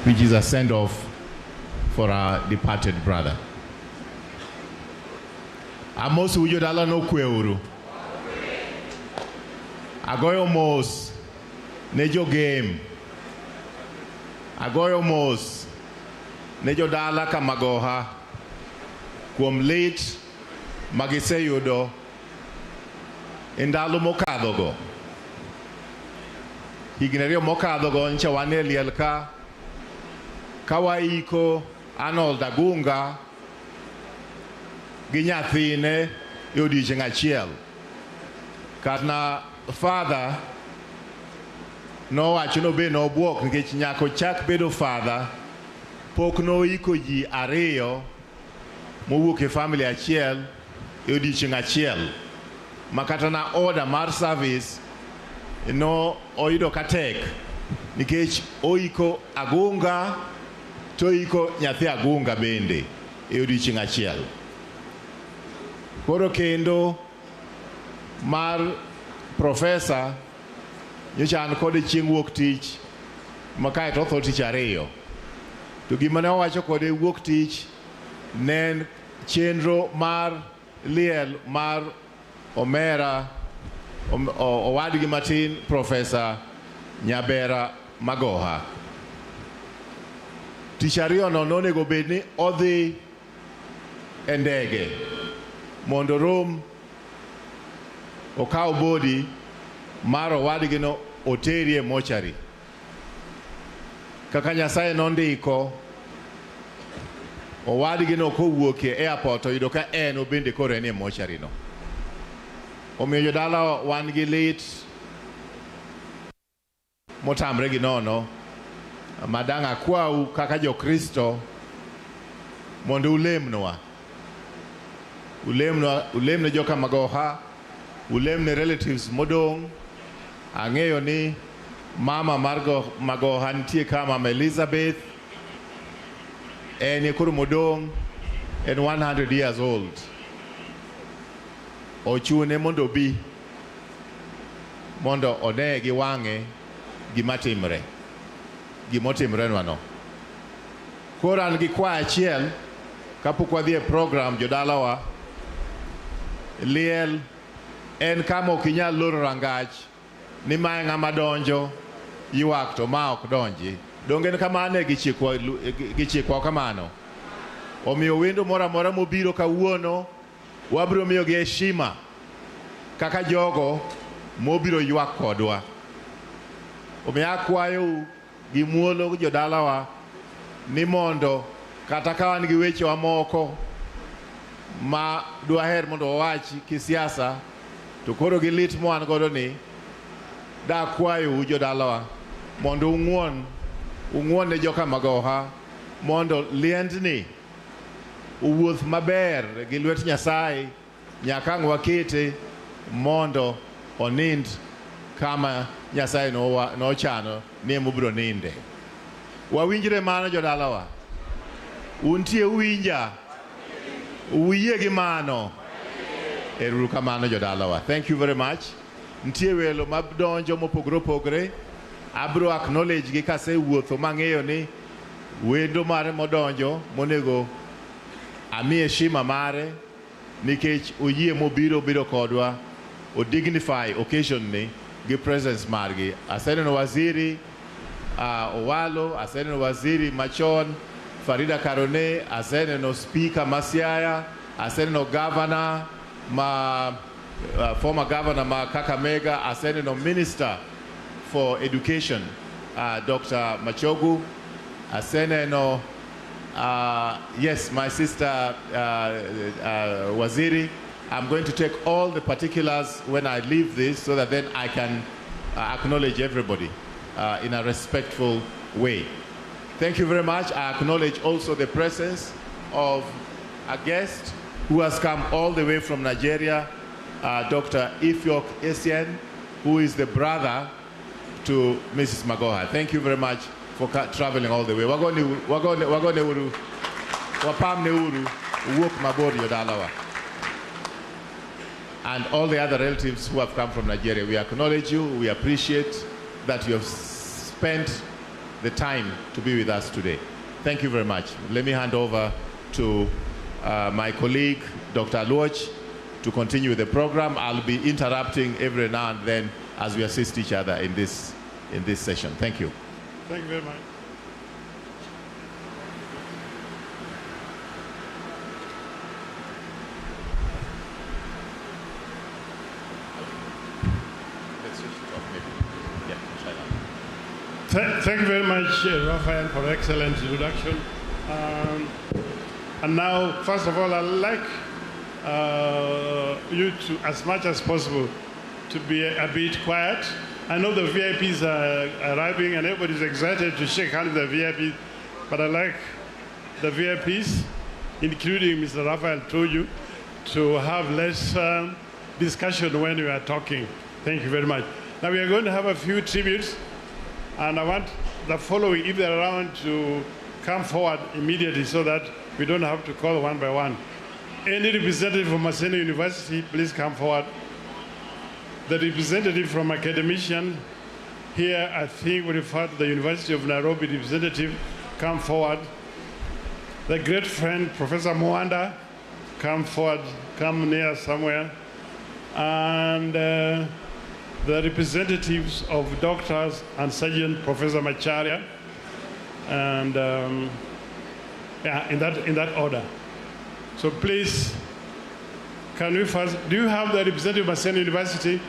which is a send-off for our departed brother. Amos ujo dala no kweuru. Agoyo mos nejo game. Agoyo mos nejo dala ka Magoha kuom lit magiseyudo indalo mokadho go. Higni ariyo mokadho go ncha wan e liel ka waiko Arnold Agunga gi nyathine e odiechieng' achiel. Katna father nowacho nobe nobuok nikech nyako chak bedo father pok noiko ji ariyo mowuok e family achiel e odiechieng' achiel. Makata na order mar service no oyudo katek nikech oiko Agunga to oiko nyathi Agunga bende e odiechieng' achiel. Koro kendo mar professor nyochan kode chieng' wuok tich makae to otho tich ariyo. To gima ne owacho kode wuok tich ne chenro mar liel mar omera owadgi matin Professor Nyabera Magoha. Tich ariyo no nonego bed ni odhi e ndege mondo rom okaw bodi mar owadgi no oteri e mochari. Kaka Nyasaye nondiko, owadgi no kowuok e airport oyudo ka en obende koro en e mochari no. Omiyo jodala wan gi lit motamre gi nono. Madang akwau kaka jokristo mondo ulemnwa ulemne joka Magoha, ulemne relatives modong. Ang'eyo ni mama mar Magoha nitie ka Mama Elizabeth, en koro modong en 100 years old. Ochune mondo bi mondo one gi wang'e gimatimre nwano. Koro an gi kwa achiel kapok wadhi e program jodalawa. Liel en kama ok inyal loro rangach ni mae ng'ama donjo ywak to ma ok donji. Donge en kamano gichikwa kamano. Omiyo wendo moro amora mobiro kawuono wabiro miyo gi heshima kaka jogo mobiro ywak kodwa. Omiyo akwayo gi muolo jodalawa ni mondo kata ka wan gi wechewa moko ma dwaher mondo wawachi kisiasa, to koro gi lit moan godo ni da kwayo jodalawa mondo ung'won ne joka Magoha mondo liendni uwuoth maber gi lwet Nyasaye nyaka ang' wakete mondo onind kama Nyasaye nochano ni emobiro ninde. Wawinjre mano jodalawa. Untie uwinja. Uwiye gi mano. Ero kamano jodalawa. Thank you very much. Ntie welo mabdonjo mopogore opogore. Abro acknowledge gi kase wuotho mang'eyo ni wendo mare modonjo monego ami heshima mare nikech oyie mobiro kodwa o dignify occasion ni gi presence margi. Aseneno waziri Owalo, aseneno waziri machon Farida Karone, aseneno speaker Masiaya, aseneno governor former governor ma Kakamega, aseneno minister for education Dr. Machogu, aseneno yes, my sister Waziri. I'm going to take all the particulars when I leave this so that then I can acknowledge everybody in a respectful way. Thank you very much. I acknowledge also the presence of a guest who has come all the way from Nigeria, Dr. Ifyok Essien, who is the brother to Mrs. Magoha. Thank you very much for traveling all the way. Wagone uru, wapamne uru, uwok mabor yodalawa. And all the other relatives who have come from Nigeria, we acknowledge you. We appreciate that you have spent the time to be with us today. Thank you very much. Let me hand over to my colleague, Dr. Luoch, to continue the program. I'll be interrupting every now and then as we assist each other in this session. Thank you. Thank you very much. Thank you very much, Raphael, for excellent introduction. And now, first of all, I'd like you to, as much as possible, to be a bit quiet. I know the VIPs are arriving and everybody's excited to shake hands with the VIPs, but I'd like the VIPs, including Mr. Raphael told you, to have less discussion when we are talking. Thank you very much. Now we are going to have a few tributes. And I want the following, if they're around, to come forward immediately so that we don't have to call one by one. Any representative from Maseno University, please come forward. The representative from academician, here I think we refer to the University of Nairobi representative, come forward. The great friend, Professor Mwanda, come forward, come near somewhere. And the representatives of doctors and surgeon, Professor Macharia, and yeah, in that order. So please, can we first, do you have the representative of Maseno University?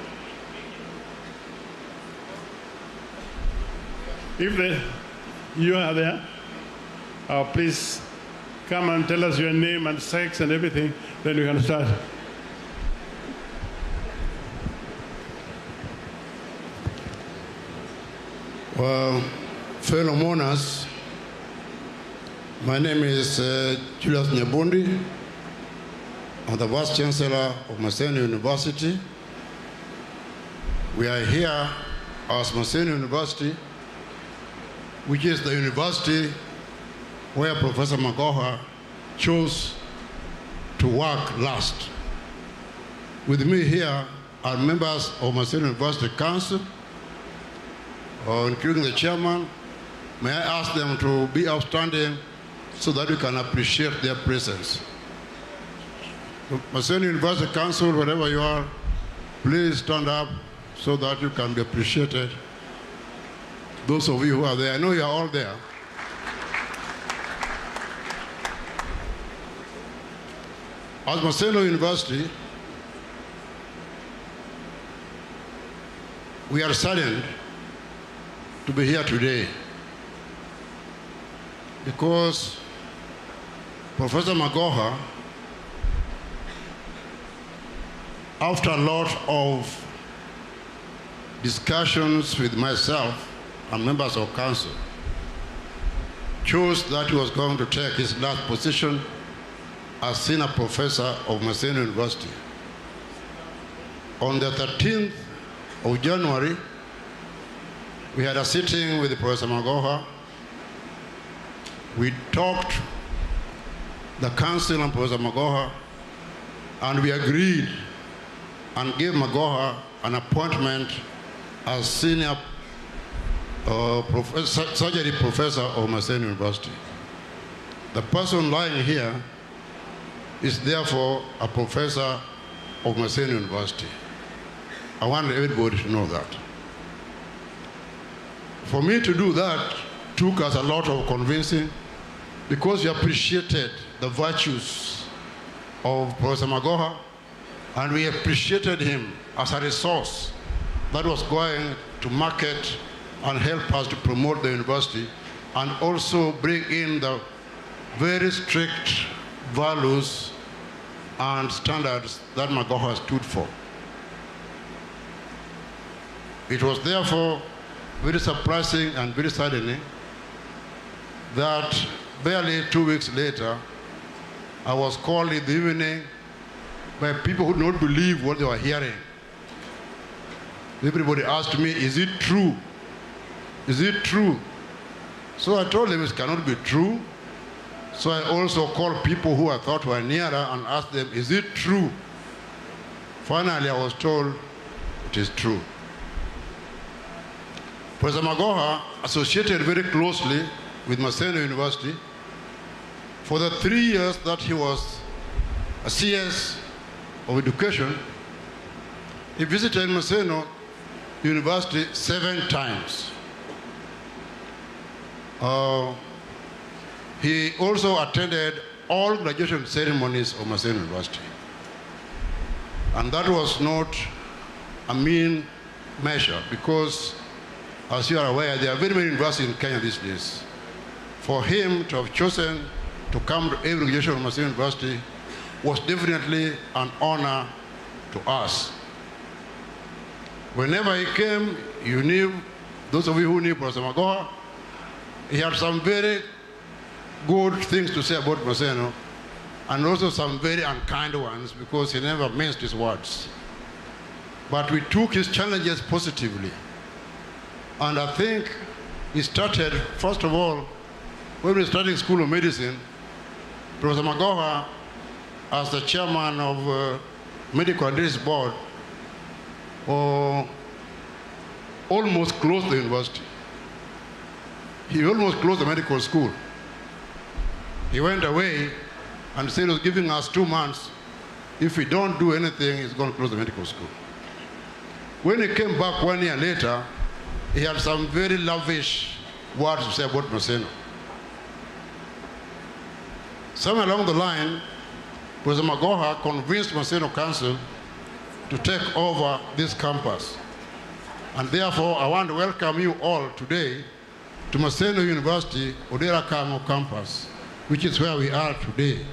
If you are there, please come and tell us your name and sex and everything, then we can start. Well, fellow mourners, my name is Julius Nyabundi. I'm the Vice Chancellor of Maseno University. We are here as Maseno University, which is the university where Professor Magoha chose to work last. With me here are members of Maseno University Council, including the chairman. May I ask them to be outstanding so that we can appreciate their presence. Maseno University Council, wherever you are, please stand up so that you can be appreciated. Those of you who are there, I know you are all there. As Maseno University, we are saddened to be here today because Professor Magoha, after a lot of discussions with myself and members of council, chose that he was going to take his last position as senior professor of Maseno University. On the 13th of January, we had a sitting with Professor Magoha. We talked, the council and Professor Magoha, and we agreed and gave Magoha an appointment as senior surgery professor of Maseno University. The person lying here is therefore a professor of Maseno University. I want everybody to know that. For me to do that took us a lot of convincing because we appreciated the virtues of Professor Magoha and we appreciated him as a resource that was going to market and help us to promote the university and also bring in the very strict values and standards that Magoha stood for. It was therefore very surprising and very saddening that barely 2 weeks later, I was called in the evening by people who did not believe what they were hearing. Everybody asked me, is it true? Is it true? So I told them it cannot be true. So I also called people who I thought were nearer and asked them, is it true? Finally, I was told it is true. Professor Magoha associated very closely with Maseno University. For the 3 years that he was a CS of education, he visited Maseno University 7 times. He also attended all graduation ceremonies of Maseno University. And that was not a mean measure because, as you are aware, there are very many universities in Kenya these days. For him to have chosen to come to every graduation of Maseno University was definitely an honor to us. Whenever he came, you knew, those of you who knew Professor Magoha, he had some very good things to say about Maseno, and also some very unkind ones because he never minced his words. But we took his challenges positively. And I think he started, first of all, when we were starting School of Medicine, Professor Magoha, as the chairman of Medical Advisory Board, almost closed the university. He almost closed the medical school. He went away and said he was giving us 2 months. If we don't do anything, he's going to close the medical school. When he came back 1 year later, he had some very lavish words to say about Maseno. Somewhere along the line, Professor Magoha convinced Maseno Council to take over this campus. And therefore, I want to welcome you all today to Maseno University, Odera Kango campus, which is where we are today.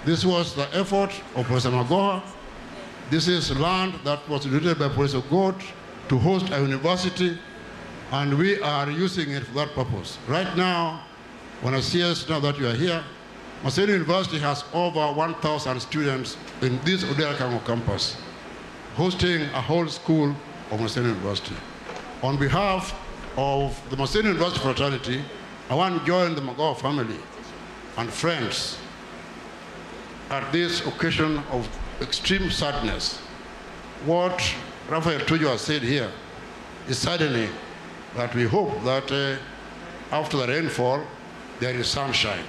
This was the effort of Professor Magoha. This is land that was donated by Professor God to host a university, and we are using it for that purpose. Right now, when I see us now that you are here, Maseno University has over 1,000 students in this Odera Kango campus, hosting a whole school of Maseno University. On behalf of the Maseno University fraternity, I want to join the Magoha family and friends at this occasion of extreme sadness. What Raphael Tuju has said here is saddening, but we hope that after the rainfall, there is sunshine.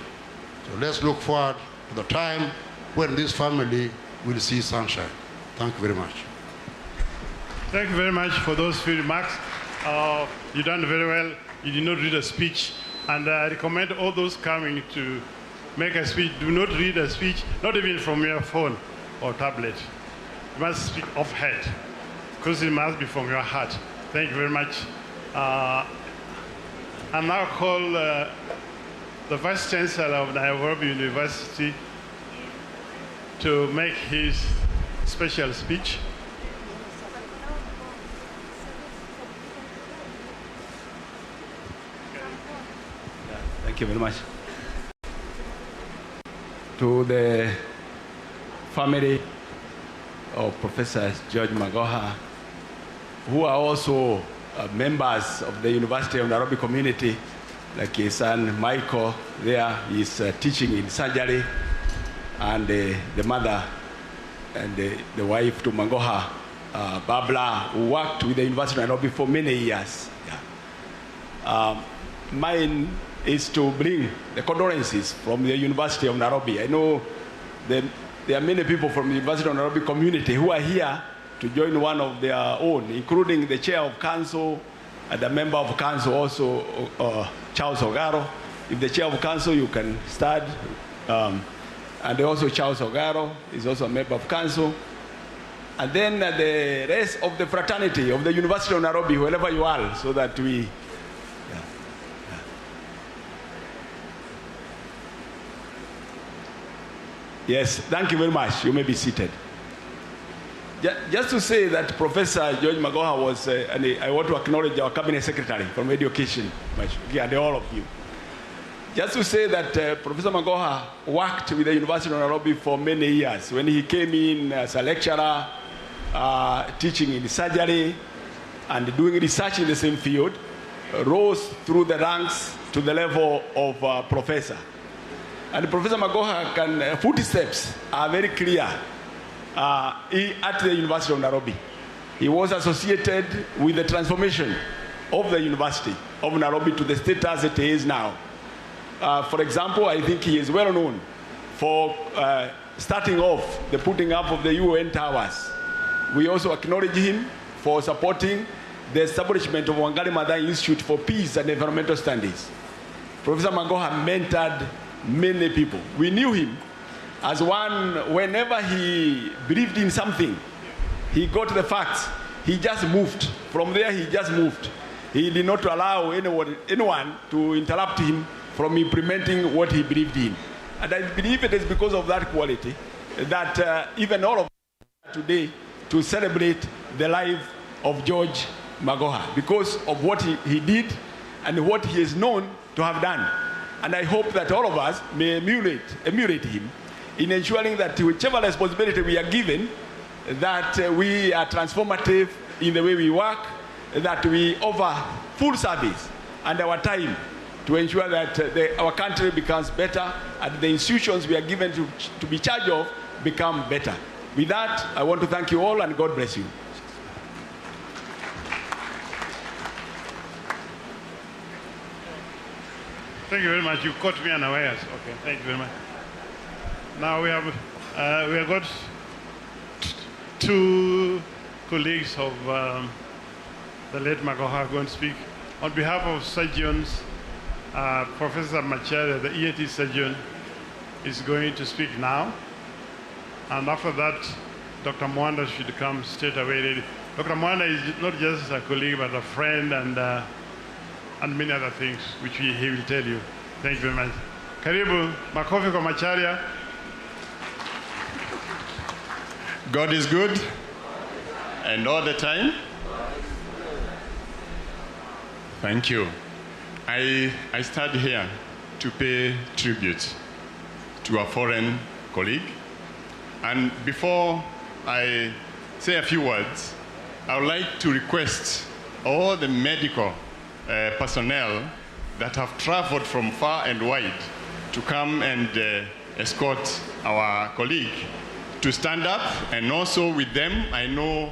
So let's look forward to the time when this family will see sunshine. Thank you very much. Thank you very much for those few remarks. You done very well. You did not read a speech. And I recommend all those coming to make a speech, do not read a speech, not even from your phone or tablet. You must speak off head, because it must be from your heart. Thank you very much. I now call the Vice Chancellor of Nairobi University to make his special speech. Thank you very much. To the family of Professor George Magoha, who are also members of the University of Nairobi community, like his son Michael there, he's teaching in surgery, and the mother and the wife to Magoha, Babla, who worked with the University of Nairobi for many years. Yeah. Mine is to bring the condolences from the University of Nairobi. I know there are many people from the University of Nairobi community who are here to join one of their own, including the chair of council and the member of council also, Charles Ogaro. If the chair of council, you can start. And also Charles Ogaro is also a member of council. And then the rest of the fraternity of the University of Nairobi, wherever you are, so that we... Yes, thank you very much. You may be seated. Just to say that Professor George Magoha was, and I want to acknowledge our Cabinet Secretary from Education, and all of you. Just to say that Professor Magoha worked with the University of Nairobi for many years. When he came in as a lecturer, teaching in surgery, and doing research in the same field, rose through the ranks to the level of professor. And Professor Magoha footsteps are very clear at the University of Nairobi. He was associated with the transformation of the University of Nairobi to the status it is now. For example, I think he is well known for starting off the putting up of the UN towers. We also acknowledge him for supporting the establishment of Wangari Maathai Institute for Peace and Environmental Studies. Professor Magoha mentored many people. We knew him as one, whenever he believed in something, he got the facts, he just moved. From there, he just moved. He did not allow anyone to interrupt him from implementing what he believed in. And I believe it is because of that quality that even all of us today to celebrate the life of George Magoha, because of what he did and what he is known to have done. And I hope that all of us may emulate him in ensuring that whichever responsibility we are given, that we are transformative in the way we work, that we offer full service and our time to ensure that our country becomes better and the institutions we are given to be charged of become better. With that, I want to thank you all and God bless you. Thank you very much. You caught me unawares. Okay, thank you very much. Now we have got two colleagues of the late Magoha going to speak. On behalf of surgeons, Professor Macharia, the ENT surgeon, is going to speak now. And after that, Dr. Mwanda should come straight away. Dr. Mwanda is not just a colleague, but a friend and many other things, which he will tell you. Thank you very much. Karibu, makofi kwa Macharia. God is good, and all the time. Thank you. I stand here to pay tribute to a foreign colleague. And before I say a few words, I would like to request all the medical personnel that have traveled from far and wide to come and escort our colleague to stand up, and also with them, I know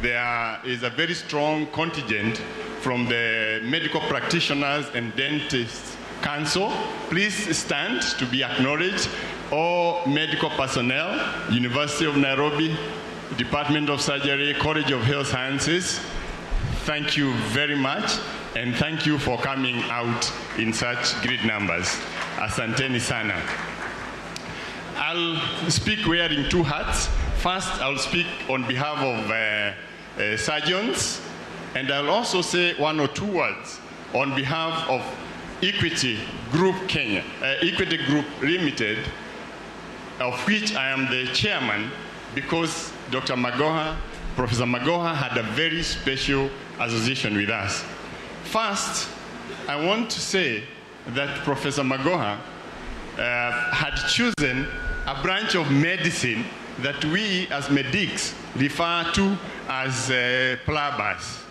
there is a very strong contingent from the Medical Practitioners and Dentists Council. Please stand to be acknowledged. All medical personnel, University of Nairobi, Department of Surgery, College of Health Sciences, thank you very much, and thank you for coming out in such great numbers. Asanteni sana. I'll speak wearing two hats. First, I'll speak on behalf of surgeons, and I'll also say one or two words on behalf of Equity Group Kenya, Equity Group Limited, of which I am the chairman, because Dr. Magoha, Professor Magoha, had a very special association with us. First, I want to say that Professor Magoha had chosen a branch of medicine that we as medics refer to as plumbers.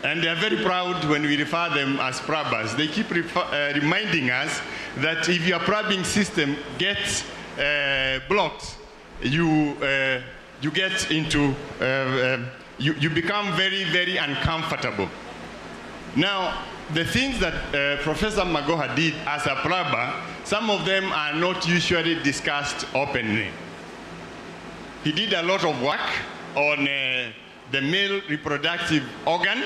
And they are very proud when we refer them as plumbers. They keep reminding us that if your plumbing system gets blocked, you get into, you become very, very uncomfortable. Now, the things that Professor Magoha did as a plumber, some of them are not usually discussed openly. He did a lot of work on the male reproductive organ,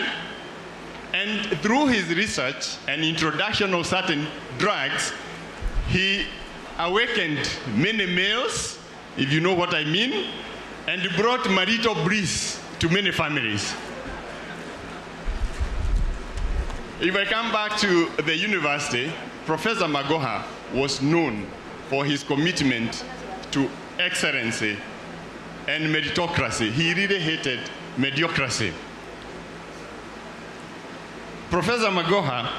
and through his research and introduction of certain drugs, he awakened many males, if you know what I mean, and brought marital bliss to many families. If I come back to the university, Professor Magoha was known for his commitment to excellency and meritocracy. He really hated mediocrity. Professor Magoha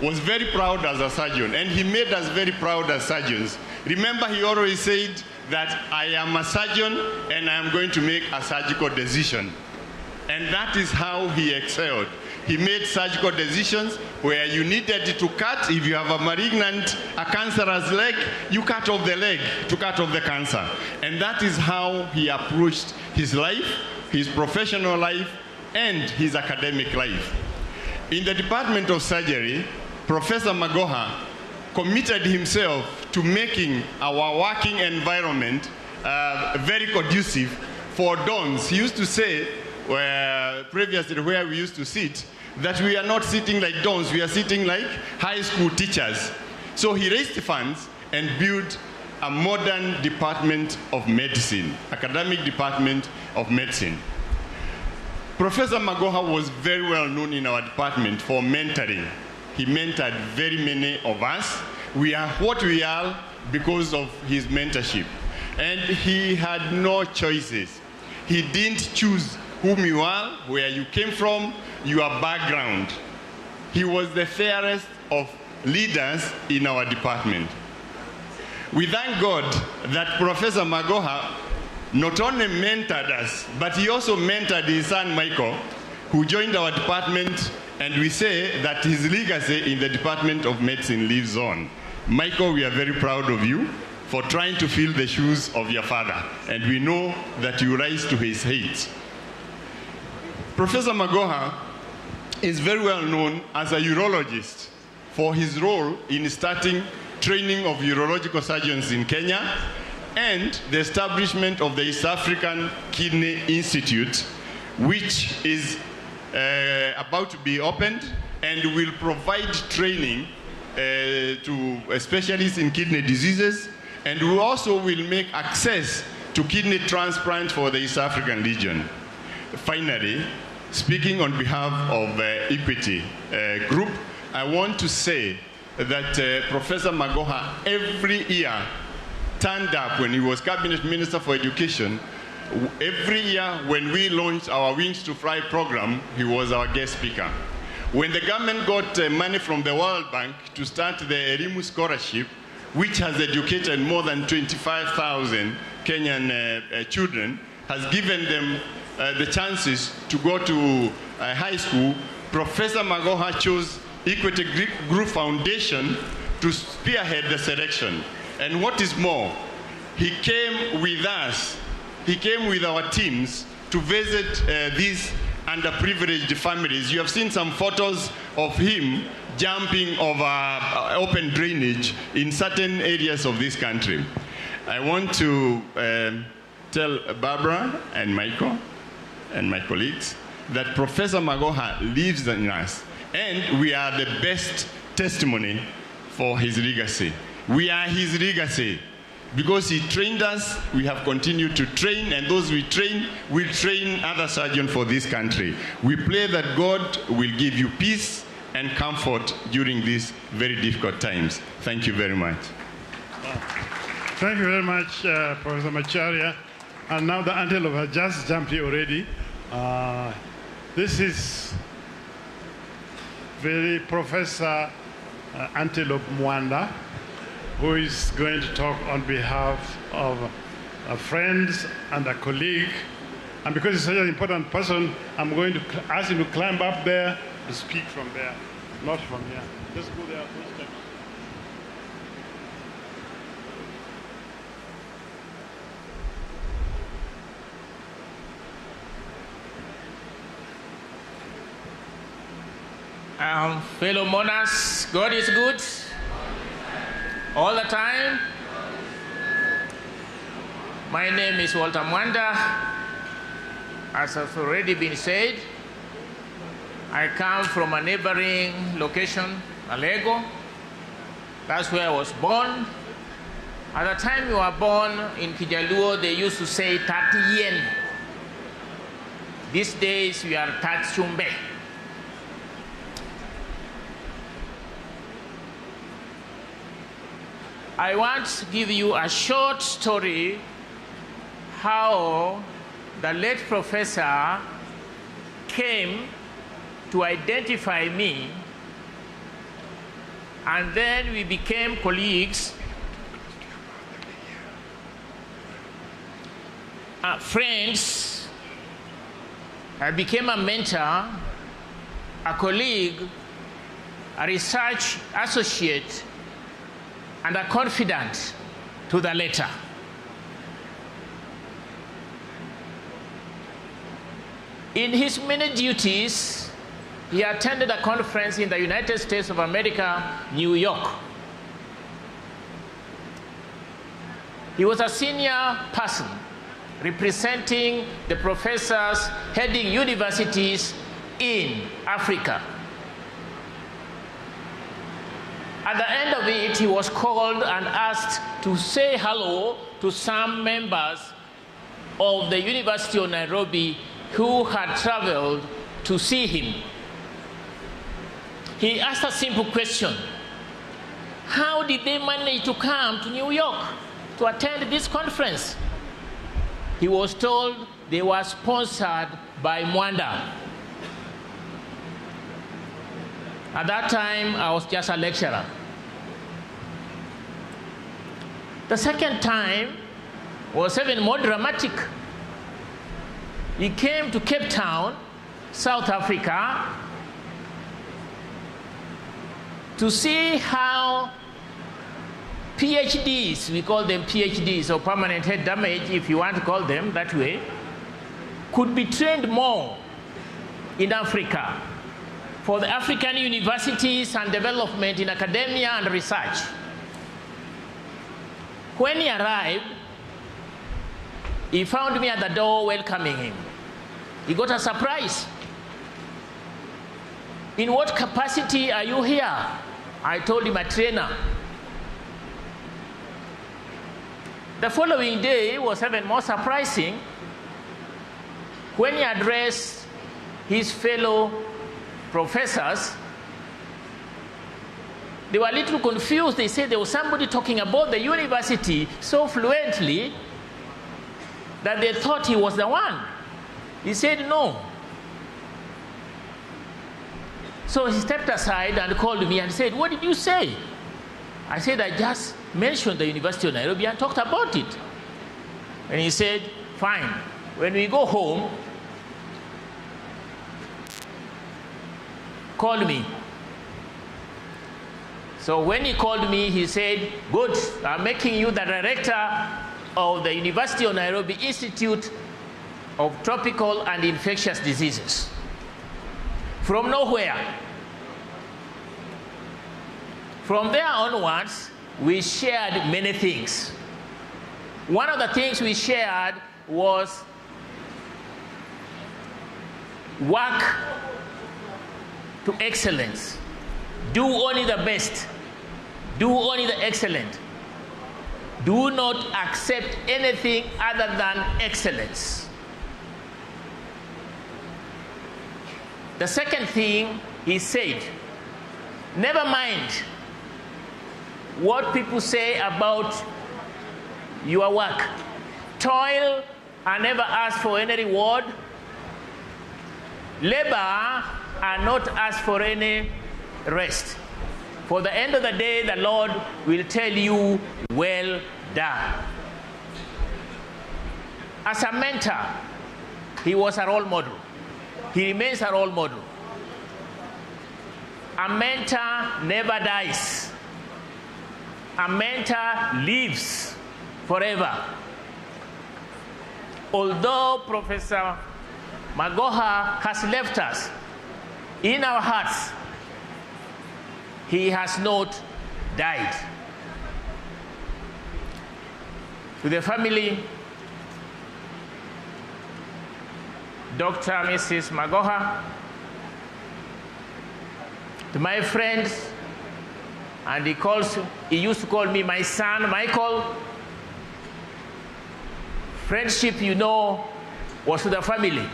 was very proud as a surgeon, and he made us very proud as surgeons. Remember, he always said that I am a surgeon and I am going to make a surgical decision. And that is how he excelled. He made surgical decisions where you needed to cut. If you have a malignant, a cancerous leg, you cut off the leg to cut off the cancer. And that is how he approached his life, his professional life, and his academic life. In the Department of Surgery, Professor Magoha committed himself to making our working environment very conducive for dons. He used to say, previously where we used to sit, that we are not sitting like dons, we are sitting like high school teachers. So he raised funds and built a modern department of medicine, academic department of medicine. Professor Magoha was very well known in our department for mentoring. He mentored very many of us. We are what we are because of his mentorship. And he had no choices. He didn't choose whom you are, where you came from, your background. He was the fairest of leaders in our department. We thank God that Professor Magoha not only mentored us, but he also mentored his son Michael, who joined our department, and we say that his legacy in the Department of Medicine lives on. Michael, we are very proud of you for trying to fill the shoes of your father, and we know that you rise to his height. Professor Magoha is very well known as a urologist for his role in starting training of urological surgeons in Kenya and the establishment of the East African Kidney Institute, which is about to be opened and will provide training to specialists in kidney diseases, and we also will make access to kidney transplant for the East African region. Finally, speaking on behalf of Equity Group, I want to say that Professor Magoha every year turned up when he was Cabinet Minister for Education. Every year when we launched our Wings to Fly program, he was our guest speaker. When the government got money from the World Bank to start the Elimu Scholarship, which has educated more than 25,000 Kenyan children, has given them the chances to go to high school, Professor Magoha chose Equity Group Foundation to spearhead the selection. And what is more, he came with us, he came with our teams to visit these underprivileged families. You have seen some photos of him jumping over open drainage in certain areas of this country. I want to tell Barbara and Michael and my colleagues that Professor Magoha lives in us, and we are the best testimony for his legacy. We are his legacy. Because he trained us, we have continued to train, and those we train will train other surgeons for this country. We pray that God will give you peace and comfort during these very difficult times. Thank you very much. Thank you very much, Professor Macharia. And now the antelope has just jumped here already. This is very Professor Antelope Mwanda, who is going to talk on behalf of friends and a colleague. And because he's such an important person, I'm going to ask him to climb up there to speak from there, not from here. Let's go there. Fellow mourners, God is good all the time. My name is Walter Mwanda. As has already been said, I come from a neighboring location, Alego. That's where I was born. At the time you were born in Kijaluo, they used to say 30 yen. These days we are 30 chumbe. I want to give you a short story how the late professor came to identify me, and then we became colleagues, friends. I became a mentor, a colleague, a research associate, and a confidant to the letter. In his many duties, he attended a conference in the United States of America, New York. He was a senior person representing the professors heading universities in Africa. At the end of it, he was called and asked to say hello to some members of the University of Nairobi who had traveled to see him. He asked a simple question: how did they manage to come to New York to attend this conference? He was told they were sponsored by Mwanda. At that time, I was just a lecturer. The second time was even more dramatic. He came to Cape Town, South Africa, to see how PhDs, we call them PhDs, or permanent head damage, if you want to call them that way, could be trained more in Africa for the African universities and development in academia and research. When he arrived, he found me at the door welcoming him. He got a surprise. In what capacity are you here? I told him, a trainer. The following day was even more surprising when he addressed his fellow professors. They were a little confused. They said there was somebody talking about the university so fluently that they thought he was the one. He said no. So he stepped aside and called me and said, what did you say? I said, I just mentioned the University of Nairobi and talked about it. And he said, fine. When we go home, call me. So when he called me, he said, good, I'm making you the director of the University of Nairobi Institute of Tropical and Infectious Diseases. From nowhere. From there onwards, we shared many things. One of the things we shared was work to excellence. Do only the best. Do only the excellent. Do not accept anything other than excellence. The second thing he said, never mind what people say about your work. Toil and never ask for any reward. Labor and not ask for any rest. For the end of the day, the Lord will tell you, well done. As a mentor, he was a role model. He remains a role model. A mentor never dies. A mentor lives forever. Although Professor Magoha has left us, in our hearts, he has not died. To the family, Dr. and Mrs. Magoha, to my friends, and he used to call me my son, Michael. Friendship, you know, was to the family.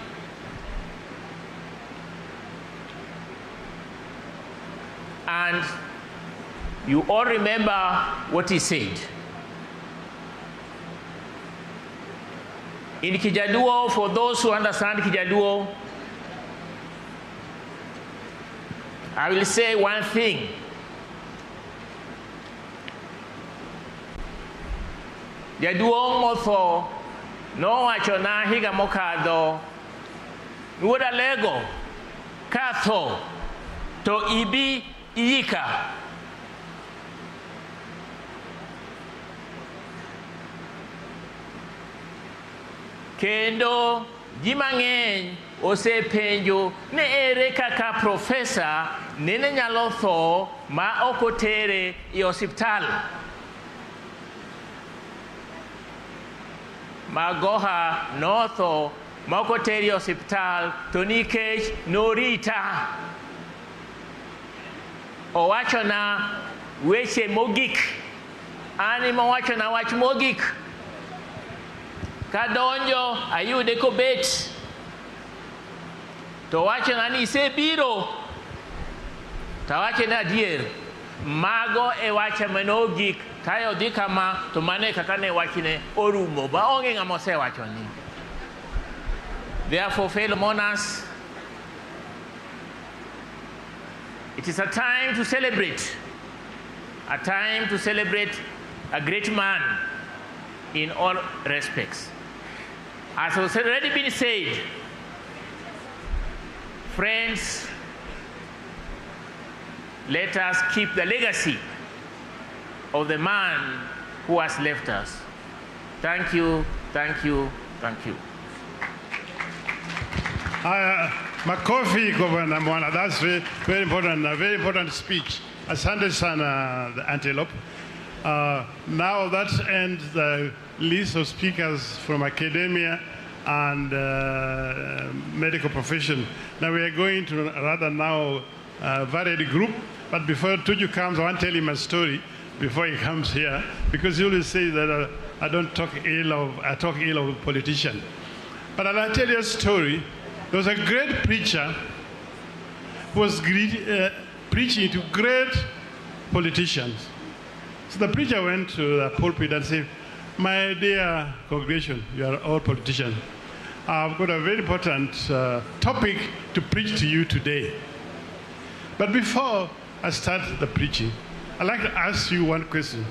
And you all remember what he said. In Kijaduo, for those who understand Kijaduo, I will say one thing. Jaduong motho no wachona higa mokadho wuoda lego katho to ibi iyika. Kendo ji mang'eny osepenjo ne ere kaka profesa nene nyalo tho ma ok otere e osiptal. Magoha notho ma ok otere e osiptal to nikech norita. Owachona weche mogik, ani mowachona wach mogik. Kadonjo ayude kobet, to wachona ni isebiro, to wachona adier, mago e wacha manogik, kayo dhi kama to mane kaka ne wachne orumo ba onge ng'ama osewachoni. Therefore, fellow mourners, it is a time to celebrate, a great man in all respects. As has already been said, friends, let us keep the legacy of the man who has left us. Thank you, thank you, thank you. Makofi, Governor Mwana, that's very important, a very important speech. Asante sana, the antelope. Now that ends the list of speakers from academia and medical profession. Now we are going to rather now varied group, but before Tuju comes, I want to tell him a story before he comes here, because he always says that I talk ill of a politician. But I'll tell you a story. There was a great preacher who was preaching to great politicians. So the preacher went to the pulpit and said, "My dear congregation, you are all politicians. I've got a very important topic to preach to you today. But before I start the preaching, I'd like to ask you one question.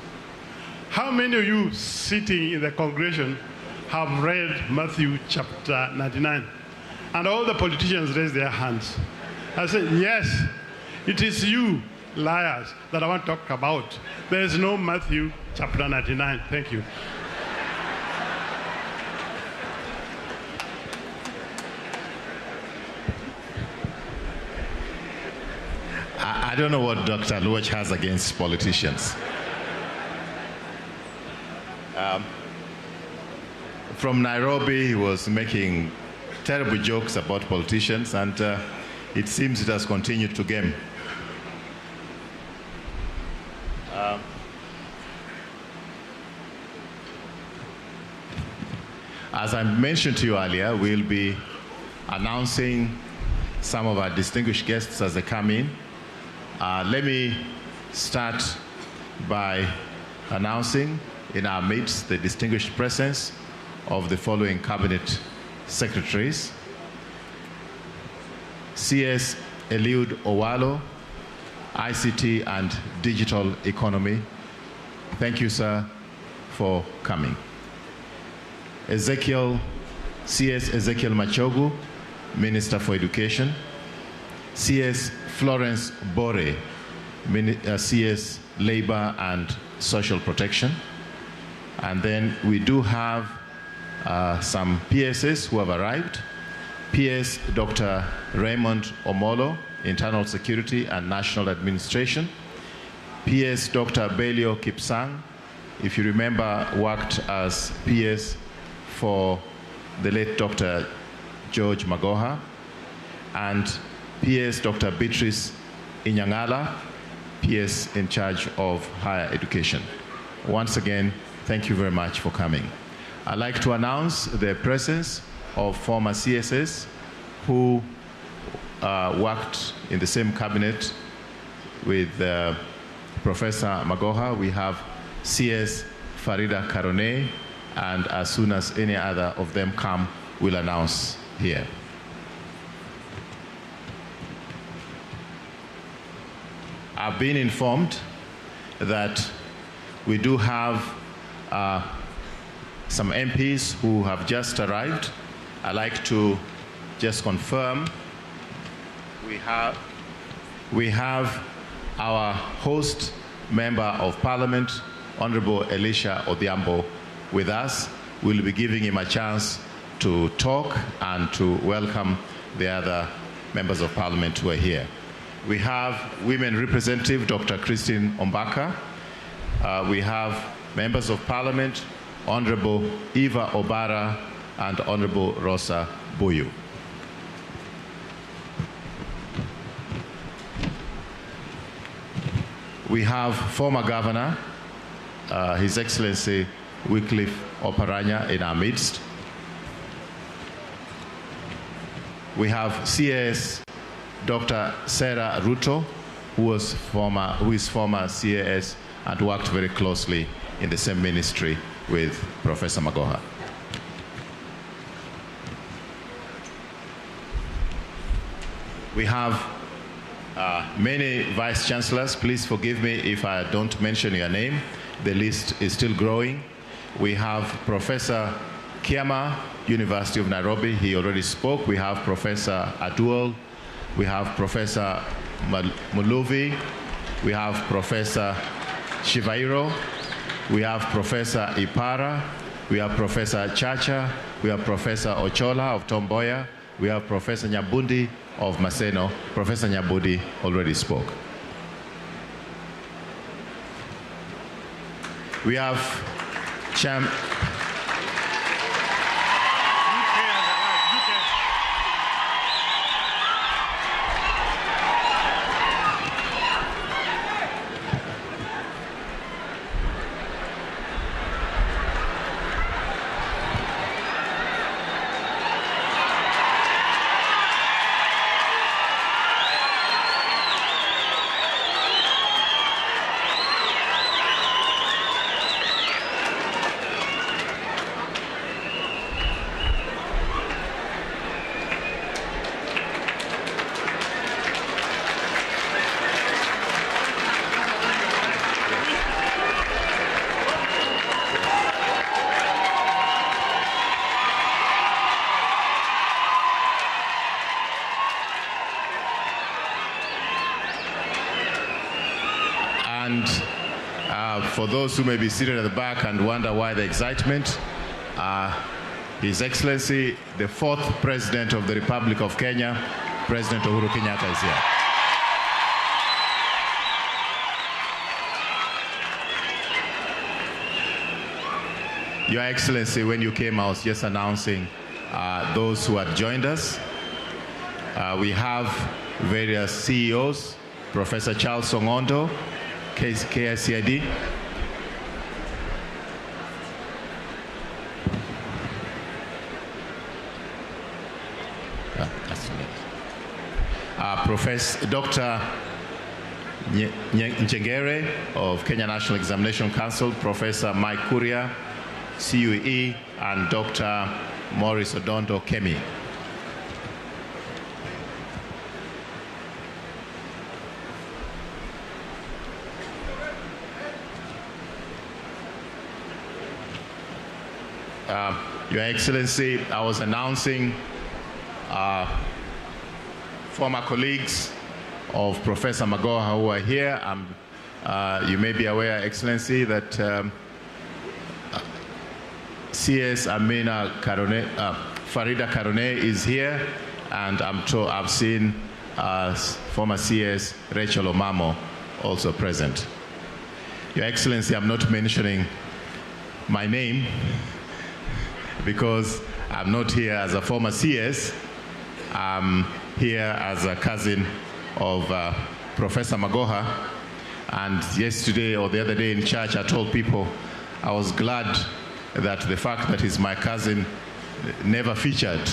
How many of you sitting in the congregation have read Matthew chapter 99? And all the politicians raised their hands. I said, yes, it is you, liars, that I want to talk about. There is no Matthew chapter 99. Thank you. I don't know what Dr. Luach has against politicians. From Nairobi, he was making terrible jokes about politicians, and it seems it has continued to game. As I mentioned to you earlier, we'll be announcing some of our distinguished guests as they come in. Let me start by announcing in our midst the distinguished presence of the following cabinet secretaries: CS Eliud Owalo, ICT and Digital Economy. Thank you, sir, for coming. CS Ezekiel Machogu, Minister for Education. CS Florence Bore, CS Labor and Social Protection. And then we do have some PSs who have arrived. PS Dr. Raymond Omolo, Internal Security and National Administration. PS Dr. Belio Kipsang, if you remember, worked as PS for the late Dr. George Magoha. And PS Dr. Beatrice Inyangala, PS in charge of higher education. Once again, thank you very much for coming. I'd like to announce the presence of former CSS who worked in the same cabinet with Professor Magoha. We have CS Farida Karone, and as soon as any other of them come, we'll announce here. I've been informed that we do have some MPs who have just arrived. I'd like to just confirm we have our host member of Parliament, Honorable Elisha Odhiambo, with us. We'll be giving him a chance to talk and to welcome the other members of parliament who are here. We have Women Representative Dr. Christine Ombaka. We have members of parliament, Honorable Eva Obara and Honorable Rosa Buyu. We have former governor, His Excellency Wycliffe Oparanya in our midst. We have CAS Dr. Sarah Ruto, who is former CAS and worked very closely in the same ministry with Professor Magoha. We have many vice chancellors. Please forgive me if I don't mention your name. The list is still growing. We have Professor Kiama, University of Nairobi. He already spoke. We have Professor Aduol. We have Professor Muluvi. We have Professor Shivairo. We have Professor Ipara. We have Professor Chacha. We have Professor Ochola of Tomboya. We have Professor Nyabundi of Maseno. Professor Nyabundi already spoke. We have for those who may be seated at the back and wonder why the excitement, His Excellency, the fourth President of the Republic of Kenya, President Uhuru Kenyatta is here. Your Excellency, when you came, I was just announcing those who had joined us. We have various CEOs, Professor Charles Songondo, KICID. Professor Dr. Njengere of Kenya National Examination Council, Professor Mike Kuria, CUE, and Dr. Maurice Odondo Kemi. Your Excellency, I was announcing former colleagues of Professor Magoha who are here. You may be aware, Excellency, that CS Amina Farida Karone is here, and I've seen former CS Rachel Omamo also present. Your Excellency, I'm not mentioning my name because I'm not here as a former CS. I'm here as a cousin of Professor Magoha. And yesterday or the other day in church, I told people I was glad that the fact that he's my cousin never featured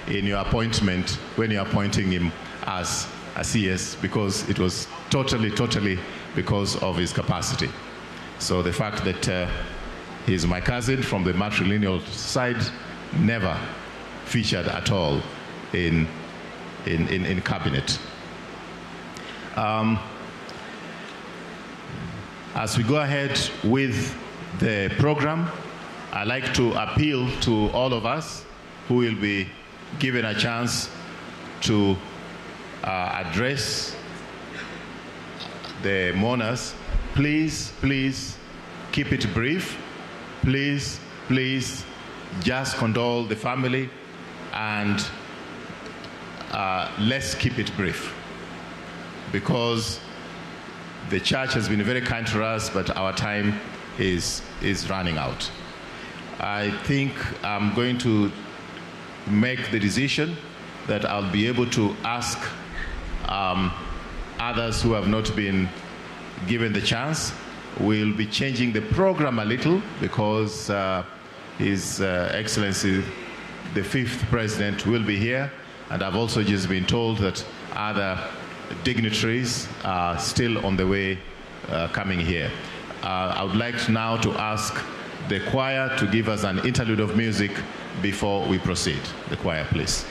in your appointment when you're appointing him as a CS, because it was totally because of his capacity. So the fact that he's my cousin from the matrilineal side never featured at all in cabinet. As we go ahead with the program, I'd like to appeal to all of us who will be given a chance to address the mourners. Please keep it brief. Please just condole the family and let's keep it brief, because the church has been very kind to us, but our time is running out. I think I'm going to make the decision that I'll be able to ask others who have not been given the chance. We'll be changing the program a little because His Excellency, the 5th President, will be here, and I've also just been told that other dignitaries are still on the way coming here. I would like now to ask the choir to give us an interlude of music before we proceed. The choir, please.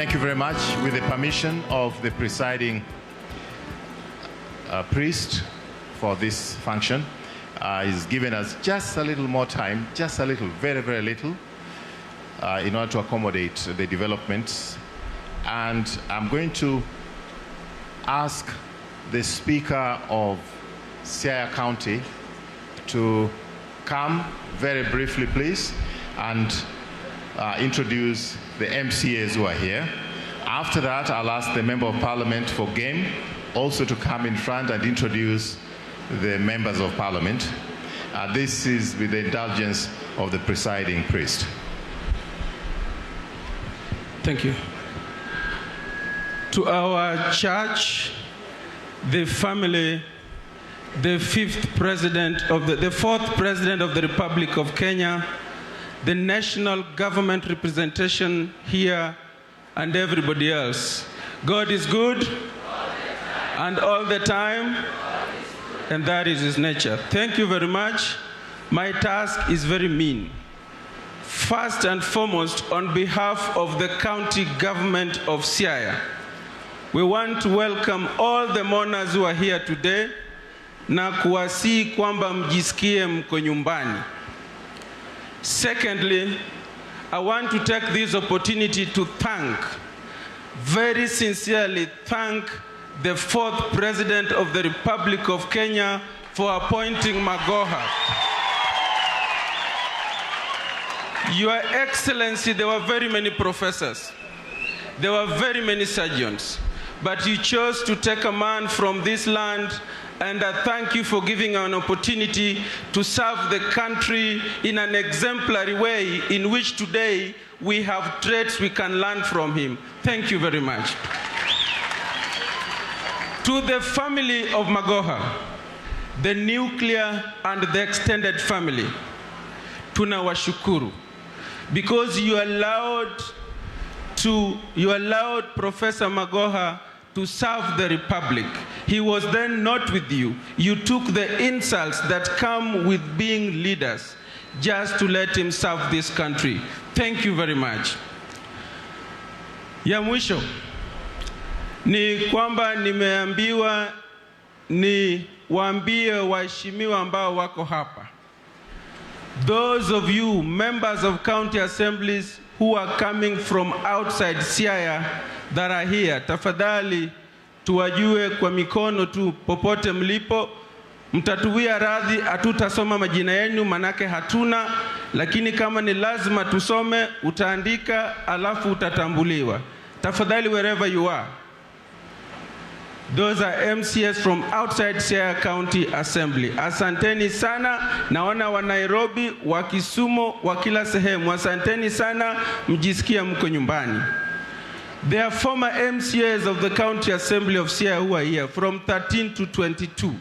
Thank you very much. With the permission of the presiding priest for this function, he's given us just a little more time, just a little, very, very little, in order to accommodate the developments. And I'm going to ask the Speaker of Siaya County to come very briefly, please, and introduce the MCAs who are here. After that, I'll ask the Member of Parliament for Game also to come in front and introduce the Members of Parliament. This is with the indulgence of the presiding priest. Thank you. To our church, the family, the fourth president of the Republic of Kenya, the national government representation here, and everybody else. God is good, and all the time, and that is his nature. Thank you very much. My task is very mean. First and foremost, on behalf of the county government of Siaya, we want to welcome all the mourners who are here today na kuwasihi kwamba mjisikie mko nyumbani. Secondly, I want to take this opportunity to very sincerely thank the fourth President of the Republic of Kenya for appointing Magoha. Your Excellency, there were very many professors. There were very many surgeons. But you chose to take a man from this land, and I thank you for giving an opportunity to serve the country in an exemplary way in which today we have traits we can learn from him. Thank you very much. To the family of Magoha, the nuclear and the extended family, tunawashukuru because you allowed Professor Magoha to serve the Republic. He was then not with you. You took the insults that come with being leaders just to let him serve this country. Thank you very much. Ya mwisho ni kwamba nimeambiwa ni waambie waheshimiwa ambao wako hapa. Those of you members of county assemblies who are coming from outside Siaya that are here, tafadhali tuwajue kwa mikono tu popote mlipo. Mtatuwia radhi, hatutasoma majina yenu manake hatuna, lakini kama ni lazima tusome, utaandika alafu utatambuliwa. Tafadhali wherever you are. Those are MCS from outside Siaya County Assembly. Asanteni sana, naona wa Nairobi, wa Kisumu, wa kila sehemu. Asanteni sana, mjisikia mko nyumbani. There are former MCAs of the County Assembly of Siaya who are here, from 13 to 22.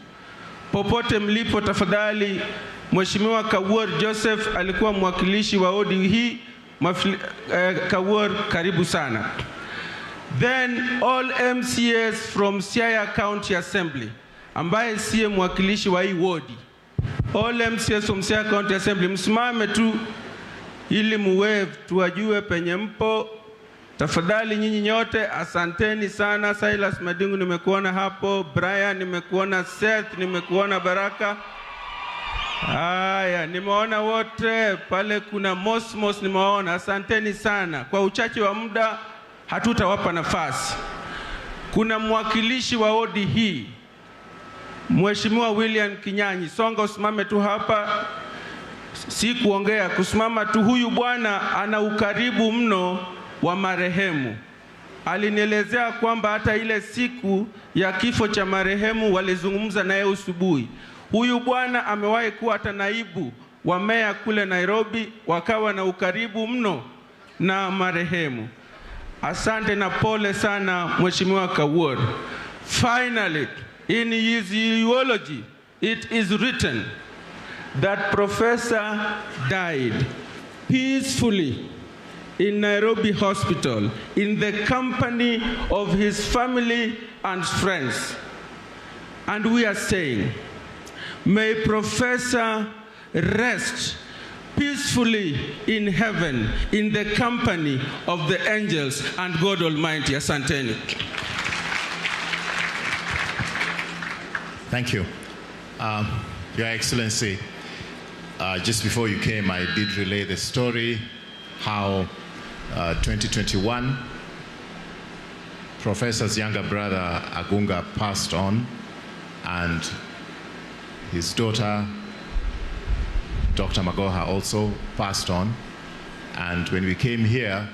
Popote mlipo tafadhali, Mheshimiwa Kawuor Joseph alikuwa mwakilishi wa odi hii. Kawuor, karibu sana. Then all MCAs from Siaya County Assembly, ambaye siye mwakilishi wa hii wodi. All MCAs from Siaya County Assembly, msimame tu ili muwave tuwajue penye mpo. Tafadhali nyinyi nyote, asanteni sana. Silas Madingu nimekuona hapo, Brian nimekuona, Seth nimekuona, Baraka. Haya, nimeona wote pale, kuna Mosmos nimeona. Asanteni sana. Kwa uchache wa muda hatutawapa nafasi. Kuna mwakilishi wa odi hii, Mheshimiwa William Kinyanyi. Songa usimame tu hapa. Si kuongea, kusimama tu. Huyu bwana ana ukaribu mno wa marehemu. Alinielezea kwamba hata ile siku ya kifo cha marehemu walizungumza naye usubuhi. Huyu bwana amewahi kuwa hata naibu wa meya kule Nairobi, wakawa na ukaribu mno na marehemu. Asante na pole sana Mheshimiwa Kawuor. Finally, in his eulogy, it is written that Professor died peacefully in Nairobi Hospital in the company of his family and friends. And we are saying, may Professor rest peacefully in heaven in the company of the angels and God Almighty. Asanteni. Thank you. Your Excellency, just before you came, I did relay the story how 2021, Professor's younger brother Agunga passed on, and his daughter, Dr. Magoha, also passed on. And when we came here,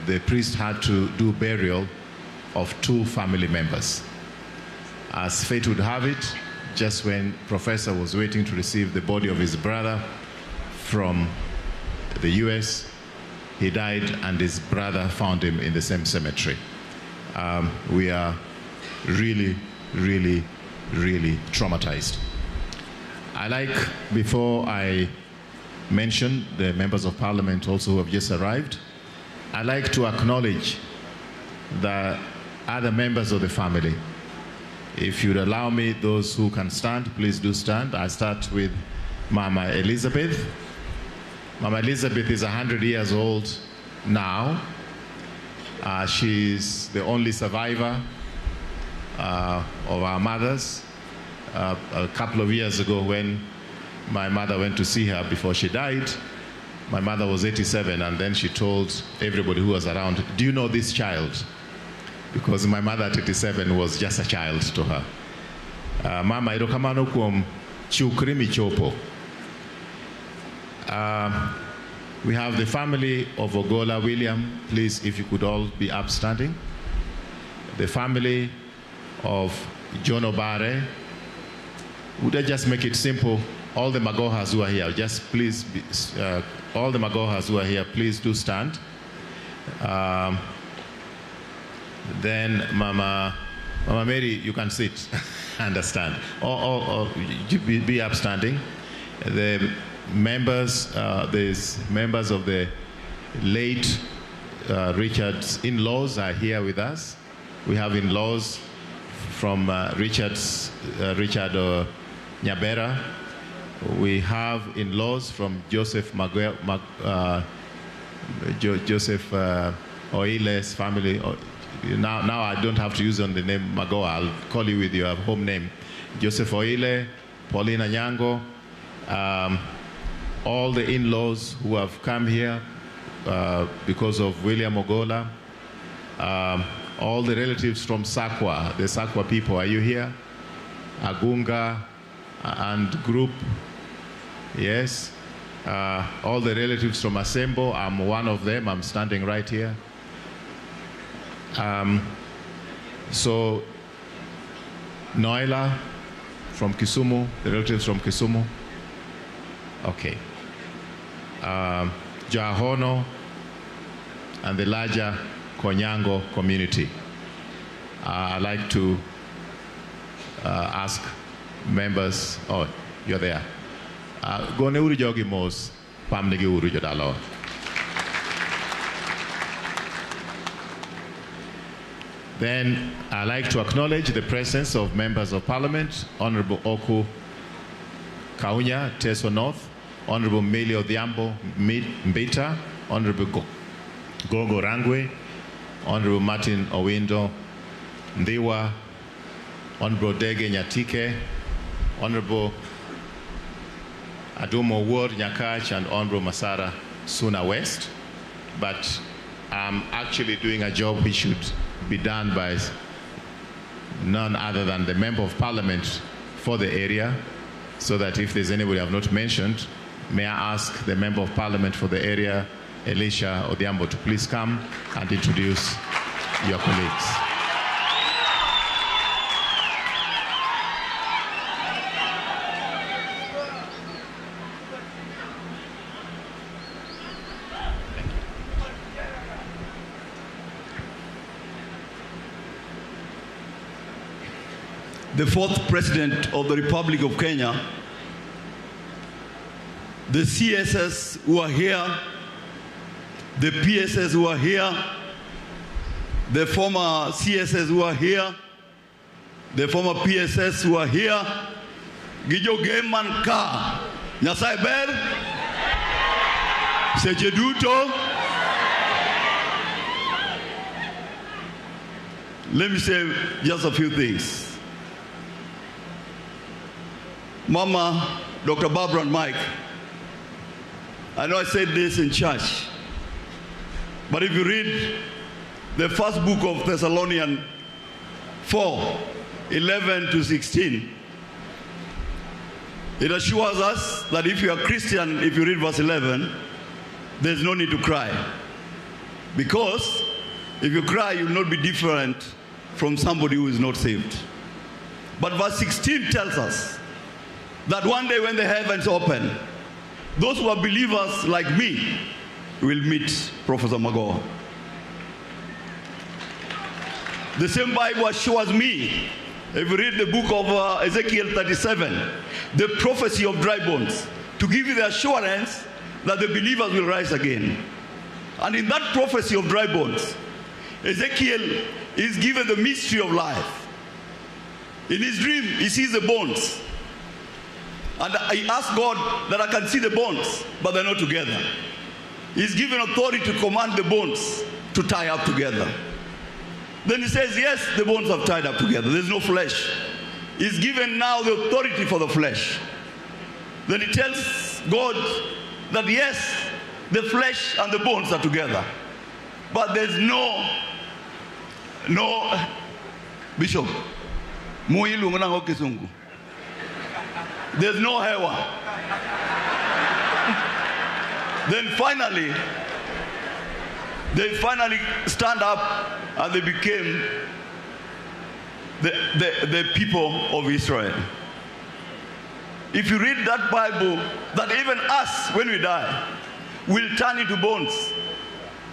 the priest had to do burial of 2 family members. As fate would have it, just when Professor was waiting to receive the body of his brother from the US, he died, and his brother found him in the same cemetery. We are really, really, really traumatized. I like, before I mention the members of parliament also who have just arrived, I like to acknowledge the other members of the family. If you'd allow me, those who can stand, please do stand. I start with Mama Elizabeth. Mama Elizabeth is 100 years old now. She's the only survivor of our mothers. A couple of years ago, when my mother went to see her before she died, my mother was 87, and then she told everybody who was around, "Do you know this child?" Because my mother at 87 was just a child to her. Mama, irokamano kuom chukri michopo. We have the family of Ogola William. Please, if you could all be upstanding. The family of John Obare. Would I just make it simple? All the Magoha'S who are here, just please, all the Magoha'S who are here, please do stand. Then Mama Mary, you can sit. Understand. Or be upstanding. The members, there's members of the late Richard's in-laws are here with us. We have in-laws from Richard Nyabera. We have in-laws from Joseph Joseph Oile's family. Now I don't have to use on the name Magoha. I'll call you with your home name. Joseph Oile, Paulina Nyango, all the in-laws who have come here because of William Ogola, all the relatives from Sakwa, the Sakwa people, are you here? Agunga and group, yes. All the relatives from Asembo, I'm one of them, I'm standing right here. So Noela from Kisumu, the relatives from Kisumu. Okay. Jahono and the larger Konyango community. I'd like to ask members, oh, you're there. Gone uru jogi mos, pamnegi uru jodalo. Then I'd like to acknowledge the presence of members of parliament, Honorable Oku Kaunya, Teso North, Honorable Mili Odhiambo Mbita, Honorable Gogo Rangwe, Honorable Martin Owindo Ndiwa, Honorable Dege Nyatike, Honorable Adumo Ward Nyakach, and Honorable Masara Suna West. But I'm actually doing a job which should be done by none other than the Member of Parliament for the area, so that if there's anybody I've not mentioned, may I ask the Member of Parliament for the area, Elisha Odhiambo, to please come and introduce your colleagues. The 4th President of the Republic of Kenya, the CSS who are here, the PSS who are here, the former CSS who are here, the former PSS who are here, Gijo Geman Ka, Nyasai Ber, Seche duto. Let me say just a few things. Mama, Dr. Barbara and Mike, I know I said this in church, but if you read the first book of Thessalonians 4:11-16, it assures us that if you are Christian, if you read verse 11, there's no need to cry. Because if you cry, you will not be different from somebody who is not saved. But verse 16 tells us that one day when the heavens open, those who are believers like me will meet Professor Magoha. The same Bible assures me, if you read the book of Ezekiel 37, the prophecy of dry bones, to give you the assurance that the believers will rise again. And in that prophecy of dry bones, Ezekiel is given the mystery of life. In his dream, he sees the bones. And he asks God that I can see the bones, but they're not together. He's given authority to command the bones to tie up together. Then he says, yes, the bones have tied up together. There's no flesh. He's given now the authority for the flesh. Then he tells God that yes, the flesh and the bones are together. But there's no Bishop, there's no hewa. Then finally, they stand up and they became the people of Israel. If you read that Bible, that even us, when we die, will turn into bones.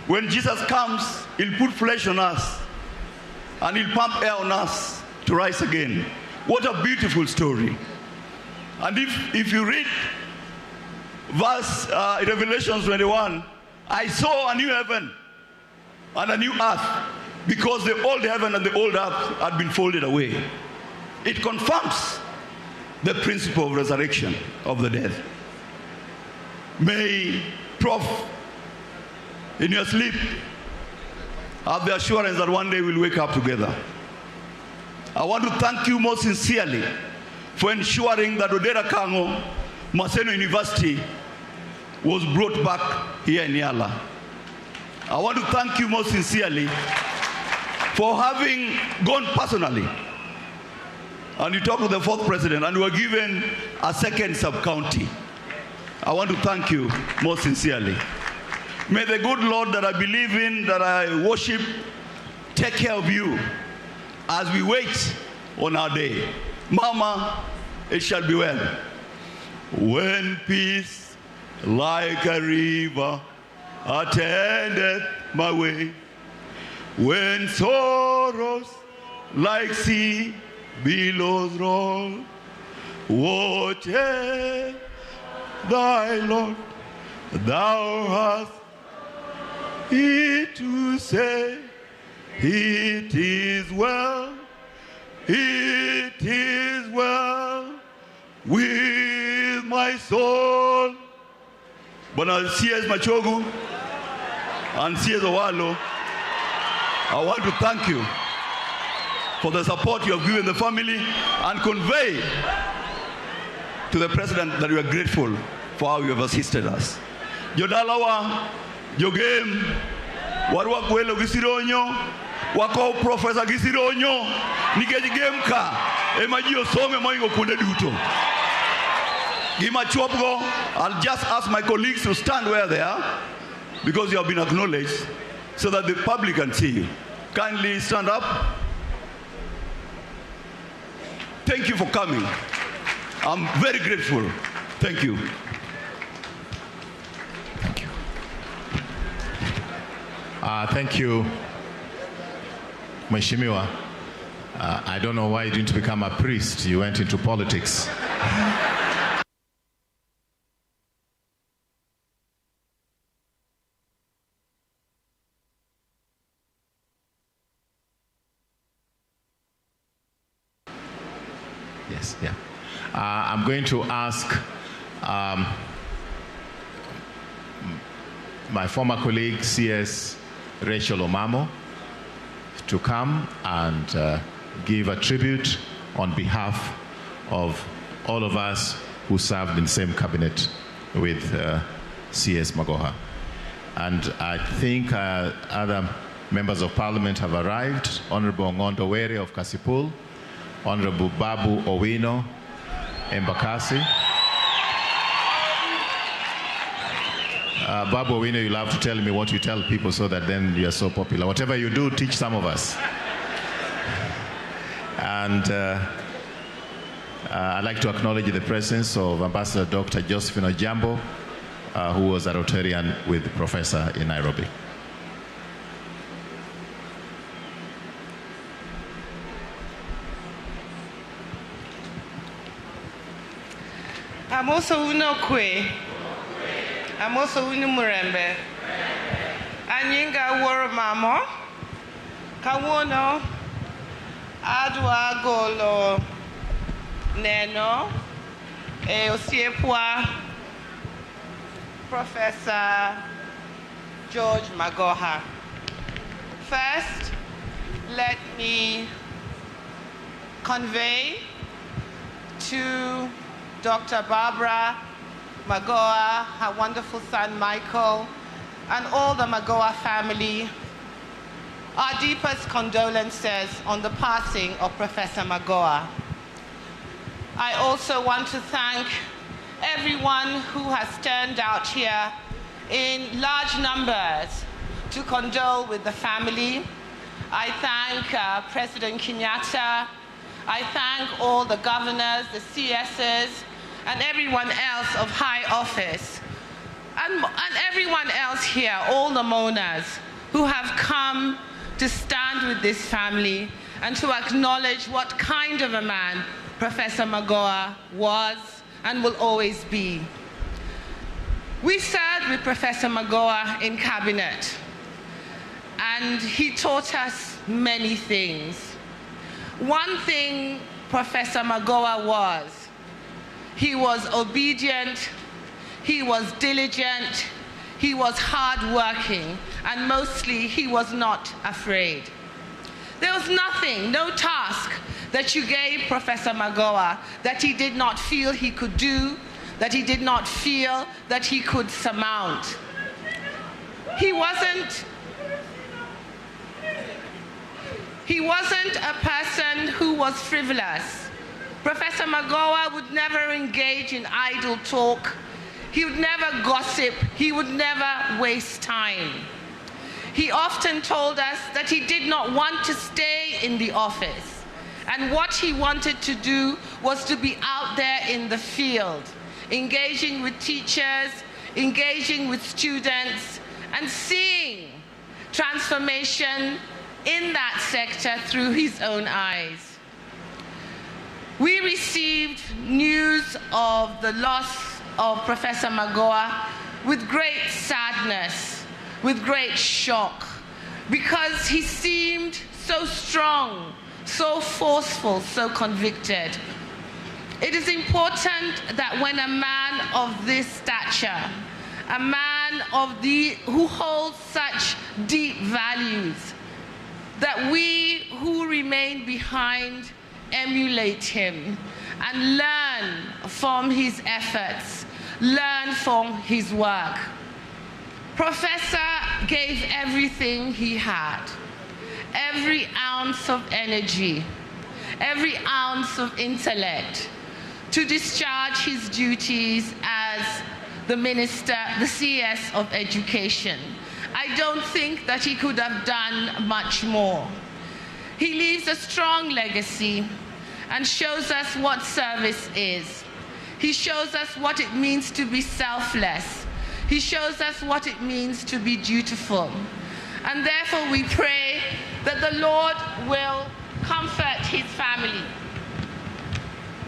When Jesus comes, he'll put flesh on us and he'll pump air on us to rise again. What a beautiful story. And if you read verse Revelation 21, I saw a new heaven and a new earth, because the old heaven and the old earth had been folded away. It confirms the principle of resurrection of the dead. May Prof, in your sleep, have the assurance that one day we'll wake up together. I want to thank you most sincerely for ensuring that Odera Kango Maseno University was brought back here in Yala. I want to thank you most sincerely for having gone personally and you talked to the fourth president and were given a second sub-county. I want to thank you most sincerely. May the good Lord that I believe in, that I worship, take care of you as we wait on our day. Mama, it shall be well. When peace like a river attendeth my way, when sorrows like sea billows roll, whatever thy Lord thou hast it to say, it is well with my soul. Bwana CS Machogu and CS Owalo, I want to thank you for the support you have given the family and convey to the president that we are grateful for how you have assisted us. Jodalawa, Jogem, Warwa Kwelo Gisironyo, Wako Professor Gisironyo, Nikeji Gemka, Emajio Some Moingo Kunde Duto. Gima Chopgo, I'll just ask my colleagues to stand where they are because you have been acknowledged so that the public can see you. Kindly stand up. Thank you for coming. I'm very grateful. Thank you. Thank you. Thank you, Mheshimiwa. I don't know why you didn't become a priest. You went into politics. Yes, yeah. I'm going to ask my former colleague, CS Rachel Omamo, to come and give a tribute on behalf of all of us who served in the same cabinet with CS Magoha. And I think other members of parliament have arrived. Honorable Ngondo Were of Kasipul, Honorable Babu Owino, Embakasi. Babu Owino, you'll have to tell me what you tell people so that then you are so popular. Whatever you do, teach some of us. And I'd like to acknowledge the presence of Ambassador Dr. Josephine Ojambo, who was a Rotarian with the Professor in Nairobi. I'm also Unokwe. I'm also Unumurembe. Anyinga Woro Mamo. Kawono. Adwa Golo. Neno. Osiepwa. Professor George Magoha. First, let me convey to Dr. Barbara Magoha, her wonderful son Michael, and all the Magoha family, our deepest condolences on the passing of Professor Magoha. I also want to thank everyone who has turned out here in large numbers to condole with the family. I thank President Kenyatta. I thank all the governors, the CSs, and everyone else of high office, and everyone else here, all the mourners who have come to stand with this family and to acknowledge what kind of a man Professor Magoha was and will always be. We served with Professor Magoha in cabinet, and he taught us many things. One thing Professor Magoha was, he was obedient, he was diligent, he was hardworking, and mostly he was not afraid. There was nothing, no task that you gave Professor Magoha that he did not feel he could do, that he did not feel that he could surmount. He wasn't a person who was frivolous. Professor Magoha would never engage in idle talk. He would never gossip. He would never waste time. He often told us that he did not want to stay in the office. And what he wanted to do was to be out there in the field, engaging with teachers, engaging with students, and seeing transformation in that sector through his own eyes. We received news of the loss of Professor Magoha with great sadness, with great shock, because he seemed so strong, so forceful, so convicted. It is important that when a man of this stature, a man who holds such deep values, that we who remain behind emulate him and learn from his efforts, learn from his work. Professor gave everything he had, every ounce of energy, every ounce of intellect to discharge his duties as the minister, the CS of Education. I don't think that he could have done much more. He leaves a strong legacy and shows us what service is. He shows us what it means to be selfless. He shows us what it means to be dutiful. And therefore we pray that the Lord will comfort his family,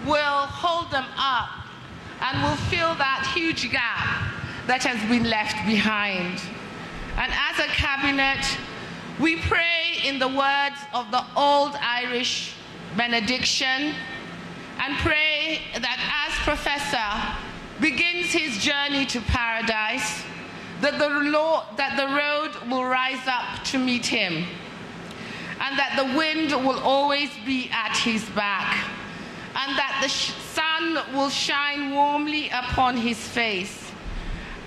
will hold them up, and will fill that huge gap that has been left behind. And as a cabinet, we pray in the words of the old Irish benediction, and pray that as Professor begins his journey to paradise, that the road will rise up to meet him, and that the wind will always be at his back, and that the sun will shine warmly upon his face,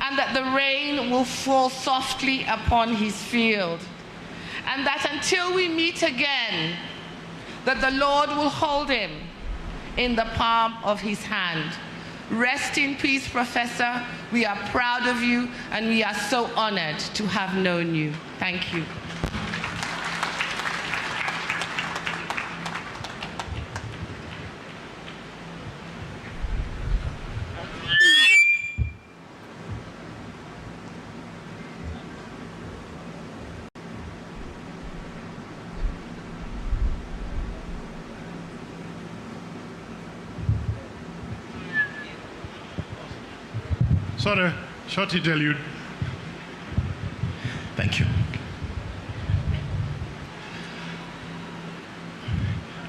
and that the rain will fall softly upon his field, and that until we meet again, that the Lord will hold him in the palm of his hand. Rest in peace, Professor. We are proud of you, and we are so honored to have known you. Thank you. Sorry, short interlude. Thank you.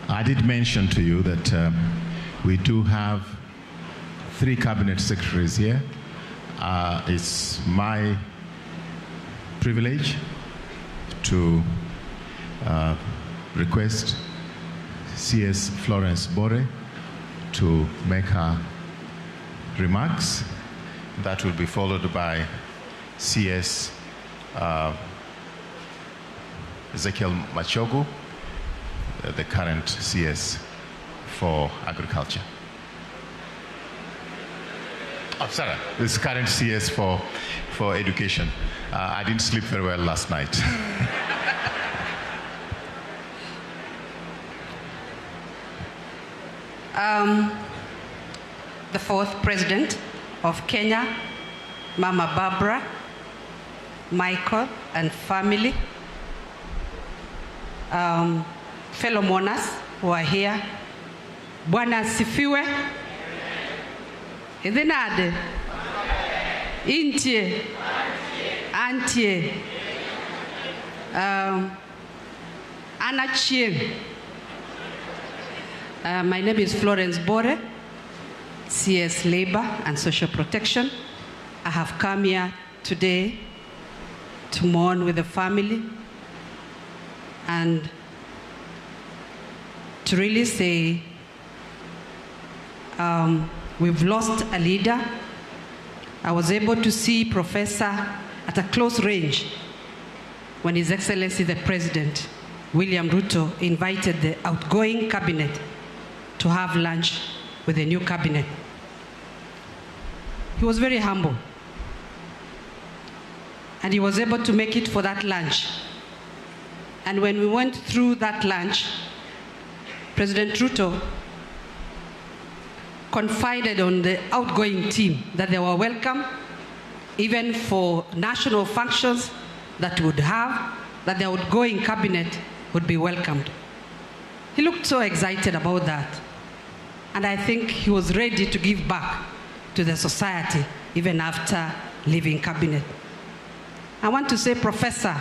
I did mention to you that we do have 3 cabinet secretaries here. It's my privilege to request CS Florence Bore to make her remarks. That will be followed by CS Ezekiel Machogu, the current CS for Agriculture. Oh, sorry, this current CS for Education. I didn't sleep very well last night. The 4th President of Kenya, Mama Barbara, Michael and family, fellow mourners who are here. Bwana asifiwe. Idhinade. Intie. Antie. Anachien. My name is Florence Bore, CS Labor and Social Protection. I have come here today to mourn with the family and to really say we've lost a leader. I was able to see Professor at a close range when His Excellency the President, William Ruto, invited the outgoing cabinet to have lunch with the new cabinet. He was very humble. And he was able to make it for that lunch. And when we went through that lunch, President Ruto confided on the outgoing team that they were welcome, even for national functions that would have, that the outgoing cabinet would be welcomed. He looked so excited about that. And I think he was ready to give back to the society even after leaving cabinet. I want to say, Professor,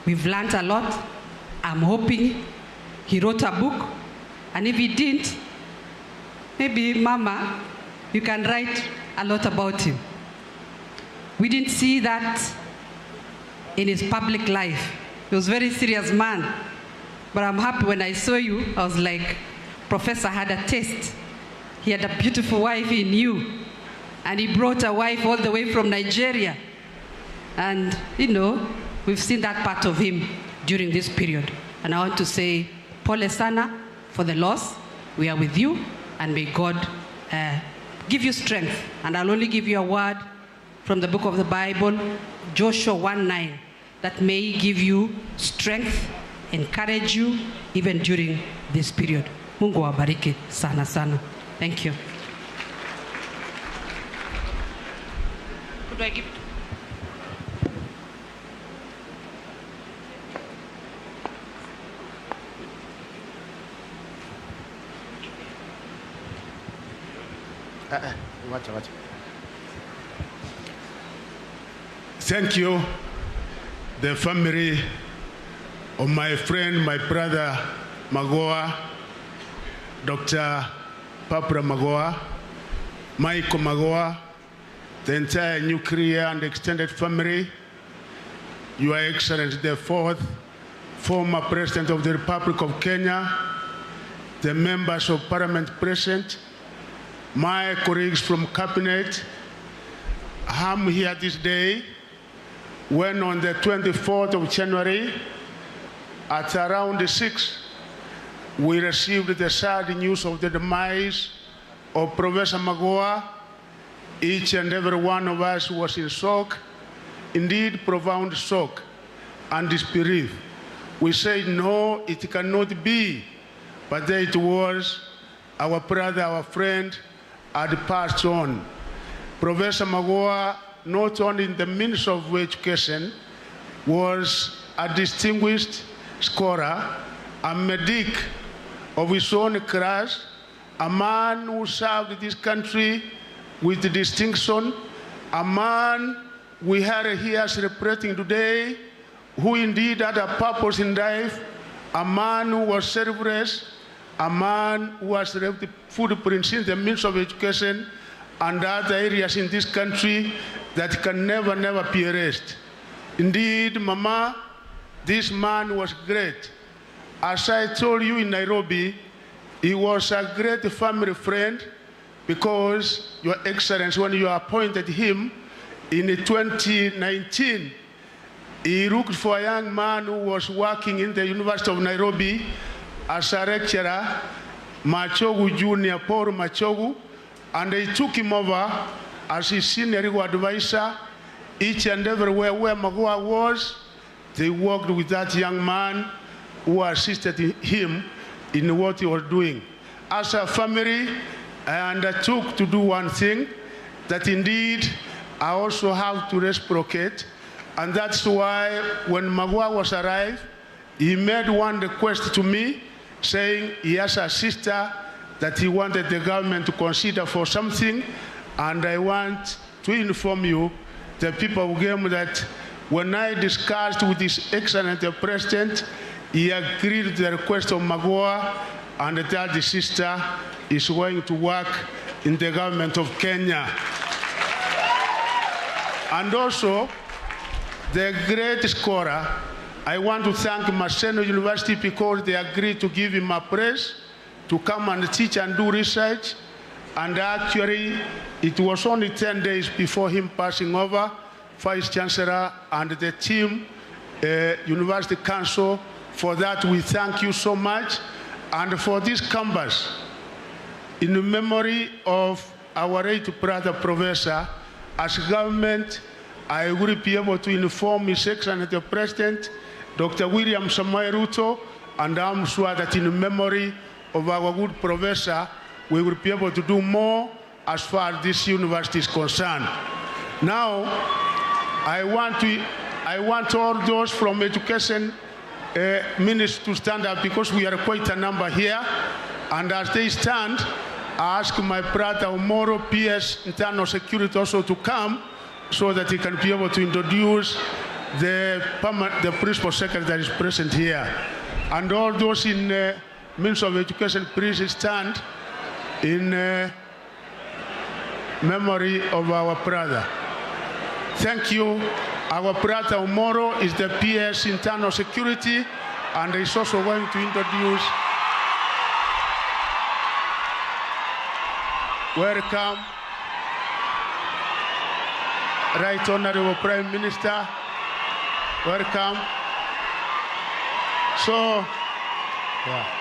we've learned a lot. I'm hoping he wrote a book. And if he didn't, maybe Mama, you can write a lot about him. We didn't see that in his public life. He was a very serious man. But I'm happy when I saw you, I was like, Professor had a taste. He had a beautiful wife he knew. And he brought a wife all the way from Nigeria. And, you know, we've seen that part of him during this period. And I want to say, Pole sana for the loss. We are with you, and may God give you strength. And I'll only give you a word from the book of the Bible, Joshua 1:9, that may give you strength, encourage you, even during this period. Mungu wabariki sana sana. Thank you. Could I give it? Thank you, the family of my friend, my brother Magoha, Dr. Papra Magoha, Michael Magoha, the entire nuclear and extended family, Your Excellency the fourth former President of the Republic of Kenya, the members of Parliament present, my colleagues from Cabinet, I'm here this day when on the 24th of January at around 6, we received the sad news of the demise of Professor Magoha. Each and every one of us was in shock, indeed profound shock and disbelief. We said, no, it cannot be. But there it was, our brother, our friend, had passed on. Professor Magoha, not only in the Ministry of Education, was a distinguished scholar, a medic of his own class, a man who served this country with distinction, a man we have here celebrating today, who indeed had a purpose in life, a man who was selfless, a man who has left footprints in the Ministry of Education and other areas in this country that can never, never be erased. Indeed, Mama, this man was great. As I told you in Nairobi, he was a great family friend because, Your Excellency, when you appointed him in 2019, he looked for a young man who was working in the University of Nairobi as a lecturer, Machogu Junior, Paul Machogu, and he took him over as his senior legal advisor. Each and everywhere where Magoha was, they worked with that young man who assisted him in what he was doing. As a family, I undertook to do one thing, that indeed I also have to reciprocate, and that's why when Magoha was arrived, he made one request to me, saying he has a sister that he wanted the government to consider for something, and I want to inform you, the people of Game, that when I discussed with His Excellency the President, he agreed to the request of Magoha, and that the sister is going to work in the government of Kenya. And also, the great scholar, I want to thank Maseno University because they agreed to give him a praise to come and teach and do research. And actually, it was only 10 days before him passing over, Vice Chancellor and the team, University Council. For that, we thank you so much. And for this campus, in memory of our late brother Professor, as government, I will be able to inform His Excellency the President, Dr. William Samoei Ruto, and I'm sure that in memory of our good professor, we will be able to do more as far as this university is concerned. Now, I want all those from education ministers to stand up because we are quite a number here. And as they stand, I ask my brother Omoro, PS Internal Security, also to come so that he can be able to introduce the principal secretary that is present here. And all those in Ministry of Education, please stand in memory of our brother. Thank you. Our brother Omoro is the PS Internal Security, and is also going to introduce. Welcome, Right Honorable Prime Minister. Welcome. So, yeah.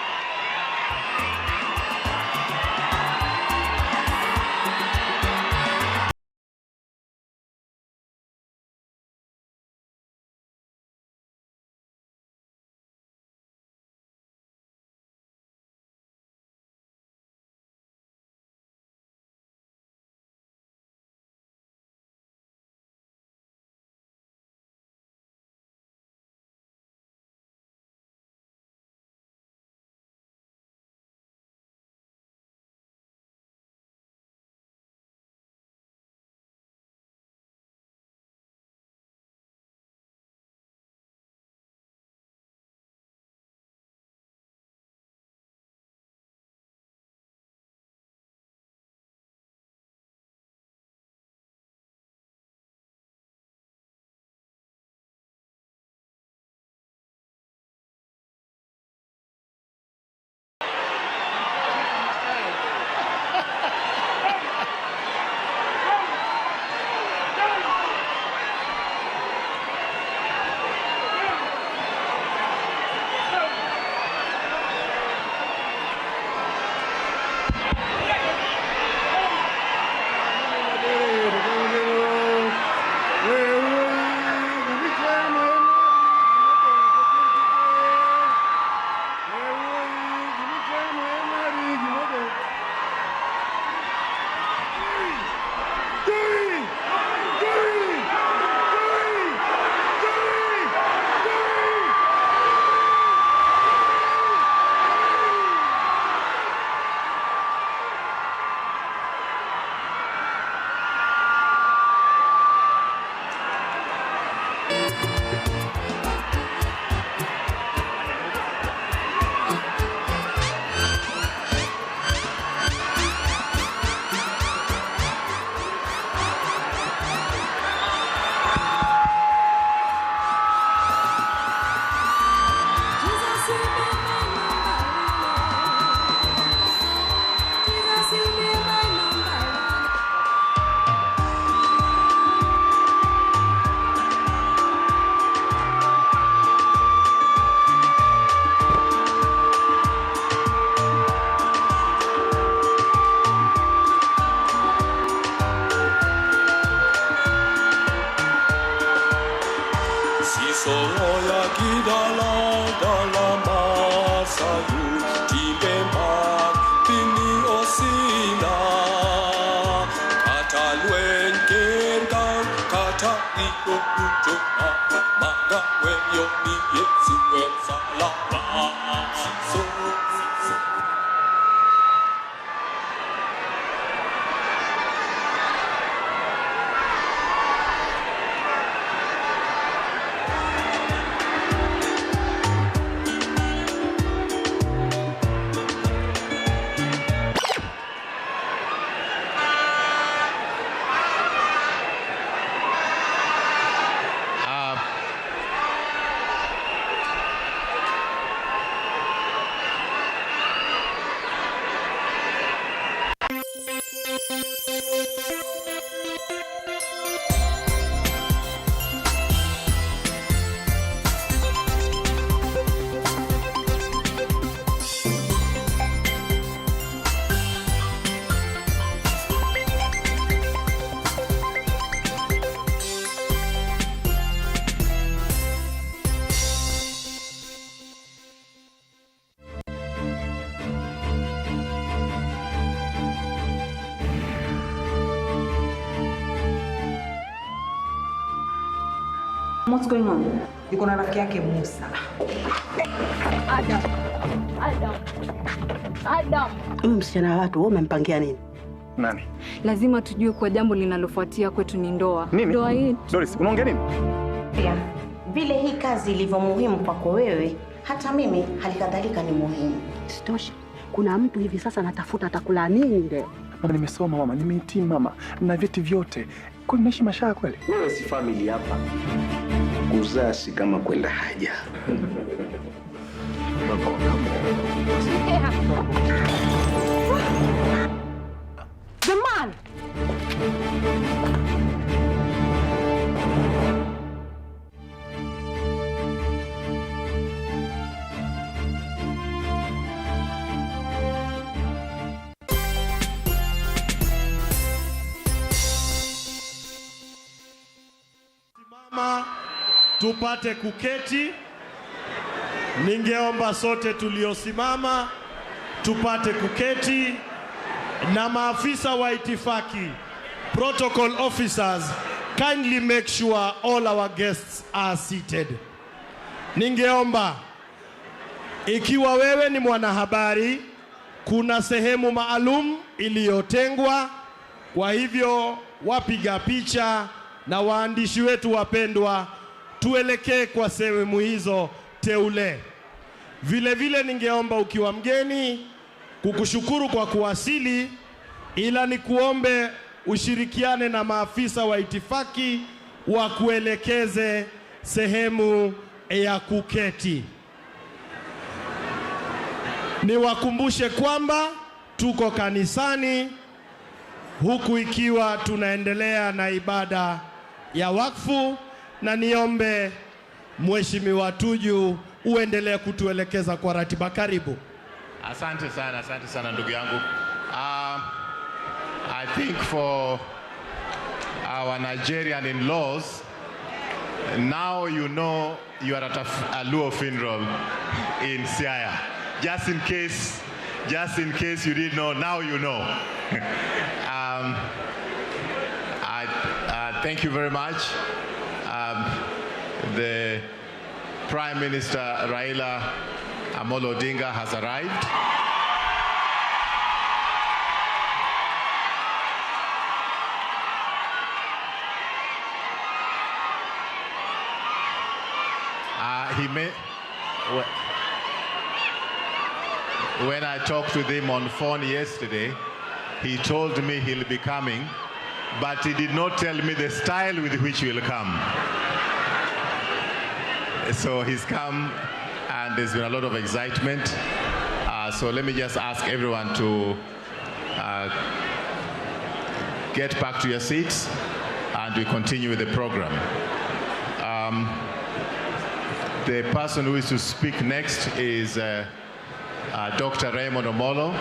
What's going on? Yuko na rafiki yake Musa. Adam. Huyu msichana wa watu, wewe umempangia nini? Nani? Lazima tujue kwa jambo linalofuatia kwetu ni ndoa. Nini? Ndoa hii. Doris, unaongea nini? Pia, vile hii kazi ilivyo muhimu kwako wewe, hata mimi halikadhalika ni muhimu. Sitoshi. Kuna mtu hivi sasa anatafuta atakula nini leo? Mama, nimesoma mama, nimehitimu mama, na vyeti vyote. Kwa nini naishi maisha kweli? Wewe si family hapa. Kuzaa si kama kwenda haja. The man. Mama, tupate kuketi. Ningeomba sote tuliosimama tupate kuketi, na maafisa wa itifaki, protocol officers, kindly make sure all our guests are seated. Ningeomba, ikiwa wewe ni mwanahabari, kuna sehemu maalum iliyotengwa. Kwa hivyo wapiga picha na waandishi wetu wapendwa, tuelekee kwa sehemu hizo teule. Vile vile ningeomba, ukiwa mgeni, kukushukuru kwa kuwasili, ila nikuombe ushirikiane na maafisa wa itifaki wa kuelekeze sehemu ya kuketi. Niwakumbushe kwamba tuko kanisani, huku ikiwa tunaendelea na ibada ya wakfu, na niombe Mheshimiwa Tuju uendelee kutuelekeza kwa ratiba. Karibu. Asante sana ndugu yangu. I think for our Nigerian in-laws, now you know you are at a Luo funeral in Siaya. Just in case you didn't know, now you know. Thank you very much. The Prime Minister Raila Odinga has arrived. When I talked with him on phone yesterday, he told me he'll be coming, but he did not tell me the style with which he will come. So he's come, and there's been a lot of excitement. So let me just ask everyone to get back to your seats, and we continue with the program. The person who is to speak next is Dr. Raymond Omolo,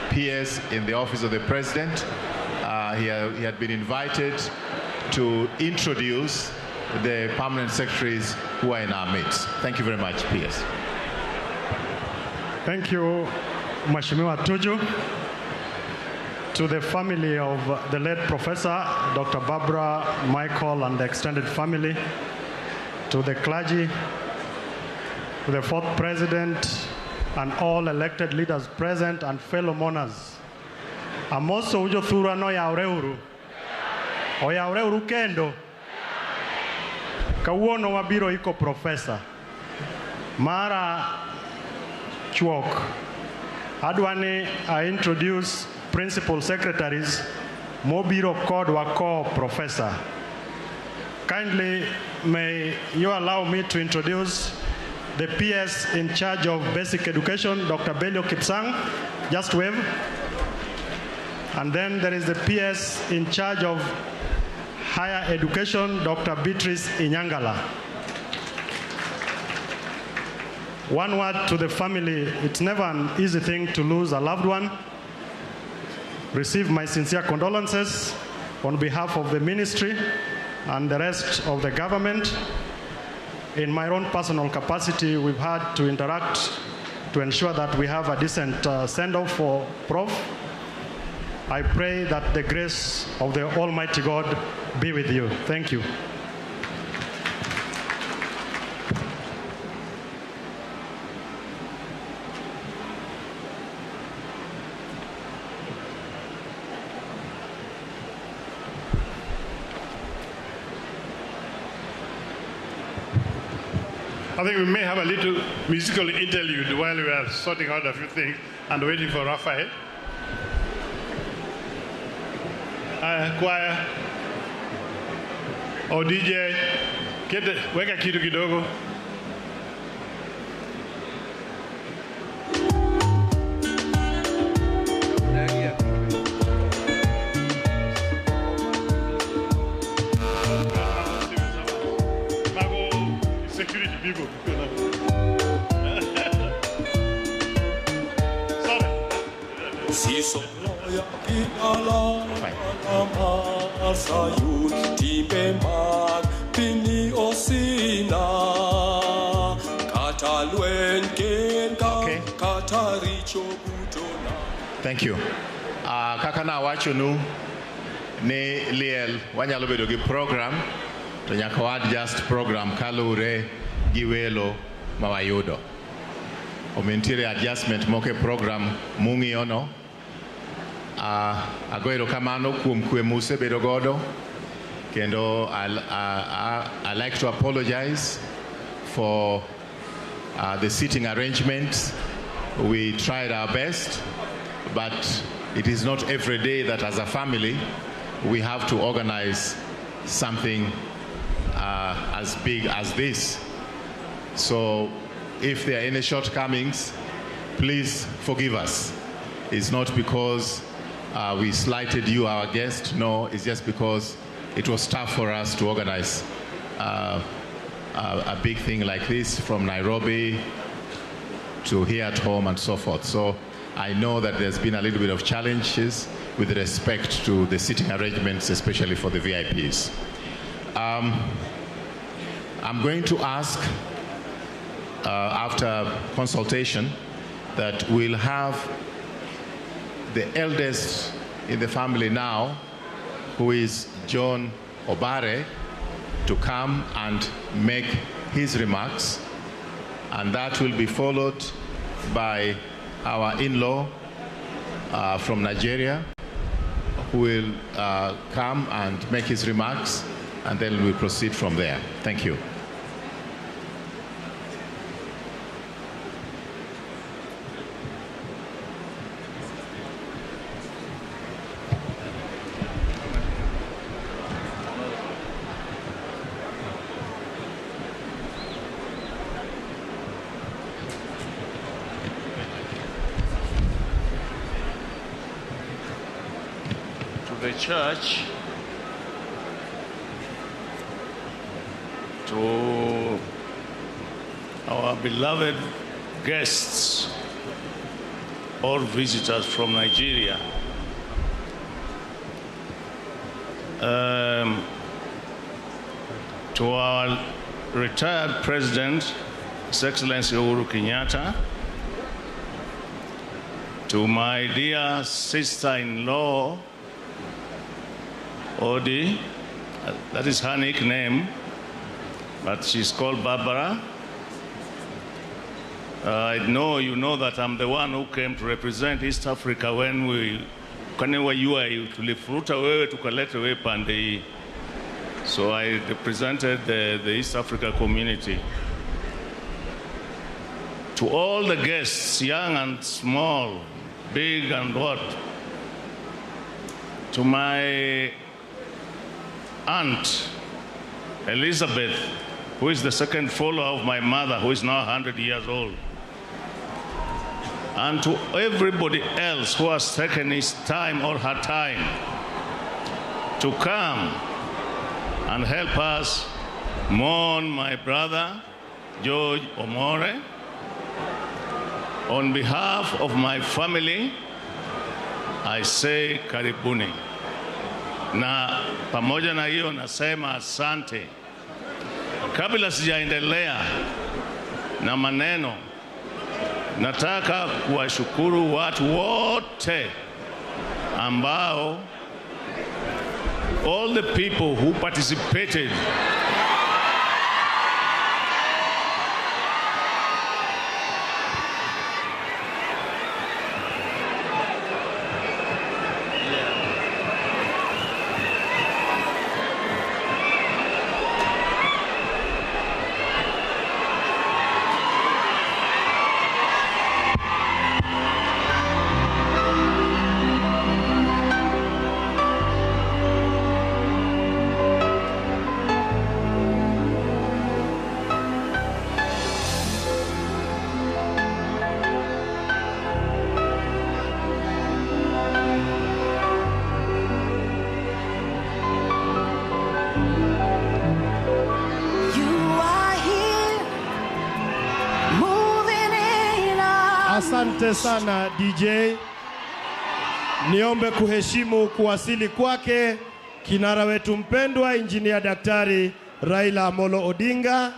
PS in the Office of the President. He had been invited to introduce the permanent secretaries who are in our midst. Thank you very much, PS. Thank you, Mheshimiwa Tuju. to the family of the late Professor Dr. Barbara, Michael, and the extended family, to the clergy, to the fourth president, and all elected leaders present and fellow mourners. Amoso ujo thura no yaure uru kendo. Kawuono wabiro iko professor. Mara chuok. Adwani I introduce principal secretaries mobiro kod wako professor. Kindly may you allow me to introduce the PS in charge of basic education, Dr. Belio Kipsang. Just wave. And then there is the PS in charge of higher education, Dr. Beatrice Inyangala. One word to the family: it's never an easy thing to lose a loved one. Receive my sincere condolences on behalf of the ministry and the rest of the government. In my own personal capacity, we've had to interact to ensure that we have a decent send-off for Prof. I pray that the grace of the Almighty God be with you. Thank you. I think we may have a little musical interlude while we are sorting out a few things and waiting for Raphael. Choir or DJ, weka kitu kidogo. Security people. Thank you. Kaka na wacho nu ni liel wanyalo bedo gi program to nyaka wad just program kalure gi welo mawayudo. Omentire adjustment moke program mung'iono. Agoero kamano kuom kwe muse bedo godo. Kendo I like to apologize for the seating arrangements. We tried our best, but it is not every day that as a family we have to organize something as big as this. So if there are any shortcomings, please forgive us. It's not because we slighted you, our guest. No, it's just because it was tough for us to organize a big thing like this from Nairobi to here at home and so forth. So I know that there's been a little bit of challenges with respect to the seating arrangements, especially for the VIPs. I'm going to ask, after consultation, that we'll have the eldest in the family now, who is John Obare, to come and make his remarks, and that will be followed by our in-law from Nigeria, who will come and make his remarks, and then we'll proceed from there. Thank you. The church, to our beloved guests or visitors from Nigeria, to our retired President, His Excellency Uhuru Kenyatta, to my dear sister-in-law, Odi, that is her nickname, but she's called Barbara. I know you know that I'm the one who came to represent East Africa when tulifuruta wewe tukaleta wewe pande hii. So I represented the East Africa community. To all the guests, young and small, big and what, to my aunt, Elizabeth, who is the second follower of my mother, who is now 100 years old, and to everybody else who has taken his time or her time to come and help us mourn my brother, George Omore. On behalf of my family, I say karibuni. Na pamoja na hiyo nasema asante. Kabla sijaendelea na maneno, nataka kuwashukuru watu wote ambao, all the people who participated Asante sana DJ. Niombe kuheshimu kuwasili kwake kinara wetu mpendwa Engineer Daktari Raila Amolo Odinga.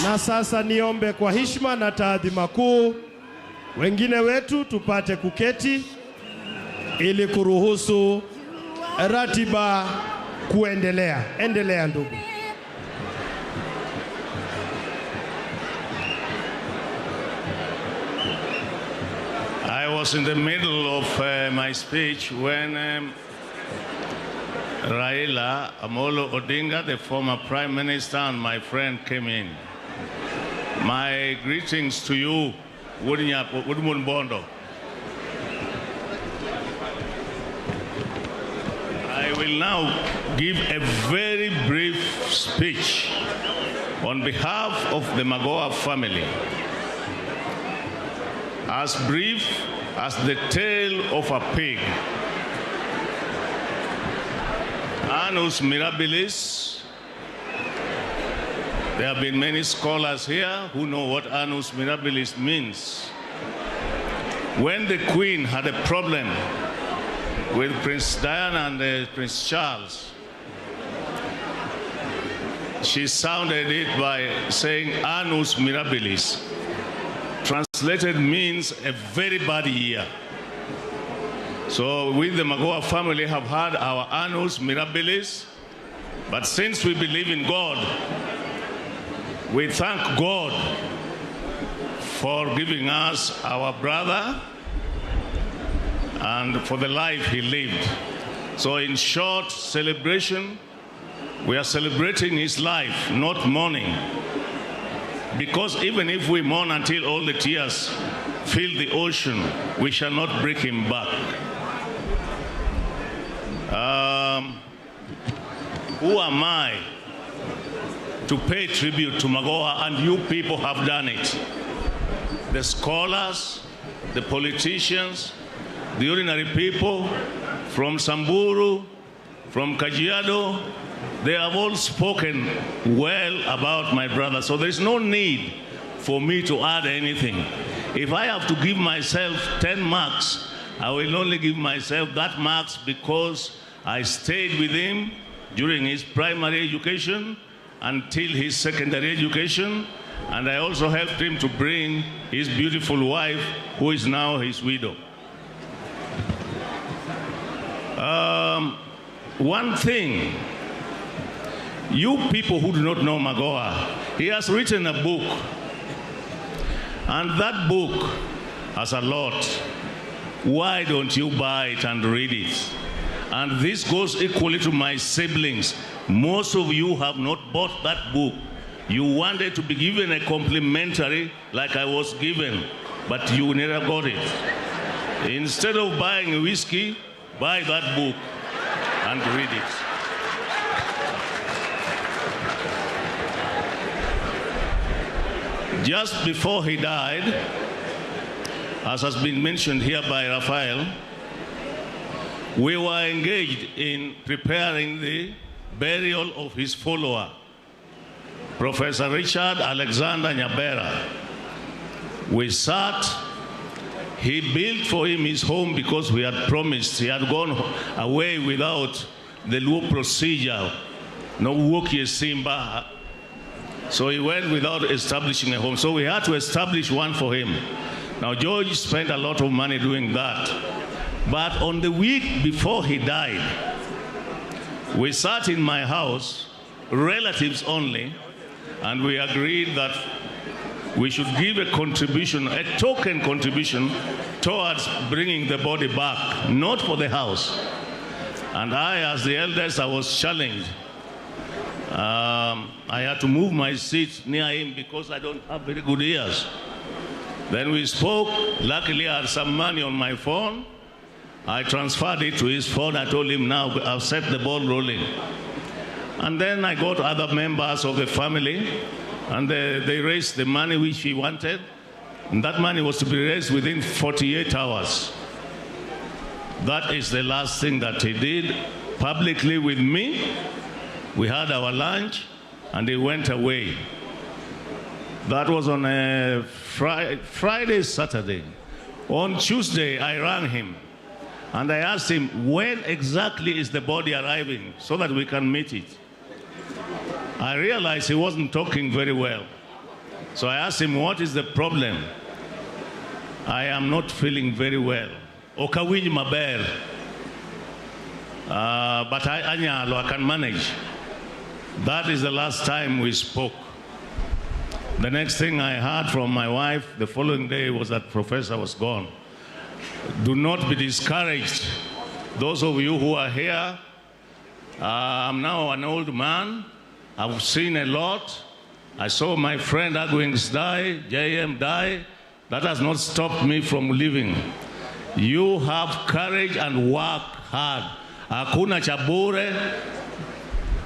Na sasa niombe kwa heshima na taadhima kuu wengine wetu tupate kuketi ili kuruhusu ratiba kuendelea. Endelea ndugu. I was in the middle of my speech when Raila Amolo Odinga, the former Prime Minister, and my friend came in. My greetings to you, Woodmund Bondo. I will now give a very brief speech on behalf of the Magoha family. As brief as the tail of a pig. Annus mirabilis. There have been many scholars here who know what annus mirabilis means. When the Queen had a problem with Prince Diana and Prince Charles, she sounded it by saying annus mirabilis. Translated means a very bad year. So we, the Magoha family, have had our annus mirabilis, but since we believe in God, we thank God for giving us our brother and for the life he lived. So in short celebration, we are celebrating his life, not mourning. Because even if we mourn until all the tears fill the ocean, we shall not bring him back. Who am I to pay tribute to Magoha? And you people have done it. The scholars, the politicians, the ordinary people from Samburu, from Kajiado, they have all spoken well about my brother. So there is no need for me to add anything. If I have to give myself 10 marks, I will only give myself that marks because I stayed with him during his primary education until his secondary education, and I also helped him to bring his beautiful wife, who is now his widow. One thing, you people who do not know Magoha, he has written a book, and that book has a lot. Why don't you buy it and read it? And this goes equally to my siblings. Most of you have not bought that book. You wanted to be given a complimentary like I was given, but you never got it. Instead of buying a whiskey, buy that book and read it. Just before he died, as has been mentioned here by Raphael, we were engaged in preparing the burial of his follower, Professor Richard Alexander Nyabera. We sat, he built for him his home because we had promised. He had gone away without the Luo procedure, no Wokie Simba. So he went without establishing a home. So we had to establish one for him. Now George spent a lot of money doing that. But on the week before he died, we sat in my house, relatives only, and we agreed that we should give a contribution, a token contribution, towards bringing the body back, not for the house. And I, as the eldest, I was challenged. I had to move my seat near him because I don't have very good ears. Then we spoke. Luckily, I had some money on my phone. I transferred it to his phone. I told him, now I've set the ball rolling. And then I got other members of the family, and they raised the money which he wanted. And that money was to be raised within 48 hours. That is the last thing that he did publicly with me. We had our lunch, and he went away. That was on a Friday, Saturday. On Tuesday, I rang him, and I asked him, when exactly is the body arriving so that we can meet it? I realized he wasn't talking very well. So I asked him, what is the problem? I am not feeling very well. Okawinj maber. But I can manage. That is the last time we spoke. The next thing I heard from my wife the following day was that Professor was gone. Do not be discouraged. Those of you who are here, I'm now an old man. I've seen a lot. I saw my friend Agwings die, JM die. That has not stopped me from living. You have courage and work hard. Hakuna chabure.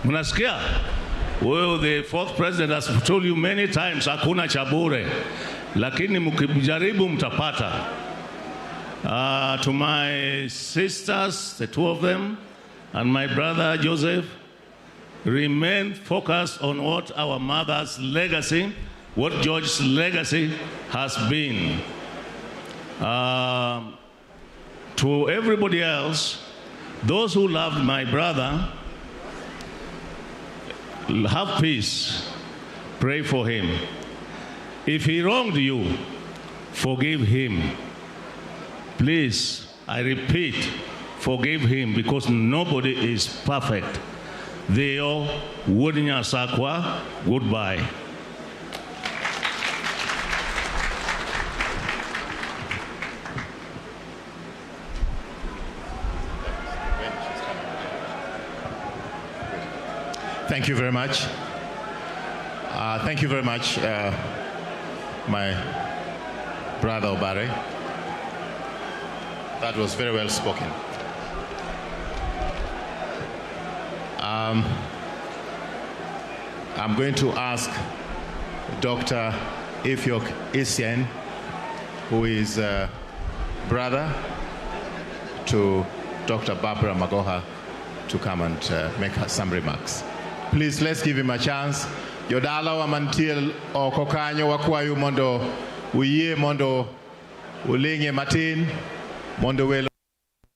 Munasikia? Well, the fourth president has told you many times, hakuna chabure. Lakini mukijaribu mtapata. To my sisters, the two of them, and my brother Joseph, remain focused on what our mother's legacy, what George's legacy has been. To everybody else, those who loved my brother, have peace. Pray for him. If he wronged you, forgive him. Please, I repeat, forgive him, because nobody is perfect. Deo Wodinya Sakwa, goodbye. Thank you very much. Thank you very much, my brother Obare. That was very well spoken. I'm going to ask Dr. Ifyok Isien, who is brother to Dr. Barbara Magoha, to come and make some remarks. Please, let's give him a chance. Yodala wa mantil o kokanyo wakwayu mondo uye mondo ulinge matin mondo welo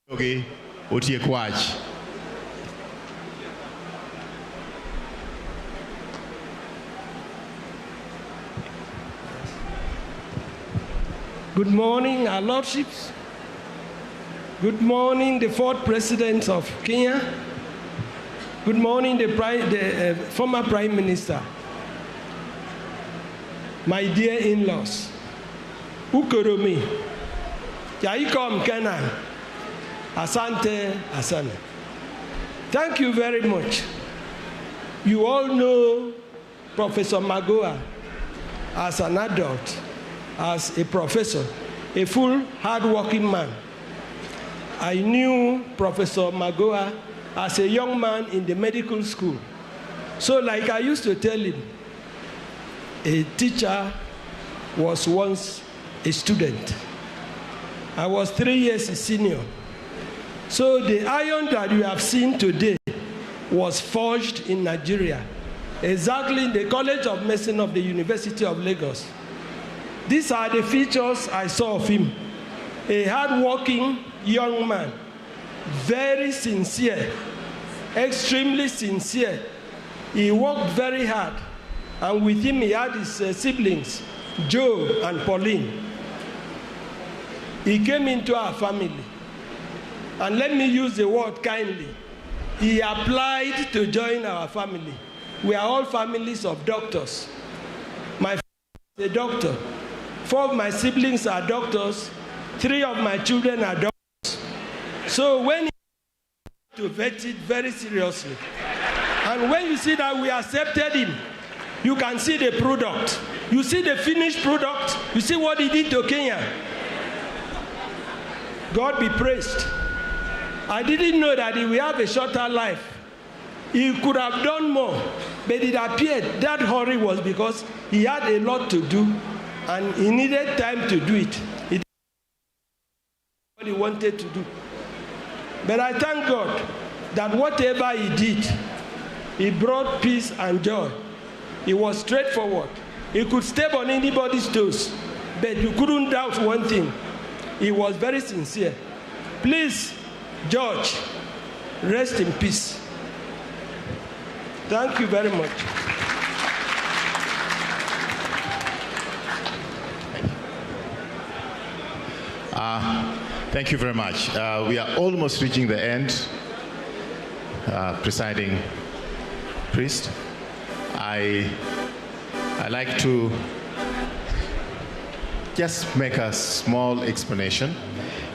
ogi utie kwach. Good morning, our lordships. Good morning, the fourth president of Kenya. Good morning, the former prime minister. My dear in-laws, Ukoromi, Yaikom Kenan, Asante, Asane. Thank you very much. You all know Professor Magoha as an adult, as a professor, a full, hard-working man. I knew Professor Magoha as a young man in the medical school. So like I used to tell him, a teacher was once a student. I was 3 years his senior. So the iron that you have seen today was forged in Nigeria, exactly in the College of Medicine of the University of Lagos. These are the features I saw of him. A hard-working young man, very sincere, extremely sincere. He worked very hard, and with him he had his siblings, Joe and Pauline. He came into our family, and let me use the word kindly. He applied to join our family. We are all families of doctors. My father is a doctor. 4 of my siblings are doctors. 3 of my children are doctors. So when he to vet it very seriously, and when you see that we accepted him, you can see the product. You see the finished product. You see what he did to Kenya. God be praised. I didn't know that he will have a shorter life. He could have done more, but it appeared that hurry was because he had a lot to do, and he needed time to do it. He did what he wanted to do. But I thank God that whatever he did, he brought peace and joy. He was straightforward. He could step on anybody's toes, but you couldn't doubt one thing. He was very sincere. Please, George, rest in peace. Thank you very much. Thank you very much. We are almost reaching the end. Presiding priest, I like to just make a small explanation.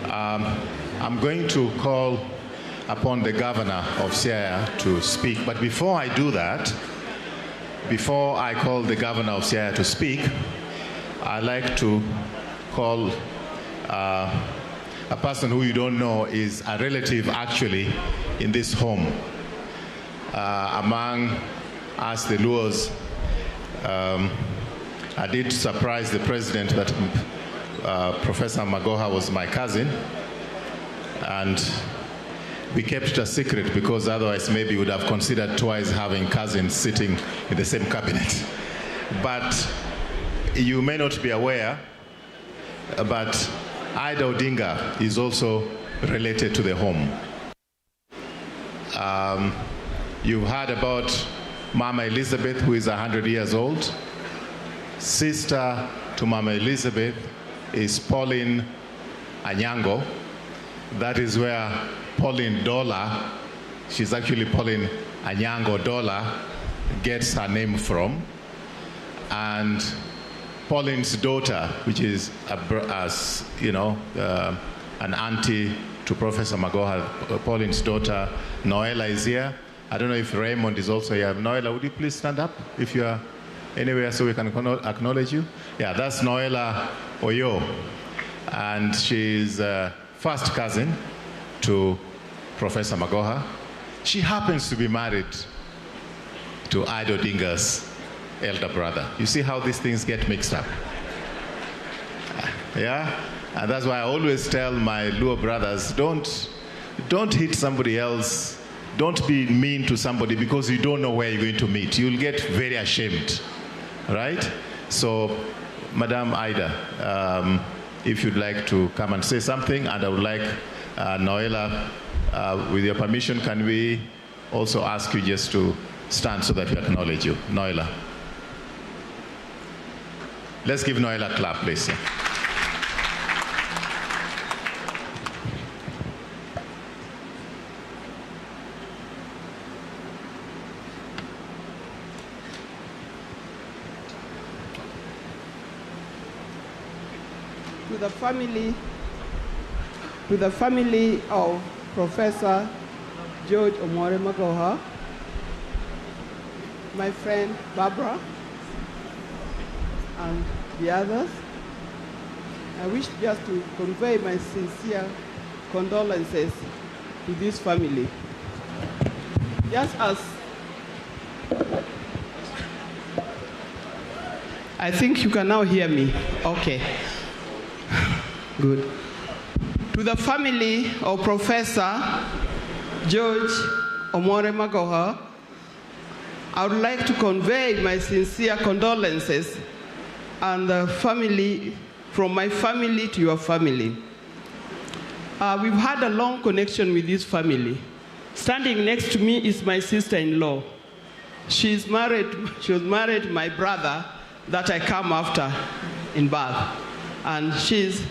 I'm going to call upon the governor of Siaya to speak, but before I do that, before I call the governor of Siaya to speak, I'd like to call a person who you don't know is a relative actually in this home. Among us, the Luos, I did surprise the president that Professor Magoha was my cousin, and we kept it a secret because otherwise maybe we would have considered twice having cousins sitting in the same cabinet. But you may not be aware, but Raila Odinga is also related to the home. You've heard about Mama Elizabeth, who is 100 years old. Sister to Mama Elizabeth is Pauline Anyango. That is where Pauline Dola, she's actually Pauline Anyango Dola, gets her name from. And Pauline's daughter, which is, an auntie to Professor Magoha, Pauline's daughter, Noela, is here. I don't know if Raymond is also here. Noela, would you please stand up if you are anywhere so we can acknowledge you? Yeah, that's Noela Oyo. And she's first cousin to Professor Magoha. She happens to be married to Raila Odinga's elder brother. You see how these things get mixed up? Yeah? And that's why I always tell my Luo brothers, don't hit somebody else. Don't be mean to somebody because you don't know where you're going to meet. You'll get very ashamed, right? So, Madam Ida, if you'd like to come and say something, and I would like Noela, with your permission, can we also ask you just to stand so that we acknowledge you? Noela. Let's give Noela a clap, please. to the family of Professor George Omore Magoha, my friend Barbara, and the others, I wish just to convey my sincere condolences to this family. Just as I think you can now hear me. Okay. Good. To the family of Professor George Omore Magoha, I would like to convey my sincere condolences and the family, from my family to your family. We've had a long connection with this family. Standing next to me is my sister-in-law. She was married to my brother that I come after in Bath. And she's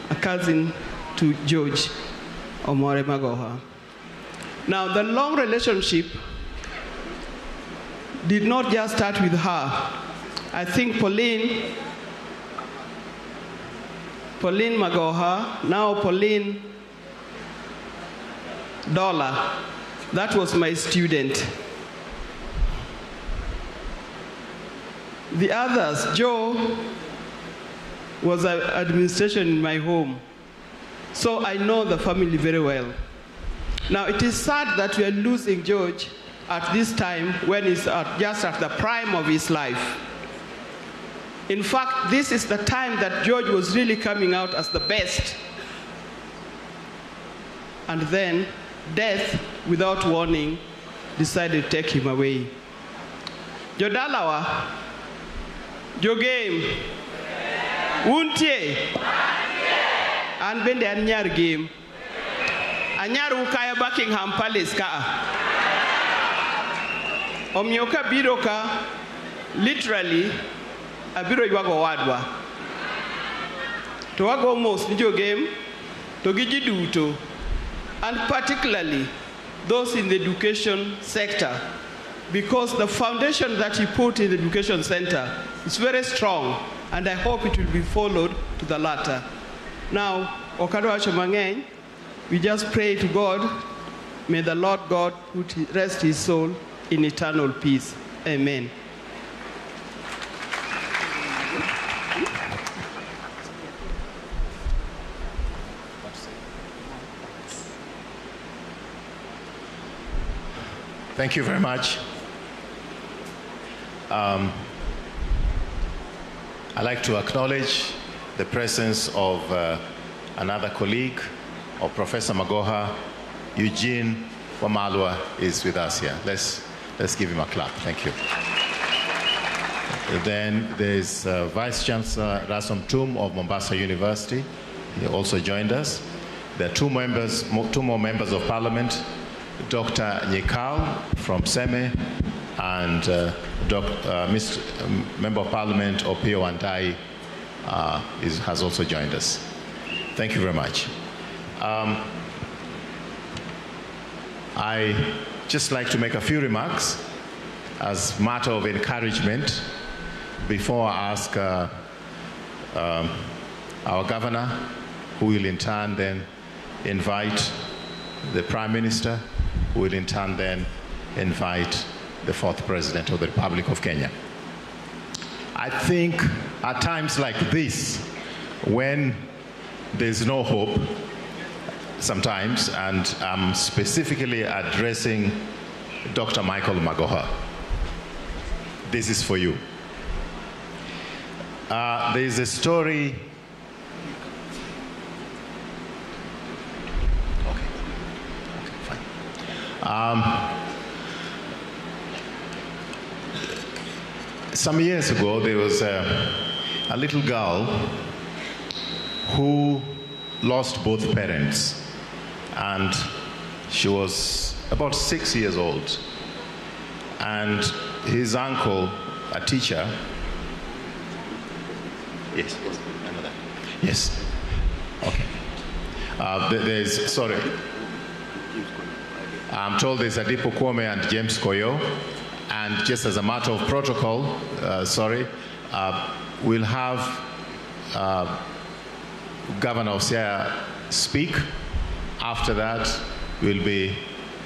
a cousin to George Omore Magoha. Now, the long relationship did not just start with her. I think Pauline Magoha, now Pauline Dollar, that was my student. The others, Joe was an administration in my home. So I know the family very well. Now it is sad that we are losing George at this time when he's just at the prime of his life. In fact, this is the time that George was really coming out as the best. And then death, without warning, decided to take him away. Jodalawa, Jogame, Untie, and bende anyar game. Anyar ukaya Buckingham Palace ka. Omioka biroka, literally, abiro ywago wadwa. To wago mos ni Jogame, to giji duto, and particularly those in the education sector, because the foundation that he put in the education center is very strong, and I hope it will be followed to the latter. Now, Okado Achomangeng, we just pray to God, may the Lord God rest his soul in eternal peace. Amen. Thank you very much. I'd like to acknowledge the presence of another colleague of Professor Magoha. Eugene Wamalwa is with us here. Let's give him a clap. Thank you. Then there's Vice Chancellor Rasom Tum of Mombasa University. He also joined us. There are two more members of Parliament, Dr. Nyikal from SEME and Mr. Member of Parliament Opio Wantai has also joined us. Thank you very much. I just like to make a few remarks as matter of encouragement before I ask our governor, who will in turn then invite the Prime Minister, who will in turn then invite the fourth President of the Republic of Kenya. I think at times like this, when there's no hope, sometimes, and I'm specifically addressing Dr. Michael Magoha, this is for you. There's a story. Some years ago, there was a little girl who lost both parents, and she was about 6 years old. And his uncle, a teacher, yes, I know that. Yes, okay. Sorry. I'm told there's Adipo Kwame and James Koyo, and just as a matter of protocol, we'll have Governor of Siaya speak. After that will be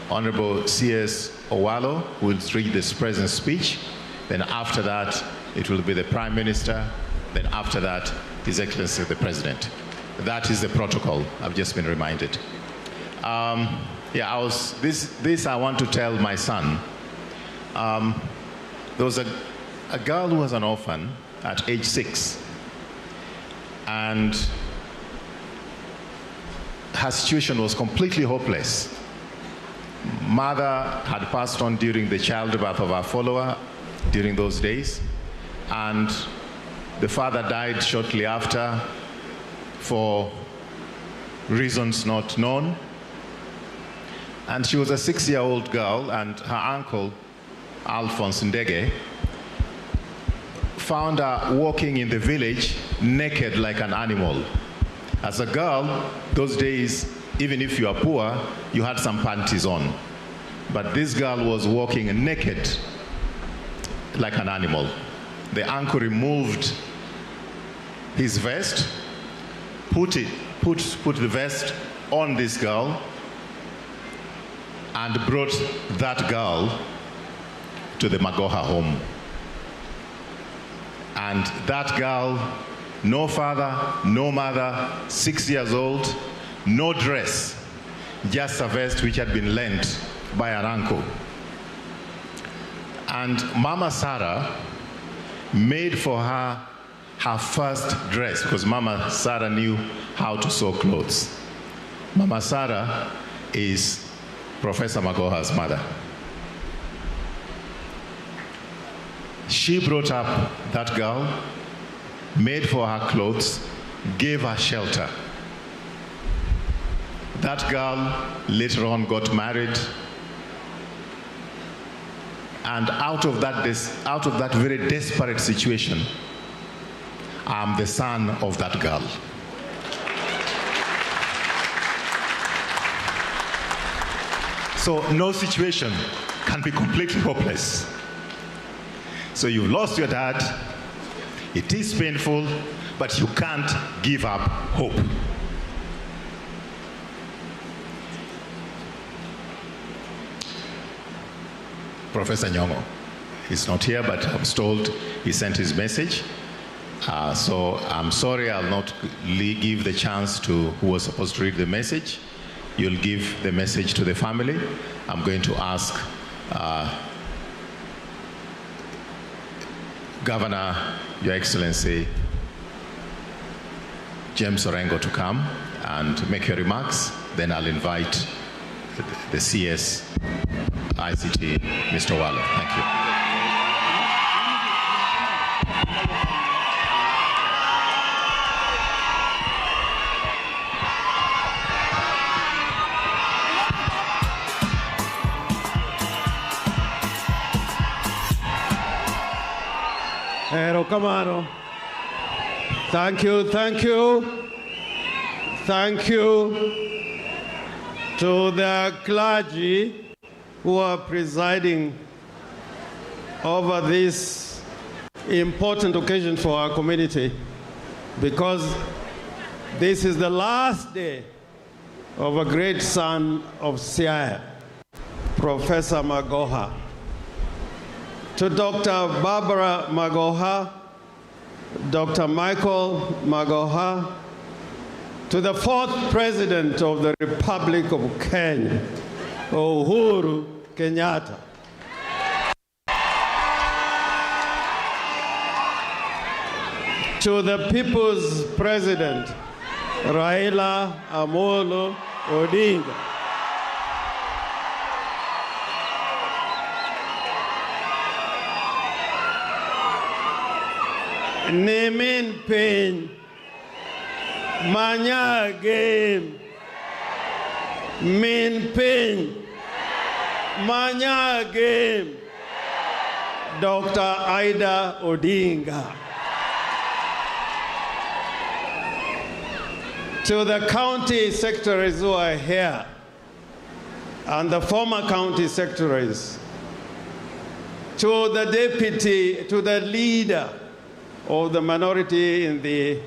Honorable C.S. Owalo who will read this President's speech. Then after that, it will be the Prime Minister. Then after that, His Excellency the President. That is the protocol. I've just been reminded. This I want to tell my son. There was a girl who was an orphan at age 6, and her situation was completely hopeless. Mother had passed on during the childbirth of our follower during those days, and the father died shortly after for reasons not known. And she was a 6-year-old girl, and her uncle, Alphonse Ndege, found her walking in the village naked like an animal. As a girl, those days, even if you are poor, you had some panties on. But this girl was walking naked like an animal. The uncle removed his vest, put the vest on this girl, and brought that girl to the Magoha home. And that girl, no father, no mother, 6 years old, no dress, just a vest which had been lent by her uncle. And Mama Sarah made for her her first dress, because Mama Sarah knew how to sew clothes. Mama Sarah is Professor Magoha'S mother. She brought up that girl, made for her clothes, gave her shelter. That girl later on got married, and out of that very desperate situation, I'm the son of that girl. So no situation can be completely hopeless. So you've lost your dad, it is painful, but you can't give up hope. Professor Nyong'o is not here, but I was told he sent his message. So I'm sorry I'll not give the chance to who was supposed to read the message. You'll give the message to the family. I'm going to ask Governor, Your Excellency, James Orengo to come and make your remarks. Then I'll invite the CS ICT, Mr. Waller. Thank you. Erokamano. Thank you, thank you. Thank you to the clergy who are presiding over this important occasion for our community, because this is the last day of a great son of Siaya, Professor Magoha. To Dr. Barbara Magoha, Dr. Michael Magoha, to the 4th President of the Republic of Kenya, Uhuru Kenyatta. To the People's President, Raila Odinga. Nemin Payne, Manya Game, Min Payne, Manya Game, Dr. Raila Odinga. To the county secretaries who are here, and the former county secretaries, to the deputy, to the leader of the minority in the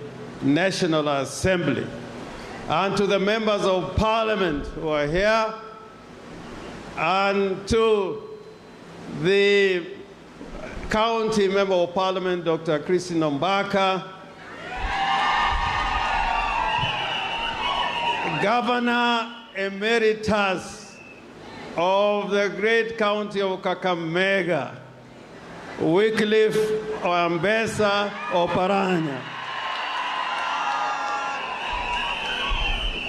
National Assembly, and to the members of Parliament who are here, and to the County Member of Parliament, Dr. Christine Ombaka, Governor Emeritus of the great county of Kakamega, Wycliffe Ambessa Oparanya,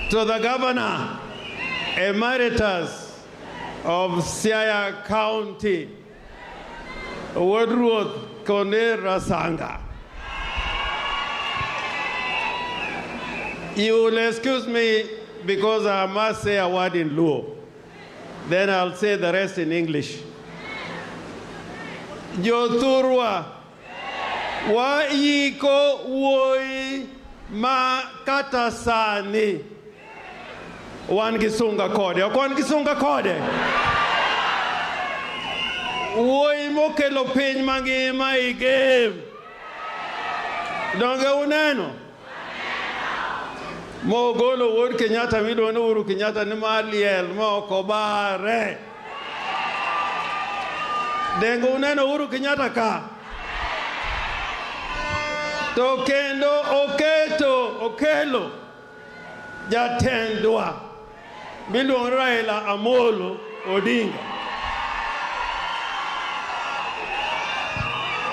to the Governor Emeritus of Siaya County, Woodruth Kone Rasanga. You will excuse me because I must say a word in Luo. Then I'll say the rest in English. Jothurwa wa yiko woi ma katasani wan gisunga kode. Okwan gisunga kode. Woi mokelo piny mangima igem. Donge uneno? Mogolo Uhuru Kenyatta miluongo ni Uhuru Kenyatta ni maliel moko bare. Dengo uneno Uhuru Kenyatta ka. To kendo okelo jatendwa miluongo ni Raila Odinga.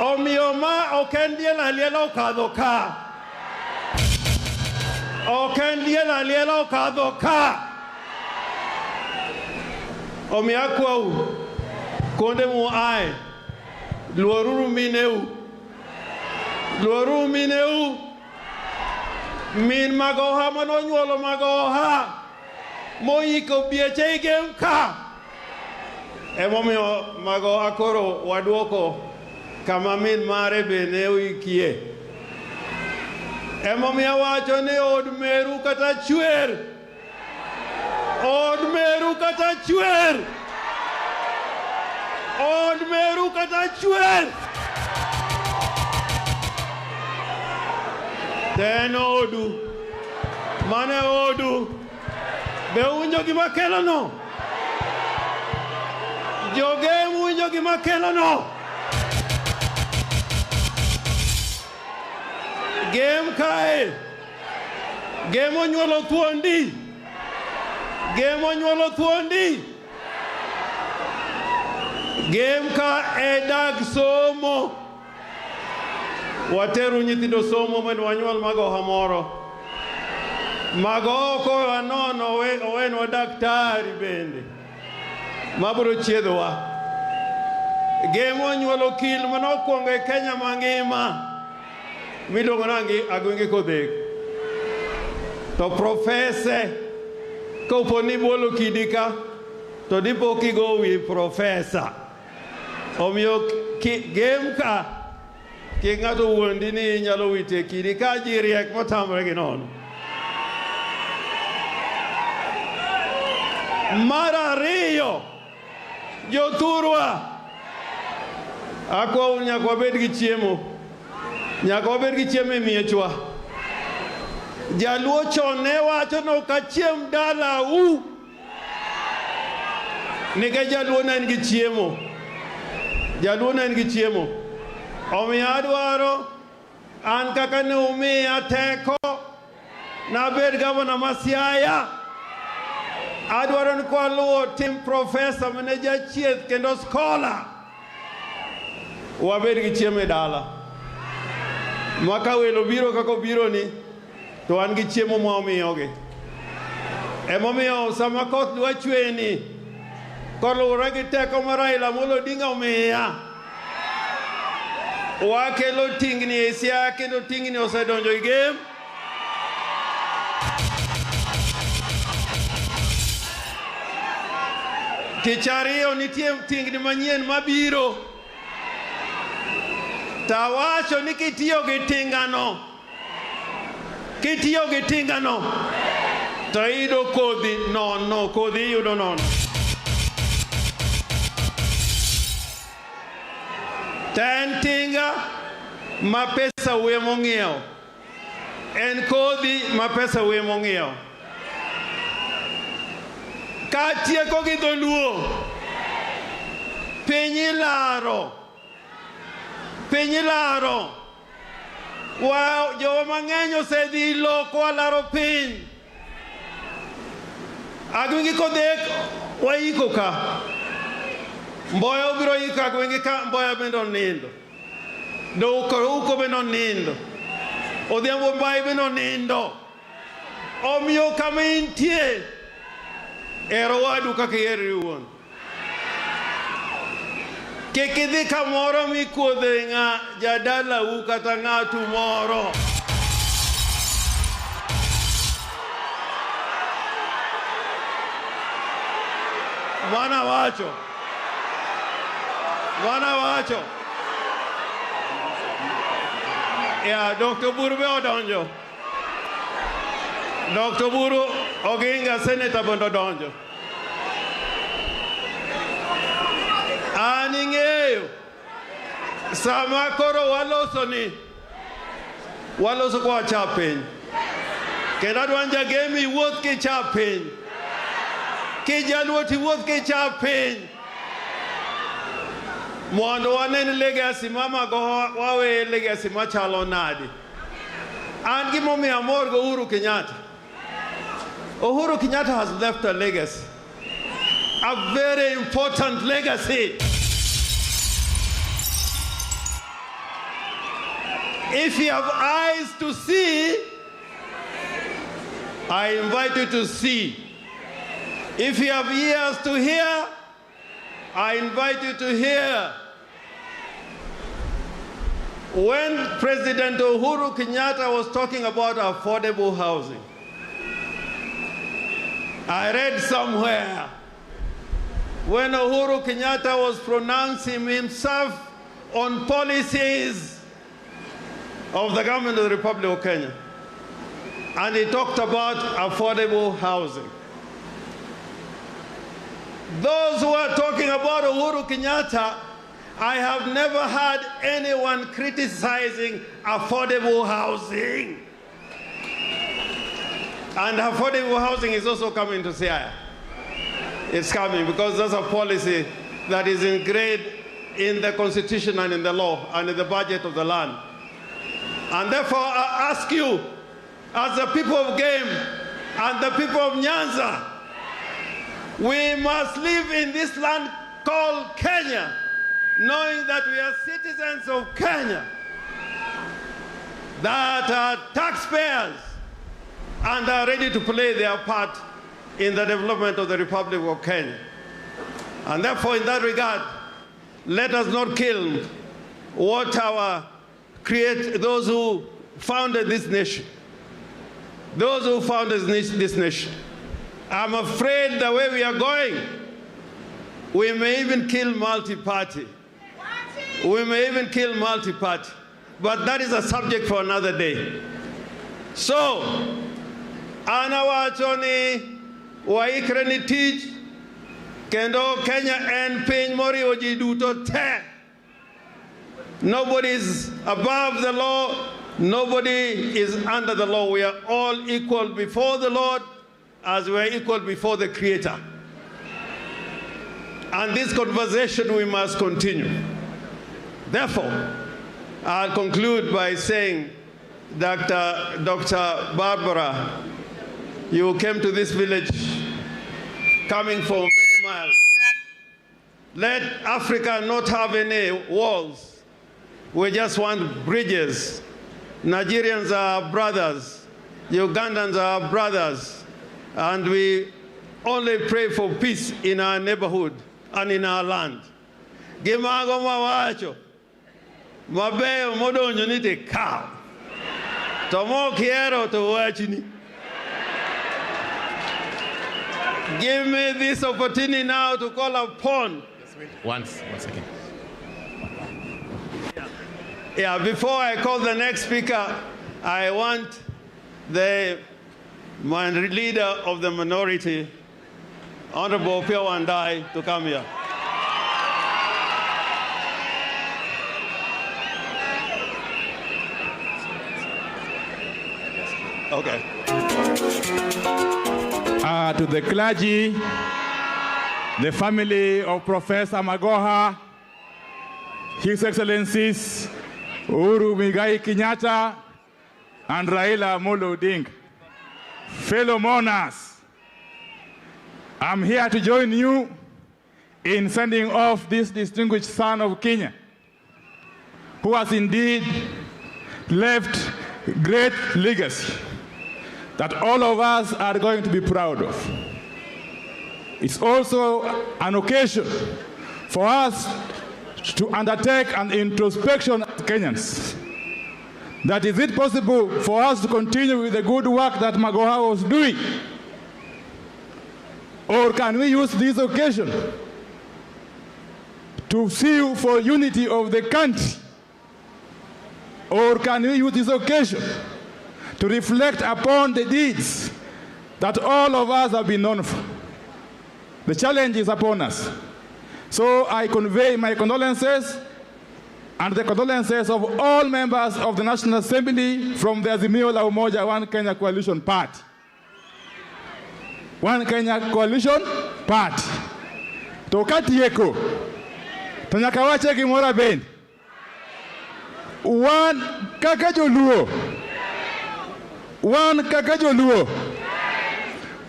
Omiyo ma okendiela liela okadho ka. Okendiela liela okadho ka. Omiyo akwau konde mu ai luoruru mineu. Luoruru mineu. Min Magoha manonyuolo Magoha moyiko bieche igem ka. Emomiyo Magoha koro waduoko kama min mare bene oikie. Emomiyo wacho ni od meru kata chwer. Od meru kata chwer. Od meru kata chwer. Ten odu. Mane odu. Be unjo gima kelo no. Joge unjo gima kelo no. Game kae. Game onyuolo thuondi. Game onyuolo thuondi. Game ka edag somo. Wateru nyithindo somo mondo wanyuol Magoha moro. Magoha ko anono owenwa daktari bende mabiro chiedhowa. Game onyuolo kil manokwongo e Kenya mangima miluongo ni Agwenge Kodhek. To profese kopo ni bolo kidika to dipo kigo wi profesa. Omiyo game ka ki ng'ato wuondi ni nyalo wite kidi ka ji riek motamre gi nono. Mar ariyo, jothurwa, akwau nyaka wabed gi chiemo. Nyaka wabed gi chiemo e miechwa. Jaluo chon ne wacho no kachiem dala u. Nikech jaluo ne en gi chiemo. Jaluo ne en gi chiemo. Omiyo adwaro an kaka ne umiya teko nabed gavana ma Siaya. Adwaro ni kwaluo tim profesa mane jachieth kendo scholar. Wabed gi chiemo e dala. Maka welo biro kako biro ni to an gi chiemo momiyogi. Emomiyo sama koth dwa chwe ni koluwore gi teko ma Raila Odinga omiya, wakelo tingni e Siaya kendo tingni osedonjo e game. Tich ariyo nitie tingni manyien mabiro. Tawacho ni kitiyo gi tingano to iyudo kodhi nono, kodhi iyudo nono. To en tinga ma pesa uye mong'iewo. en kodhi ma pesa wemo ng'iewo. Katieko gi dholuo, piny ilaro. Jowa mang'eny osedhi loko alaro piny. Agwingi kodhek waiko ka. Mboya obiro iko agwingi ka, Mboya bende onindo. Uko bende onindo. Odhiambo Mbai bende onindo. Omiyo kama intie, ero wadu kaka iheri iwuon. Kik idhi kamoro mikuodhe ng'a jadalau kata ng'atu moro. Mana wacho. Ya, Dr. Buru be odonjo. Dr. Buru Oginga, Senator bende odonjo. An ing'eyo, sama koro waloso kwa chap piny. Kendo adwa ni jagemi wuoth kichap piny. Kijaluo tiwuoth kichap piny. Mondo wanen legacy ma Magoha wawe legacy machalo nadi. An gimomiyo amor go Uhuru Kenyatta. Uhuru Kenyatta has left a legacy. A very important legacy. If you have eyes to see, I invite you to see. If you have ears to hear, I invite you to hear. When President Uhuru Kenyatta was talking about affordable housing, I read somewhere when Uhuru Kenyatta was pronouncing himself on policies of the government of the Republic of Kenya, and he talked about affordable housing. Those who are talking about Uhuru Kenyatta, I have never heard anyone criticizing affordable housing. And affordable housing is also coming to Siaya. It's coming because that's a policy that is engraved in the Constitution and in the law and in the budget of the land. And therefore I ask you, as the people of Game and the people of Nyanza, we must live in this land called Kenya, knowing that we are citizens of Kenya, that are taxpayers and are ready to play their part in the development of the Republic of Kenya. And therefore, in that regard, let us not kill what those who founded this nation, those who founded this nation. I'm afraid the way we are going, we may even kill multi-party. We may even kill multi-party. But that is a subject for another day. So, ana wachoni waikre ni tich kendo Kenya en piny moriwo ji duto te. Nobody is above the law. Nobody is under the law. We are all equal before the Lord as we are equal before the Creator. And this conversation we must continue. Therefore, I'll conclude by saying, Dr. Barbara, you came to this village coming from many miles. Let Africa not have any walls. We just want bridges. Nigerians are our brothers. Ugandans are our brothers. And we only pray for peace in our neighborhood and in our land. Gimago mawacho, mabeyo modonyo ni te kao. Tomo kiero to wachini. Give me this opportunity now to call upon. One second. Yeah, before I call the next speaker, I want the leader of the minority, Honorable Pio Wandai, to come here. Okay. To the clergy, the family of Professor Magoha, His Excellencies Uhuru Kenyatta and Raila Odinga, fellow mourners, I'm here to join you in sending off this distinguished son of Kenya, who has indeed left great legacy that all of us are going to be proud of. It's also an occasion for us to undertake an introspection as Kenyans. That is it possible for us to continue with the good work that Magoha was doing? Or can we use this occasion to sue for unity of the country? Or can we use this occasion to reflect upon the deeds that all of us have been known for? The challenge is upon us. So I convey my condolences and the condolences of all members of the National Assembly from the Azimio la Umoja One Kenya Coalition Party. One Kenya Coalition Party. Tokati yeko. Tonyakawache kimora ben. One kakajoluo. One kakajoluo.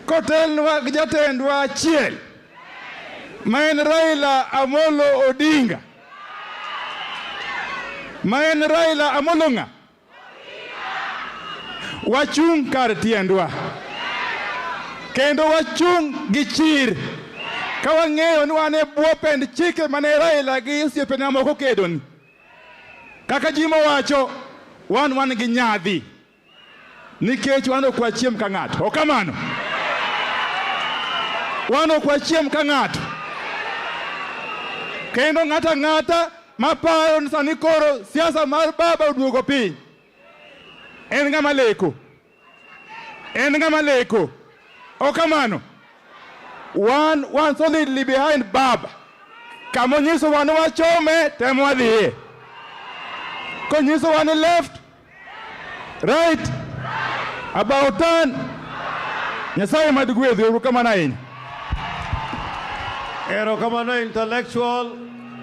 Kotel nwa jatendwa chiel. Maen Raila Amolo Odinga. Maen Raila Amolonga. Wachung kar tiendwa. Kendo wachung gichir. Kawang'eyo ni wane buopend chike mane Raila gi osiepene mamoko kedoni. Kaka jimo wacho, wan gi nyadhi. Nikech wan ok wachiem ka ng'ato. Ok kamano. Wan ok wachiem ka ng'ato. Kendo ng'ata ng'ata maparo ni sani koro siasa mar baba oduogo piny. En ng'ama leko. En ng'ama leko. Ok kamano. One solidly behind Baba. Kamonyiso wan wachome temo wadhiye. Konyiso wan left, right, about turn. Nyasaye madugwedhi erokamano ahinya. Erokamano intellectual.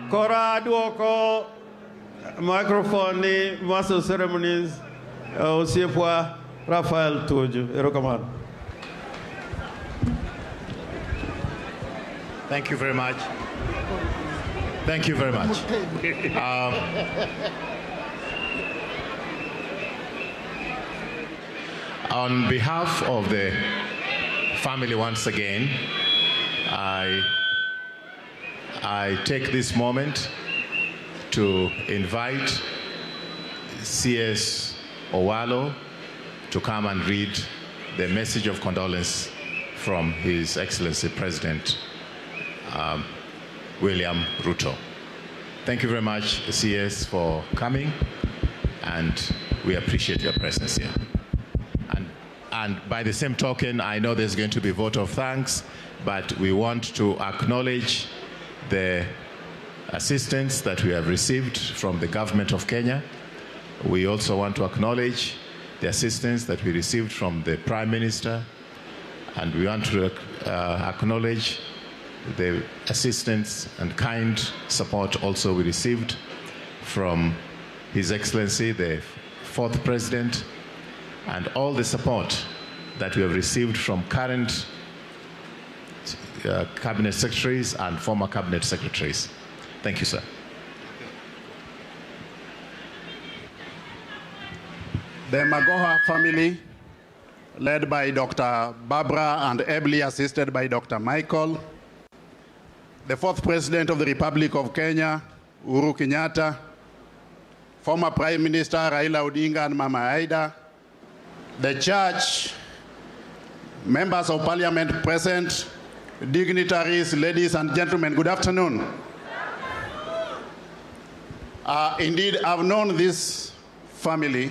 Kora aduoko microphone ni Master of Ceremonies osiepwa Rafael Tuju. Erokamano. Thank you very much. Thank you very much. On behalf of the family once again, I take this moment to invite CS Owalo to come and read the message of condolence from His Excellency President William Ruto. Thank you very much, CS, for coming, and we appreciate your presence here. And by the same token, I know there's going to be a vote of thanks, but we want to acknowledge the assistance that we have received from the government of Kenya. We also want to acknowledge the assistance that we received from the Prime Minister, and we want to acknowledge the assistance and kind support also we received from His Excellency, the 4th President, and all the support that we have received from current cabinet secretaries and former cabinet secretaries. Thank you, sir. The Magoha family, led by Dr. Barbara and ably assisted by Dr. Michael, the 4th President of the Republic of Kenya, Uhuru Kenyatta, former Prime Minister Raila Odinga and Mama Aida, the church, members of parliament present, dignitaries, ladies and gentlemen, good afternoon. Indeed, I've known this family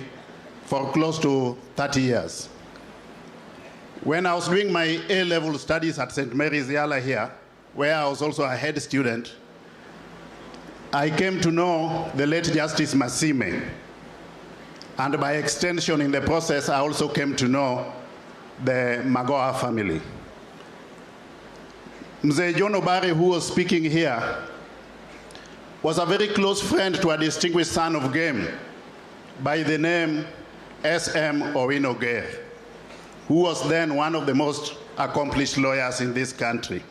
for close to 30 years. When I was doing my A-level studies at St. Mary's Yala here, where I was also a head student, I came to know the late Justice Masime. And by extension, in the process, I also came to know the Magoha family. Mzee John Obare, who was speaking here, was a very close friend to a distinguished son of game by the name S.M. Owino-Gere, who was then one of the most accomplished lawyers in this country.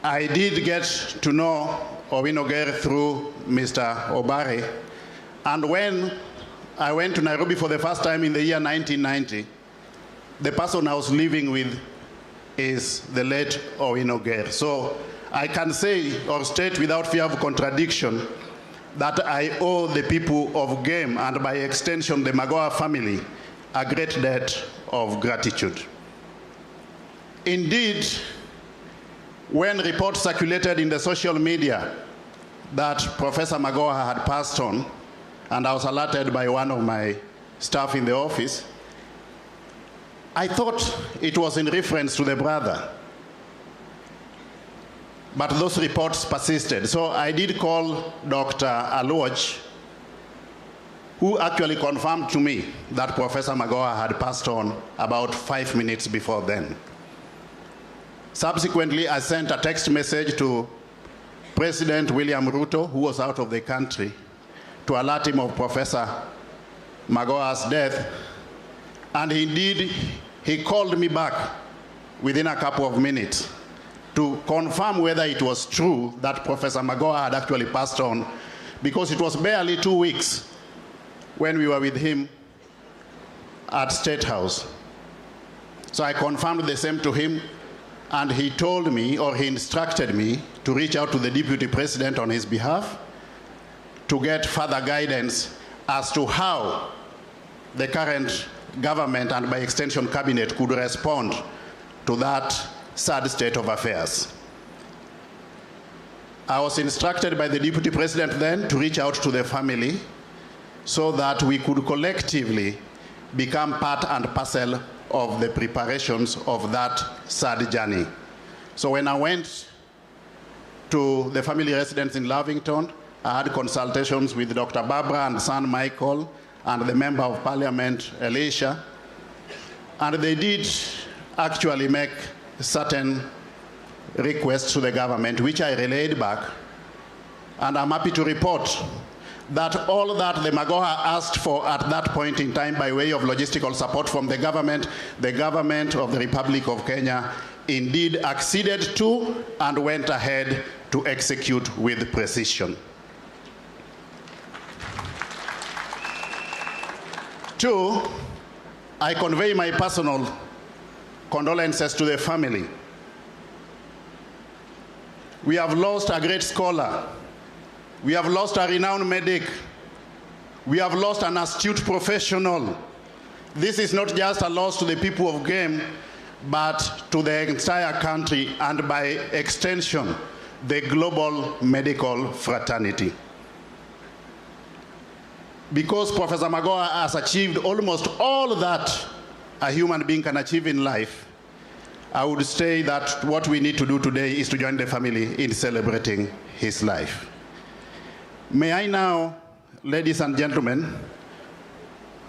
I did get to know Owino-Gere through Mr. Obare, and when I went to Nairobi for the first time in the year 1990, the person I was living with is the late Owino-Gere. So I can say or state without fear of contradiction that I owe the people of Game, and by extension the Magoha family, a great debt of gratitude. Indeed, when reports circulated in the social media that Professor Magoha had passed on, and I was alerted by one of my staff in the office, I thought it was in reference to the brother. But those reports persisted. So I did call Dr. Aluoch, who actually confirmed to me that Professor Magoha had passed on about 5 minutes before then. Subsequently, I sent a text message to President William Ruto, who was out of the country, to alert him of Professor Magoha's death. And indeed, he called me back within a couple of minutes to confirm whether it was true that Professor Magoha had actually passed on, because it was barely 2 weeks when we were with him at State House. So I confirmed the same to him, and he told me, or he instructed me, to reach out to the Deputy President on his behalf to get further guidance as to how the current government, and by extension cabinet, could respond to that sad state of affairs. I was instructed by the Deputy President then to reach out to the family so that we could collectively become part and parcel of the preparations of that sad journey. So when I went to the family residence in Lavington, I had consultations with Dr. Barbara and son Michael and the Member of Parliament, Elisha, and they did actually make certain requests to the government, which I relayed back. And I'm happy to report that all that the Magoha asked for at that point in time by way of logistical support from the government of the Republic of Kenya indeed acceded to and went ahead to execute with precision. 2, I convey my personal condolences to the family. We have lost a great scholar. We have lost a renowned medic. We have lost an astute professional. This is not just a loss to the people of Game, but to the entire country, and by extension, the global medical fraternity. Because Professor Magoha has achieved almost all that a human being can achieve in life, I would say that what we need to do today is to join the family in celebrating his life. May I now, ladies and gentlemen,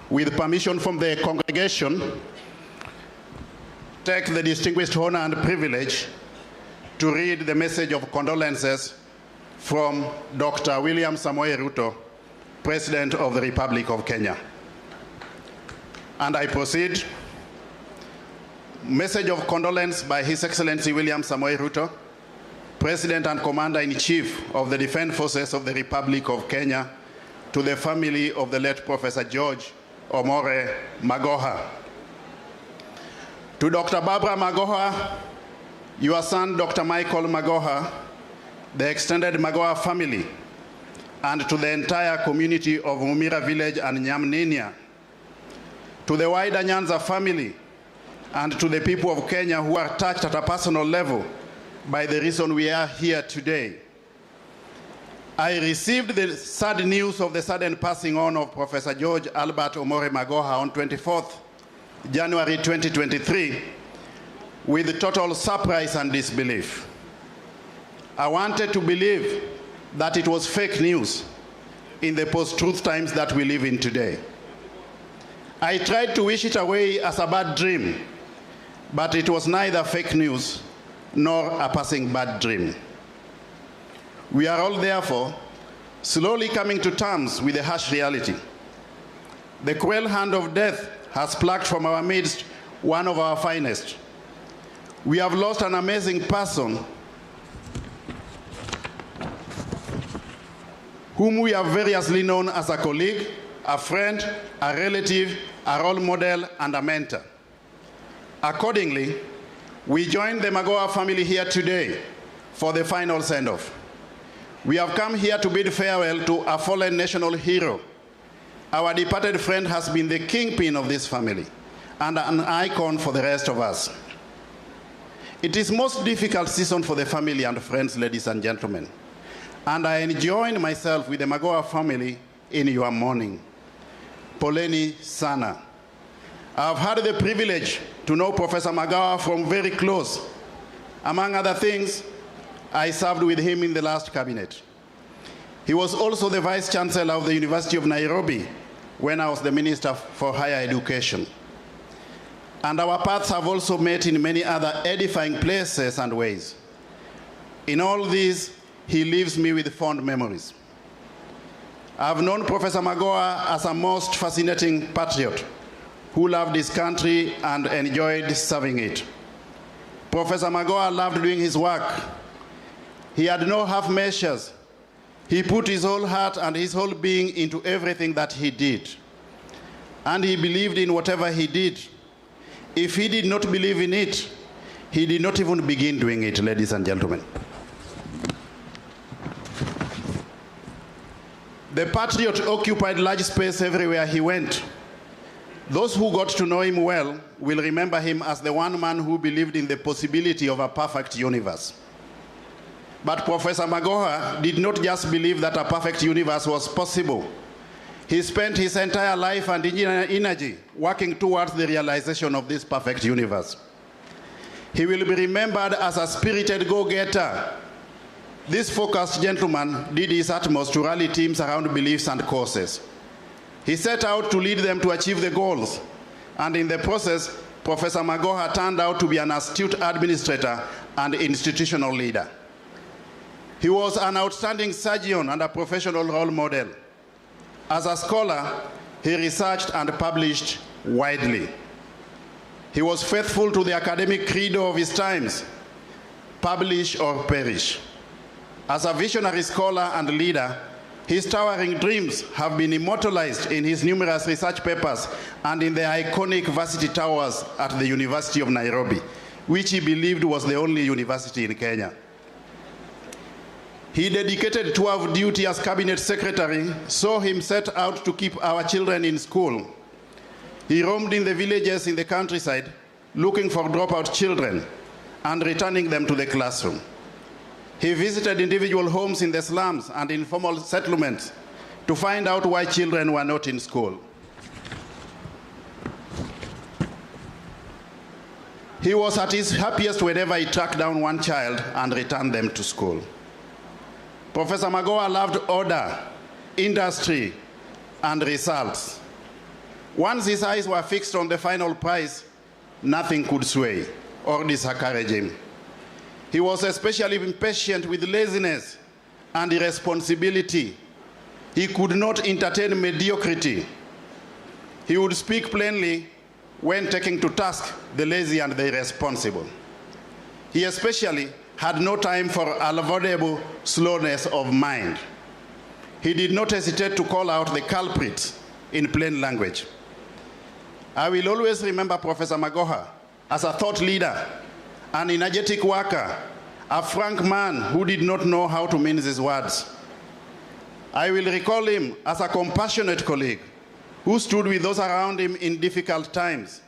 with permission from the congregation, take the distinguished honor and privilege to read the message of condolences from Dr. William Samoei Ruto, President of the Republic of Kenya. And I proceed. Message of condolence by His Excellency William Samoei Ruto, President and Commander-in-Chief of the Defense Forces of the Republic of Kenya, to the family of the late Professor George Omore Magoha. To Dr. Barbara Magoha, your son Dr. Michael Magoha, the extended Magoha family, and to the entire community of Mumira village and Nyamninia, to the wider Nyanza family, and to the people of Kenya who are touched at a personal level by the reason we are here today. I received the sad news of the sudden passing on of Professor George Albert Omore Magoha on 24th January 2023 with total surprise and disbelief. I wanted to believe that it was fake news, in the post-truth times that we live in today. I tried to wish it away as a bad dream, but it was neither fake news nor a passing bad dream. We are all, therefore, slowly coming to terms with the harsh reality. The cruel hand of death has plucked from our midst one of our finest. We have lost an amazing person whom we have variously known as a colleague, a friend, a relative, a role model, and a mentor. Accordingly, we join the Magoha family here today for the final send-off. We have come here to bid farewell to a fallen national hero. Our departed friend has been the kingpin of this family and an icon for the rest of us. It is most difficult season for the family and friends, ladies and gentlemen, and I join myself with the Magoha family in your mourning. Poleni sana. I have had the privilege to know Professor Magoha from very close. Among other things, I served with him in the last cabinet. He was also the Vice Chancellor of the University of Nairobi when I was the Minister for Higher Education. And our paths have also met in many other edifying places and ways. In all these, he leaves me with fond memories. I've known Professor Magoha as a most fascinating patriot who loved his country and enjoyed serving it. Professor Magoha loved doing his work. He had no half measures. He put his whole heart and his whole being into everything that he did. And he believed in whatever he did. If he did not believe in it, he did not even begin doing it, ladies and gentlemen. The patriot occupied large space everywhere he went. Those who got to know him well will remember him as the one man who believed in the possibility of a perfect universe. But Professor Magoha did not just believe that a perfect universe was possible. He spent his entire life and energy working towards the realization of this perfect universe. He will be remembered as a spirited go-getter. This focused gentleman did his utmost to rally teams around beliefs and causes. He set out to lead them to achieve the goals, and in the process, Professor Magoha turned out to be an astute administrator and institutional leader. He was an outstanding surgeon and a professional role model. As a scholar, he researched and published widely. He was faithful to the academic credo of his times, publish or perish. As a visionary scholar and leader, his towering dreams have been immortalized in his numerous research papers and in the iconic varsity towers at the University of Nairobi, which he believed was the only university in Kenya. He dedicated 12 duty as cabinet secretary, saw him set out to keep our children in school. He roamed in the villages in the countryside, looking for dropout children and returning them to the classroom. He visited individual homes in the slums and informal settlements to find out why children were not in school. He was at his happiest whenever he tracked down one child and returned them to school. Professor Magoha loved order, industry, and results. Once his eyes were fixed on the final prize, nothing could sway or discourage him. He was especially impatient with laziness and irresponsibility. He could not entertain mediocrity. He would speak plainly when taking to task the lazy and the irresponsible. He especially had no time for avoidable slowness of mind. He did not hesitate to call out the culprits in plain language. I will always remember Professor Magoha as a thought leader, an energetic worker, a frank man who did not know how to mince his words. I will recall him as a compassionate colleague who stood with those around him in difficult times,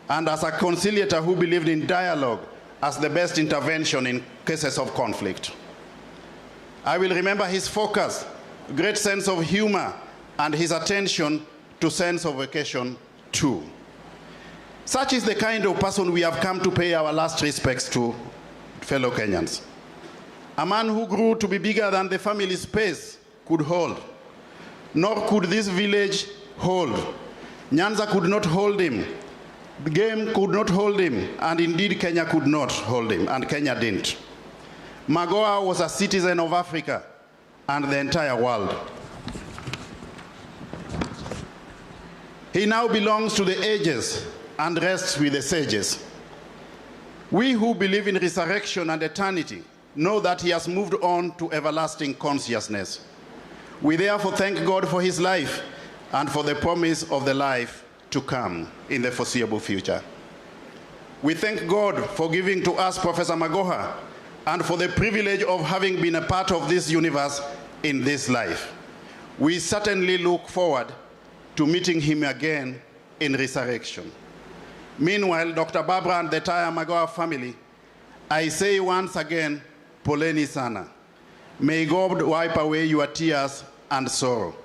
and as a conciliator who believed in dialogue as the best intervention in cases of conflict. I will remember his focus, great sense of humor, and his attention to sense of occasion too. Such is the kind of person we have come to pay our last respects to, fellow Kenyans. A man who grew to be bigger than the family space could hold, nor could this village hold. Nyanza could not hold him. The game could not hold him, and indeed Kenya could not hold him, and Kenya didn't. Magoha was a citizen of Africa and the entire world. He now belongs to the ages and rests with the sages. We who believe in resurrection and eternity know that he has moved on to everlasting consciousness. We therefore thank God for his life and for the promise of the life to come in the foreseeable future. We thank God for giving to us Professor Magoha and for the privilege of having been a part of this universe in this life. We certainly look forward to meeting him again in resurrection. Meanwhile, Dr. Barbara and the entire Magoha family, I say once again, poleni sana. May God wipe away your tears and sorrow.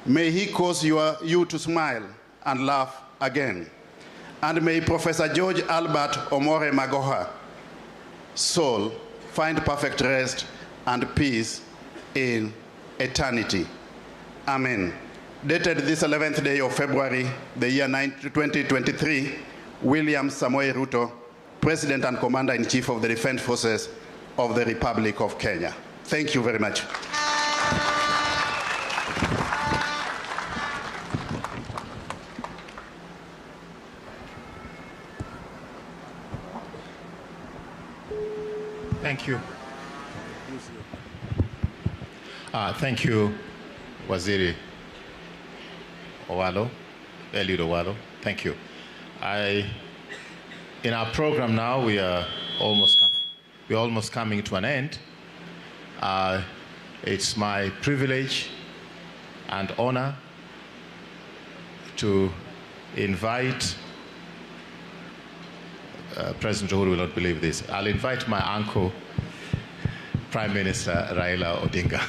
May he cause you to smile and laugh again. And may Professor George Albert Omore Magoha soul find perfect rest and peace in eternity. Amen. Dated this 11th day of February, the year 2023, William Samoei Ruto, President and Commander-in-Chief of the Defense Forces of the Republic of Kenya. Thank you very much. Thank you. Thank you, Waziri Owalo, Eliud Owalo. Thank you. In our program now, we're almost coming to an end. It's my privilege and honor to invite President Uhuru will not believe this. I'll invite my uncle, Prime Minister Raila Odinga.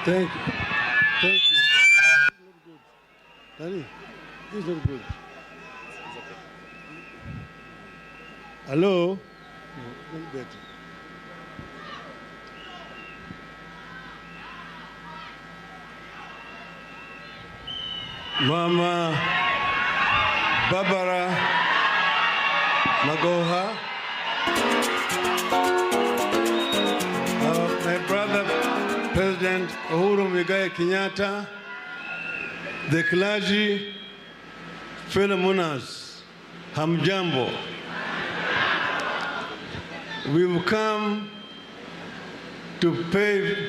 Thank you. Thank you. Danny, this is not good. Hello? No, not better. Mama Barbara Magoha, my brother President Uhuru Kenyatta, the clergy, fellow monarchs, hamjambo. We've come to pay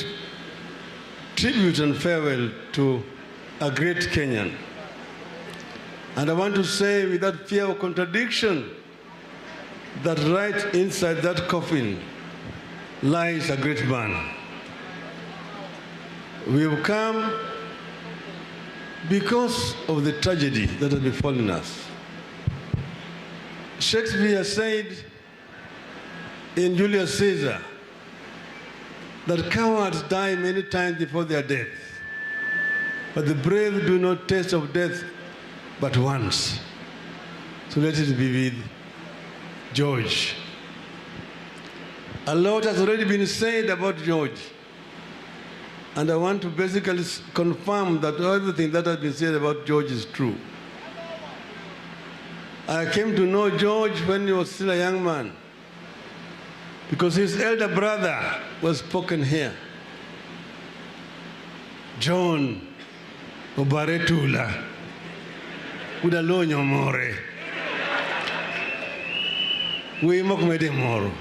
tribute and farewell to a great Kenyan. And I want to say without fear of contradiction that right inside that coffin lies a great man. We have come because of the tragedy that has befallen us. Shakespeare said in Julius Caesar that cowards die many times before their death, but the brave do not taste of death but once. So let it be with George. A lot has already been said about George, and I want to basically confirm that everything that has been said about George is true. I came to know George when he was still a young man, because his elder brother was spoken here, John Obaretula Udalonyo More. We mokumede moro.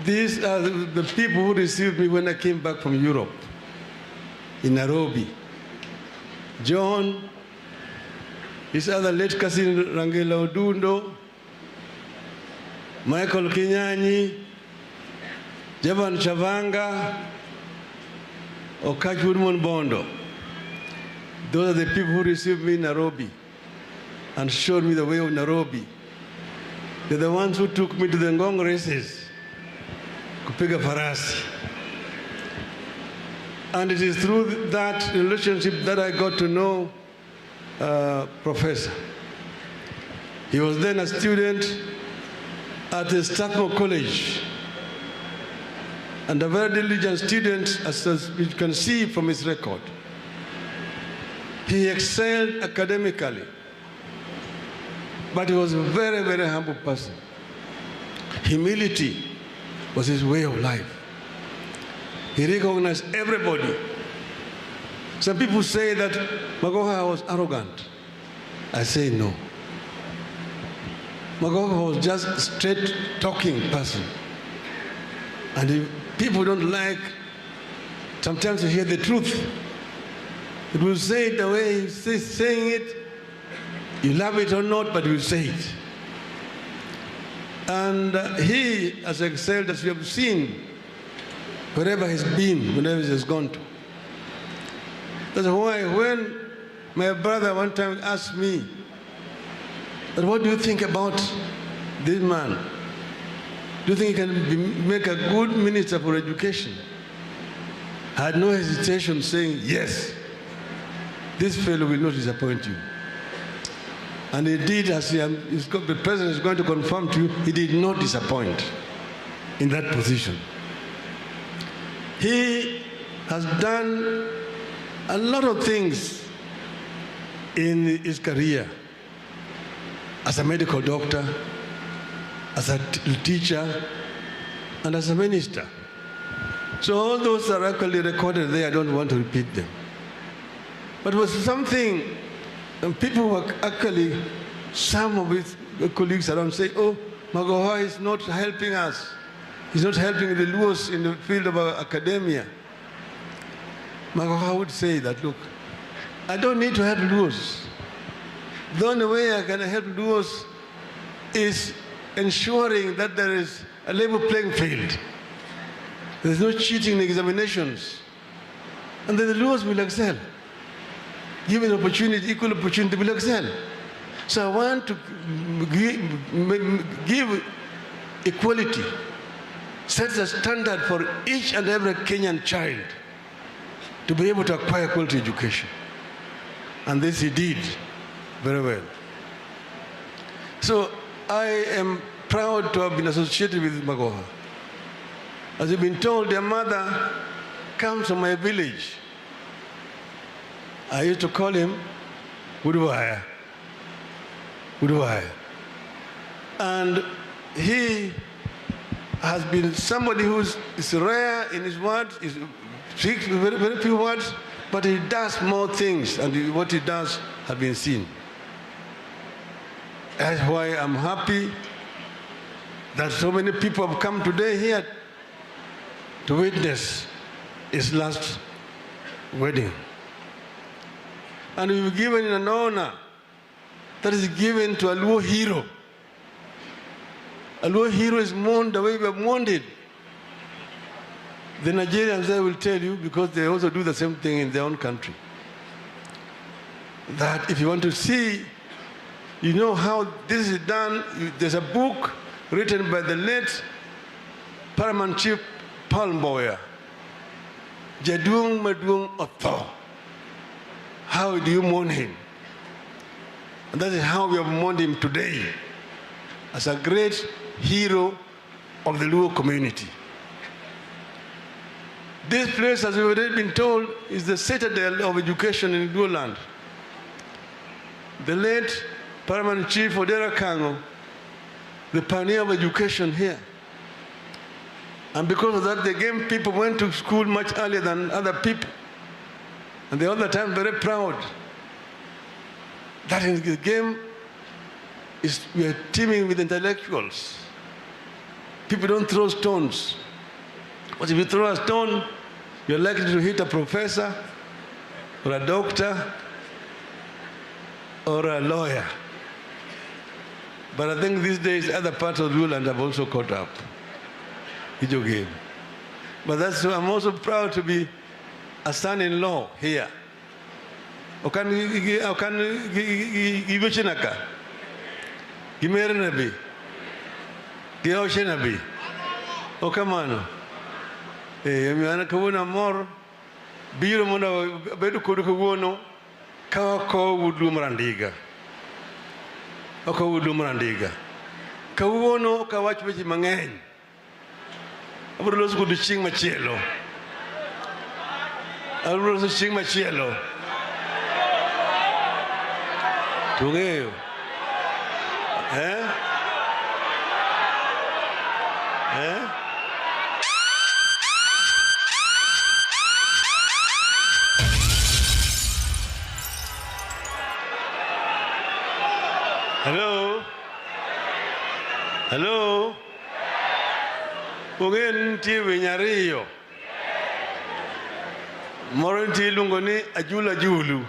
These are the people who received me when I came back from Europe, in Nairobi. John, his other late cousin Raila Odinga, Michael Kinyanyi, Jaban Chavanga, Okachudmon Bondo. Those are the people who received me in Nairobi and showed me the way of Nairobi. They're the ones who took me to the Ngong races, kupiga farasi. And it is through that relationship that I got to know Professor. He was then a student at the Strathmore College, and a very diligent student, as you can see from his record. He excelled academically, but he was a very, very humble person. Humility was his way of life. He recognized everybody. Some people say that Magoha was arrogant. I say no. Magoha was just a straight-talking person. And if people don't like sometimes to hear the truth, it will say it the way he's saying it. You love it or not, but he will say it. And he has excelled, as we have seen, wherever he's been, whenever he's gone to. That's why when my brother one time asked me, what do you think about this man? Do you think he can make a good minister for education? I had no hesitation saying, yes, this fellow will not disappoint you. And he did, as the president is going to confirm to you, he did not disappoint in that position. He has done a lot of things in his career as a medical doctor, as a teacher, and as a minister. So all those are actually recorded there. I don't want to repeat them. But it was something, and people were actually, some of his colleagues around say, oh, Magoha is not helping us. He's not helping the Luos in the field of academia. Magoha would say that, look, I don't need to help Luos. The only way I can help Luos is ensuring that there is a level playing field. There's no cheating in examinations. And then the Luos will excel. Given opportunity, equal opportunity, will excel. So I want to give equality, set a standard for each and every Kenyan child to be able to acquire quality education. And this he did very well. So I am proud to have been associated with Magoha. As you've been told, their mother comes from my village. I used to call him Uduwaya. Uduwaya. And he has been somebody who is rare in his words, is speaks very, very few words, but he does more things, and what he does has been seen. That's why I'm happy that so many people have come today here to witness his last wedding. And we were given an honor that is given to a Luo hero. A Luo hero is mourned the way we have mourned it. The Nigerians, I will tell you, because they also do the same thing in their own country, that if you want to see, you know how this is done. There's a book written by the late Paramount Chief Palmboya, Jadung Madung Otho. How do you mourn him? And that is how we have mourned him today, as a great hero of the Luo community. This place, as we've already been told, is the citadel of education in Luo land. The late Paramount Chief Odera Kango, the pioneer of education here. And because of that, the Game people went to school much earlier than other people. And they all the time very proud that in the Game we are teeming with intellectuals. People don't throw stones. But if you throw a stone, you're likely to hit a professor or a doctor or a lawyer. But I think these days other parts of the world have also caught up. It's your game. But that's why I'm also proud to be a son-in-law here. Okan Gimechinaka, Gimerenabi, Kia Oceanabi. Okamano. Miana Kawuna Mor, Biro Mona Bedu Kudukuono, Kawako Wudumrandiga. Oko Wudumrandiga. Kawuono Kawach Vichi Mangain. Abulos could sing Machielo. Abulos sing Machielo. Tungeo. Hello? Hello? Ungen TV Nyariyo. Moronti lungoni ajula julu.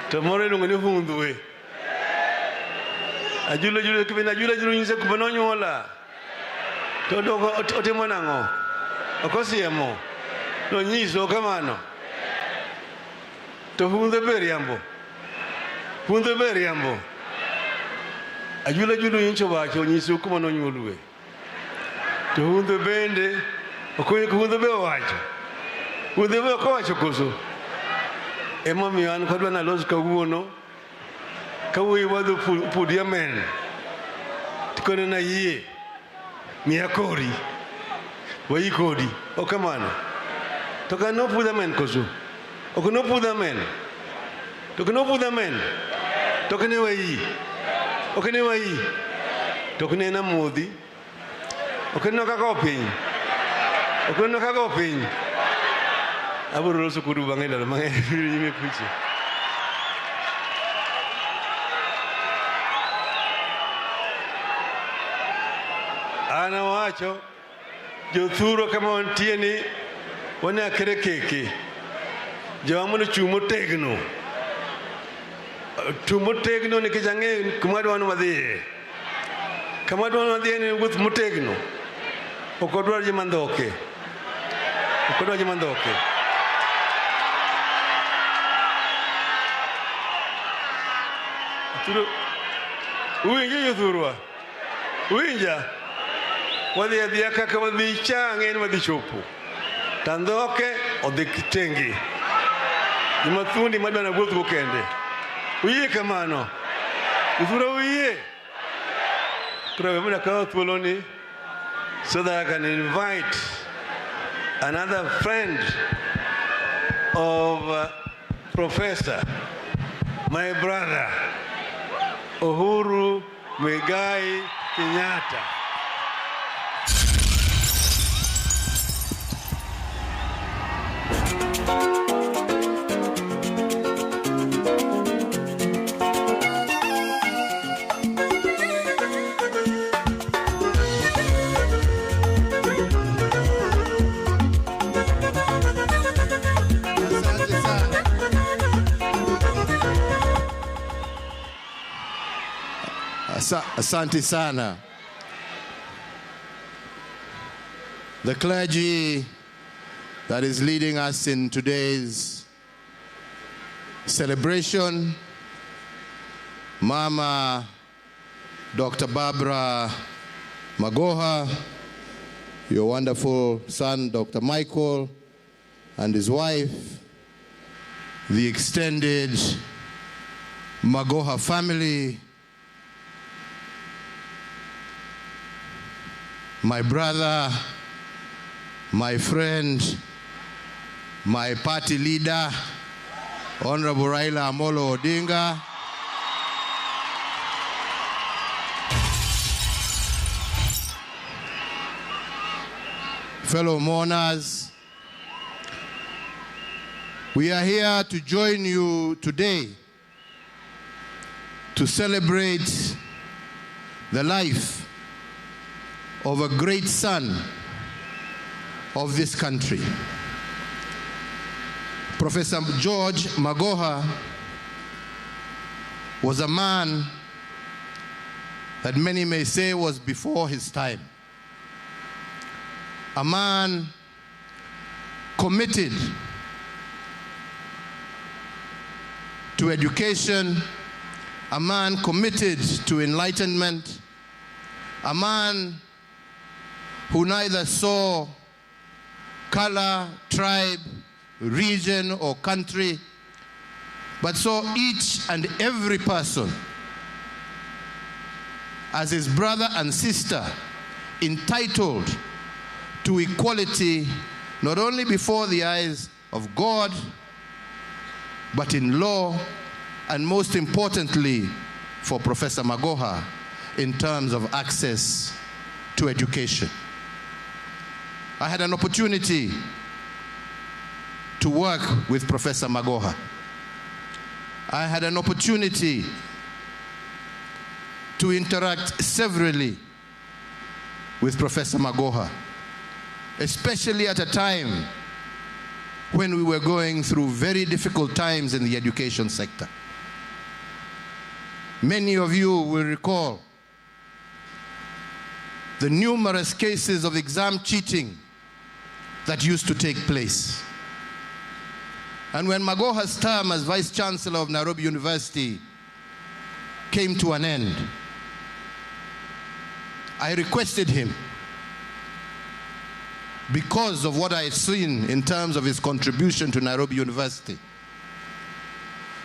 Tomore lungoni hunduwe. Ajula julu kibina ajula julu nse kubanonyo wala. Todo otemo nango. Okosiemo. No nyiso kamano. To hunde beriambo. Hunde beriambo. Ajula julu incho wacho nyiso kubanonyo luwe. To hunde bende okoye hunde be wacho. Hunde be ko wacho koso. Ema mian kodwa na los kawuono. Kawuoyi wadho pudia men. Tikone na yie. Mia kori. Wayi kodi. Okamano. Toka no puda men koso. Okono puda men. Toka no puda men. Toka ne wayi. Okene wayi. Toka ne na modi. Okene no kaka opiny. Okene no kaka opiny. Aburo roso kudu bangela yime kuchi. Ana wacho jothuro kama wantie ni wana kere keke. Jawamono chumo tegno. Chumo tegno ni kijange kumadwa wanu wadhiye. Kamadwa wanu wadhiye ni wuth mutegno. Okodwa jimandoke. Okodwa jimandoke. Uinja yothurwa. Uinja. Wadhi adhiya kaka wadhi change wadhi chopo. Tandoke odhi kitengi. Jumathundi madwa na wuotho kende. Uye kamano. Yothurwa uye. Kura mna kawo thuoloni so that I can invite another friend of Professor, my brother, Uhuru Kenyatta. Asante sana. The clergy that is leading us in today's celebration, Mama Dr. Barbara Magoha, your wonderful son Dr. Michael and his wife, the extended Magoha family, my brother, my friend, my party leader, Honorable Raila Odinga, fellow mourners, we are here to join you today to celebrate the life of a great son of this country. Professor George Magoha was a man that many may say was before his time. A man committed to education a man committed to enlightenment, a man who neither saw color, tribe, region, or country, but saw each and every person as his brother and sister, entitled to equality, not only before the eyes of God, but in law, and most importantly, for Professor Magoha, in terms of access to education. I had an opportunity to work with Professor Magoha. I had an opportunity to interact severally with Professor Magoha, especially at a time when we were going through very difficult times in the education sector. Many of you will recall the numerous cases of exam cheating that used to take place. And when Magoha's term as Vice Chancellor of Nairobi University came to an end, I requested him, because of what I had seen in terms of his contribution to Nairobi University,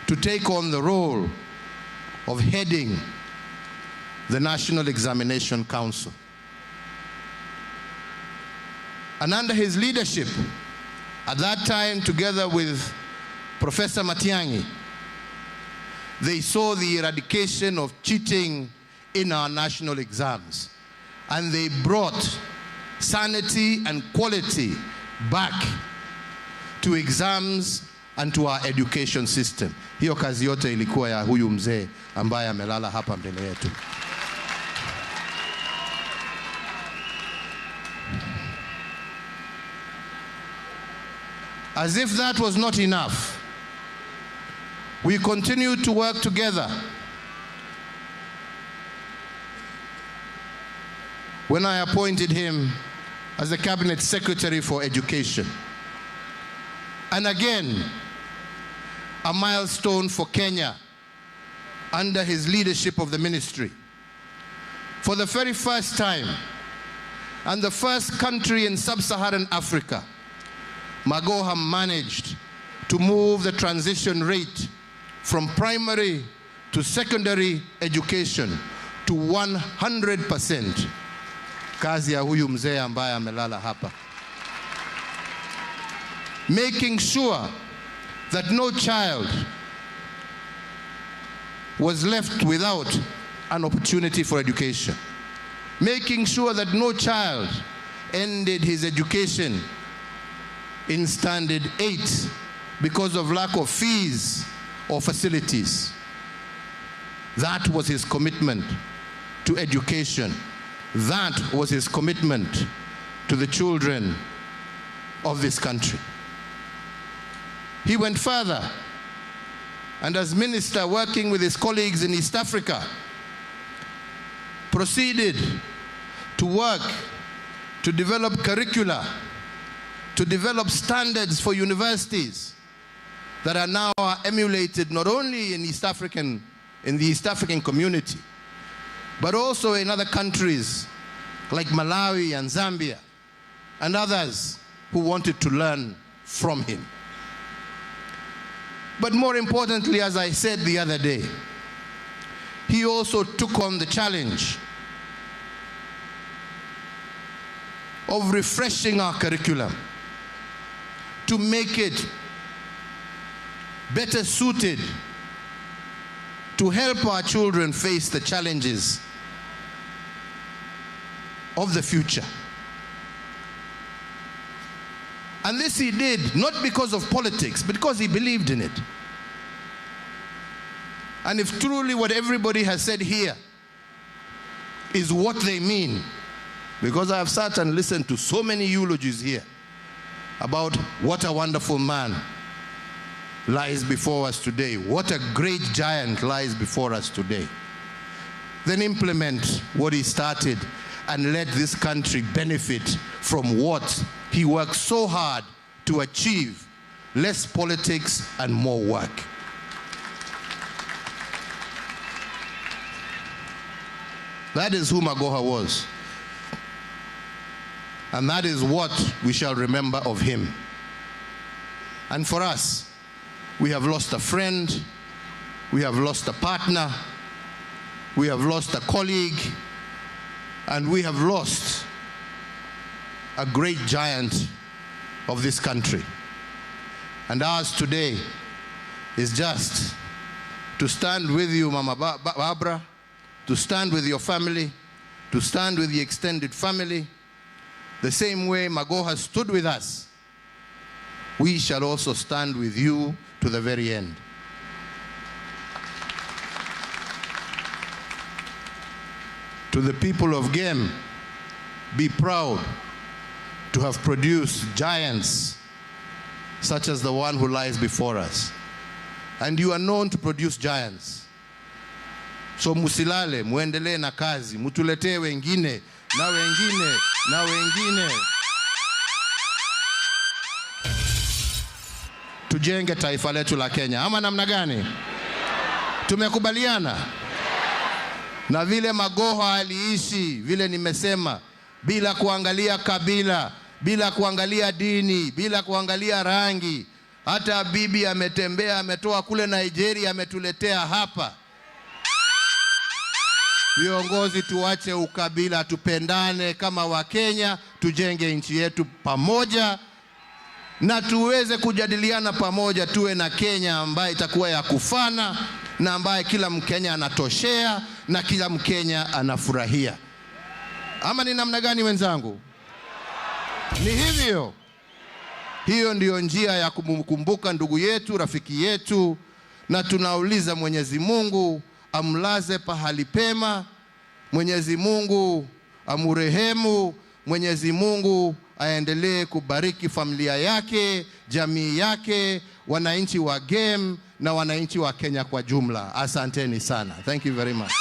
to take on the role of heading the National Examination Council. And under his leadership, at that time, together with Professor Matiang'i, they saw the eradication of cheating in our national exams. And they brought sanity and quality back to exams and to our education system. Hiyo kazi yote ilikuwa ya huyu mzee ambaye amelala hapa mbele yetu. As if that was not enough, we continued to work together. When I appointed him as the Cabinet Secretary for Education. And again, a milestone for Kenya under his leadership of the ministry. For the very first time, and the first country in sub-Saharan Africa, Magoha managed to move the transition rate from primary to secondary education to 100%. Kazi ya huyu mzee ambaye amelala hapa. Making sure that no child was left without an opportunity for education. Making sure that no child ended his education in standard 8 because of lack of fees or facilities. That was his commitment to education. That was his commitment to the children of this country. He went further, and as minister, working with his colleagues in East Africa, proceeded to work to develop curricula, to develop standards for universities that are now emulated not only in the East African community, but also in other countries like Malawi and Zambia and others who wanted to learn from him. But more importantly, as I said the other day, he also took on the challenge of refreshing our curriculum to make it better suited to help our children face the challenges of the future. And this he did not because of politics, but because he believed in it. And if truly what everybody has said here is what they mean, because I have sat and listened to so many eulogies here about what a wonderful man lies before us today, what a great giant lies before us today, then implement what he started and let this country benefit from what he worked so hard to achieve: less politics and more work. That is who Magoha was. And that is what we shall remember of him. And for us, we have lost a friend, we have lost a partner, we have lost a colleague, and we have lost a great giant of this country. And ours today is just to stand with you, Mama Barbara, to stand with your family, to stand with the extended family. The same way Magoha stood with us, we shall also stand with you to the very end. To the people of Gem, be proud to have produced giants such as the one who lies before us. And you are known to produce giants. So musilale, muendelee na kazi, mutuletee wengine, na wengine, na wengine. Tujenge taifa letu la Kenya. Ama namna gani? Tumekubaliana? Na vile Magoha aliishi, vile nimesema, bila kuangalia kabila, bila kuangalia dini, bila kuangalia rangi. Hata bibi ametembea, ametoa kule Nigeria, ametuletea hapa. Viongozi tuache ukabila, tupendane kama Wakenya, tujenge nchi yetu pamoja na tuweze kujadiliana pamoja, tuwe na Kenya ambaye itakuwa ya kufana na ambaye kila Mkenya anatoshea na kila Mkenya anafurahia. Ama ni namna gani wenzangu? Ni hivyo. Hiyo ndiyo njia ya kumkumbuka ndugu yetu, rafiki yetu, na tunauliza Mwenyezi Mungu amlaze pahali pema, Mwenyezi Mungu amurehemu, Mwenyezi Mungu aendelee kubariki familia yake, jamii yake, wananchi wa Gem na wananchi wa Kenya kwa jumla. Asanteni sana. Thank you very much.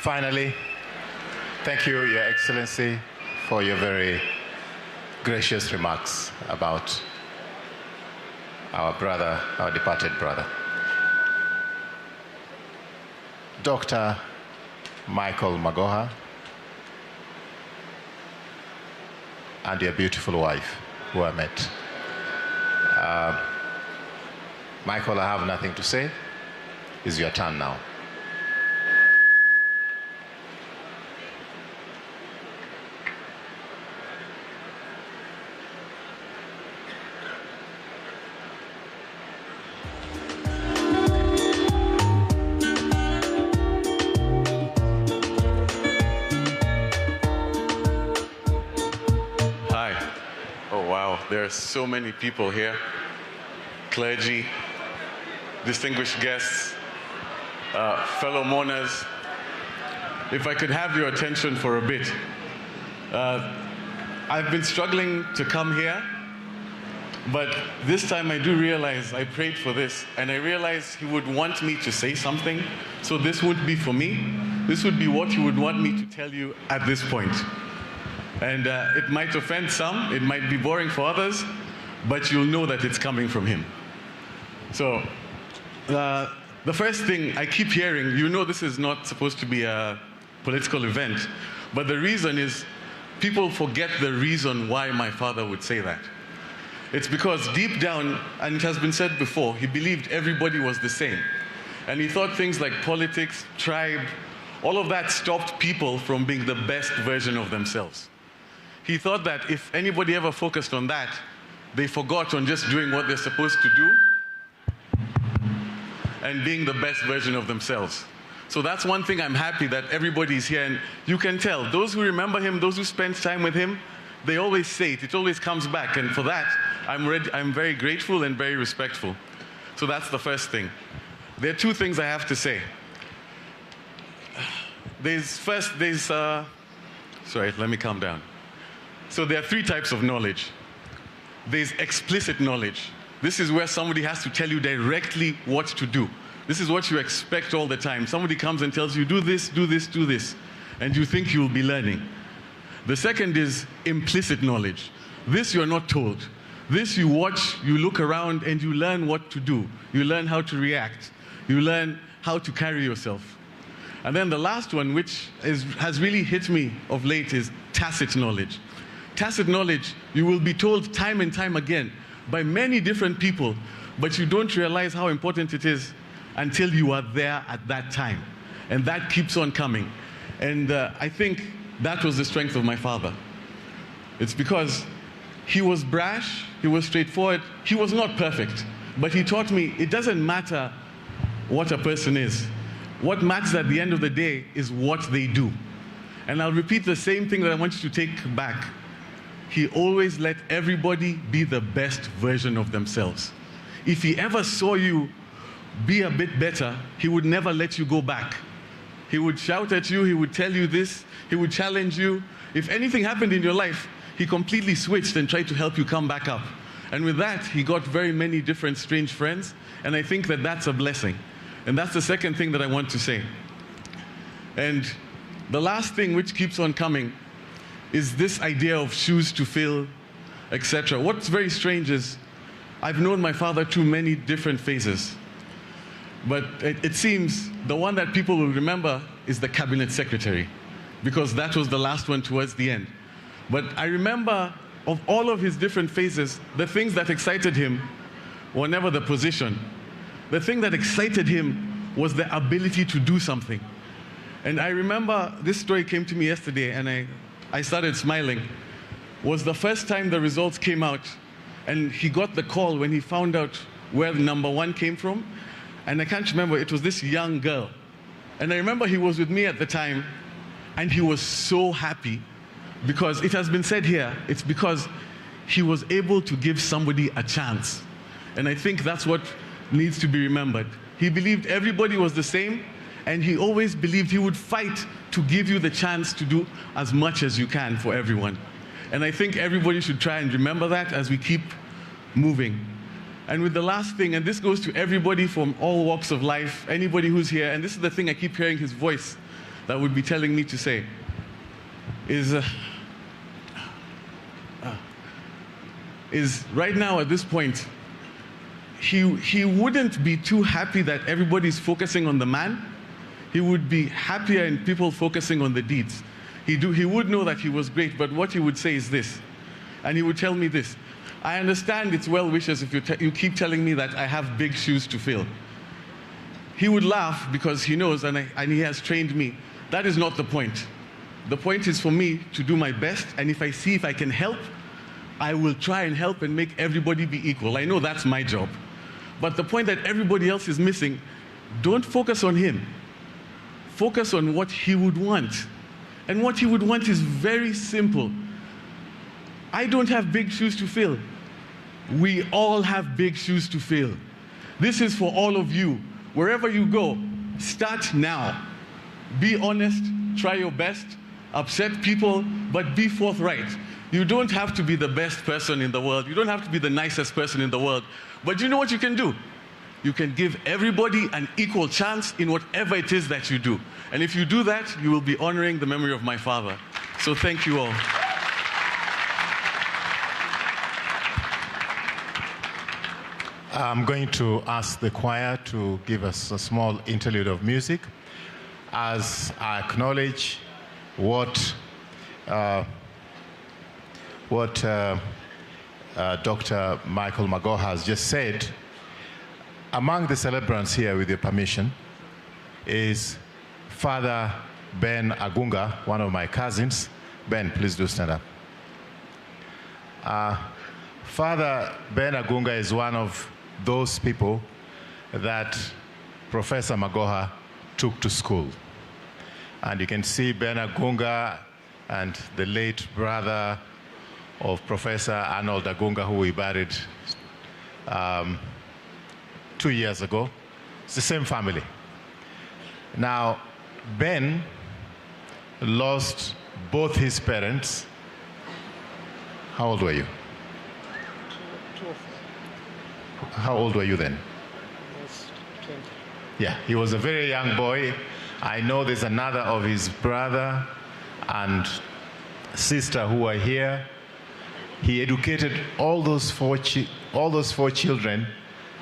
Finally, thank you, Your Excellency, for your very gracious remarks about our brother, our departed brother. Dr. Michael Magoha and your beautiful wife, who I met. Michael, I have nothing to say. It's your turn now. There are so many people here, clergy, distinguished guests, fellow mourners. If I could have your attention for a bit. I've been struggling to come here, but this time I do realize I prayed for this, and I realized he would want me to say something, so this wouldn't be for me. This would be what he would want me to tell you at this point. And it might offend some, it might be boring for others, but you'll know that it's coming from him. So, the first thing I keep hearing, you know this is not supposed to be a political event, but the reason is people forget the reason why my father would say that. It's because deep down, and it has been said before, he believed everybody was the same. And he thought things like politics, tribe, all of that stopped people from being the best version of themselves. He thought that if anybody ever focused on that, they forgot on just doing what they're supposed to do and being the best version of themselves. So that's one thing I'm happy that everybody's here, and you can tell, those who remember him, those who spend time with him, they always say it always comes back, and for that, I'm very grateful and very respectful. So that's the first thing. There are two things I have to say. Sorry, let me calm down. So there are three types of knowledge. There's explicit knowledge. This is where somebody has to tell you directly what to do. This is what you expect all the time. Somebody comes and tells you, do this, do this, do this. and you think you'll be learning. The second is implicit knowledge. This you're not told. This you watch, you look around, and you learn what to do. You learn how to react. You learn how to carry yourself. And then the last one, which has really hit me of late, is tacit knowledge. Tacit knowledge, you will be told time and time again by many different people, but you don't realize how important it is until you are there at that time. And that keeps on coming. And I think that was the strength of my father. It's because he was brash, he was straightforward, he was not perfect, but he taught me it doesn't matter what a person is. What matters at the end of the day is what they do. And I'll repeat the same thing that I want you to take back. He always let everybody be the best version of themselves. If he ever saw you be a bit better, he would never let you go back. He would shout at you, he would tell you this, he would challenge you. If anything happened in your life, he completely switched and tried to help you come back up. And with that, he got very many different strange friends, and I think that that's a blessing. And that's the second thing that I want to say. And the last thing which keeps on coming is this idea of shoes to fill, etc. What's very strange is I've known my father through many different phases. But it seems the one that people will remember is the cabinet secretary, because that was the last one towards the end. But I remember of all of his different phases, the things that excited him were never the position. The thing that excited him was the ability to do something. And I remember this story came to me yesterday, and I started smiling. Was the first time the results came out, and he got the call when he found out where the number one came from. And I can't remember, it was this young girl. And I remember he was with me at the time, and he was so happy, because it has been said here, it's because he was able to give somebody a chance. And I think that's what needs to be remembered. He believed everybody was the same, and he always believed he would fight to give you the chance to do as much as you can for everyone. And I think everybody should try and remember that as we keep moving. And with the last thing, and this goes to everybody from all walks of life, anybody who's here, and this is the thing I keep hearing his voice that would be telling me to say, is right now at this point, he wouldn't be too happy that everybody's focusing on the man. He would be happier in people focusing on the deeds. He would know that he was great, but what he would say is this, and he would tell me this: I understand it's well wishes if you keep telling me that I have big shoes to fill. He would laugh because he knows, and he has trained me, that is not the point. The point is for me to do my best, and if I see if I can help, I will try and help and make everybody be equal. I know that's my job. But the point that everybody else is missing, don't focus on him. Focus on what he would want. And what he would want is very simple. I don't have big shoes to fill. We all have big shoes to fill. This is for all of you. Wherever you go, start now. Be honest, try your best, upset people, but be forthright. You don't have to be the best person in the world. You don't have to be the nicest person in the world. But you know what you can do? You can give everybody an equal chance in whatever it is that you do. And if you do that, you will be honoring the memory of my father. So thank you all. I'm going to ask the choir to give us a small interlude of music as I acknowledge what Dr. Michael Magoha has just said. Among the celebrants here, with your permission, is Father Ben Agunga, one of my cousins. Ben, please do stand up. Father Ben Agunga is one of those people that Professor Magoha took to school. And you can see Ben Agunga and the late brother of Professor Arnold Agunga, who we buried 2 years ago. It's the same family. Now, Ben lost both his parents. How old were you? 12. How old were you then? I was 20. Yeah, he was a very young boy I know there's another of his brother and sister who are here. He educated all those four children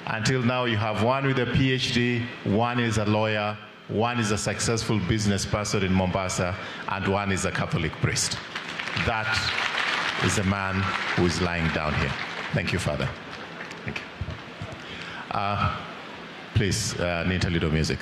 until now. You have one with a PhD, one is a lawyer, one is a successful business person in Mombasa, and one is a Catholic priest. That is the man who is lying down here. Thank you, Father. Thank you. Please, an interlude of music.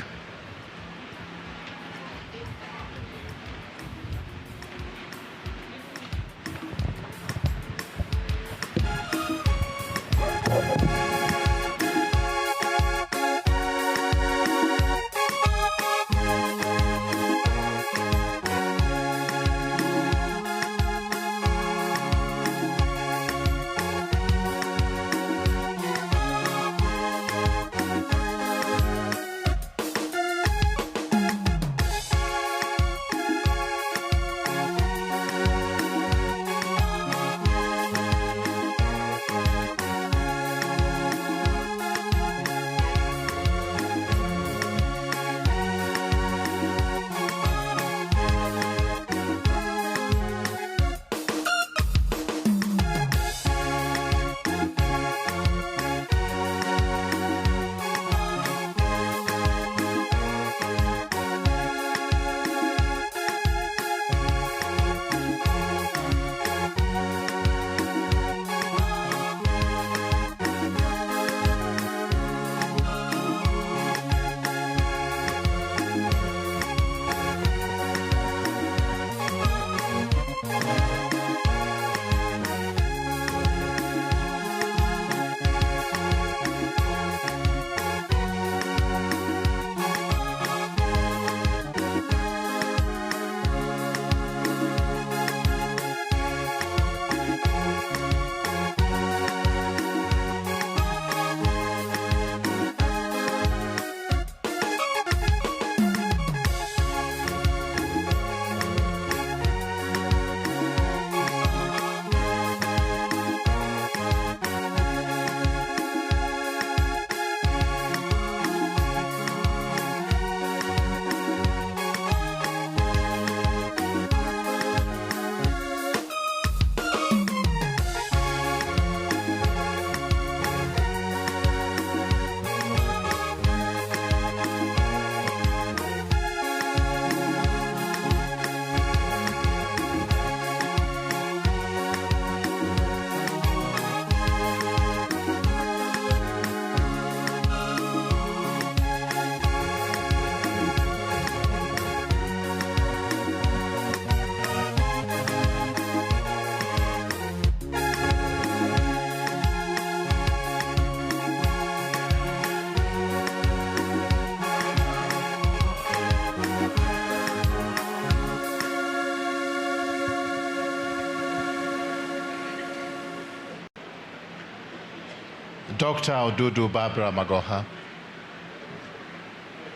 Dr. Odudu Barbara Magoha,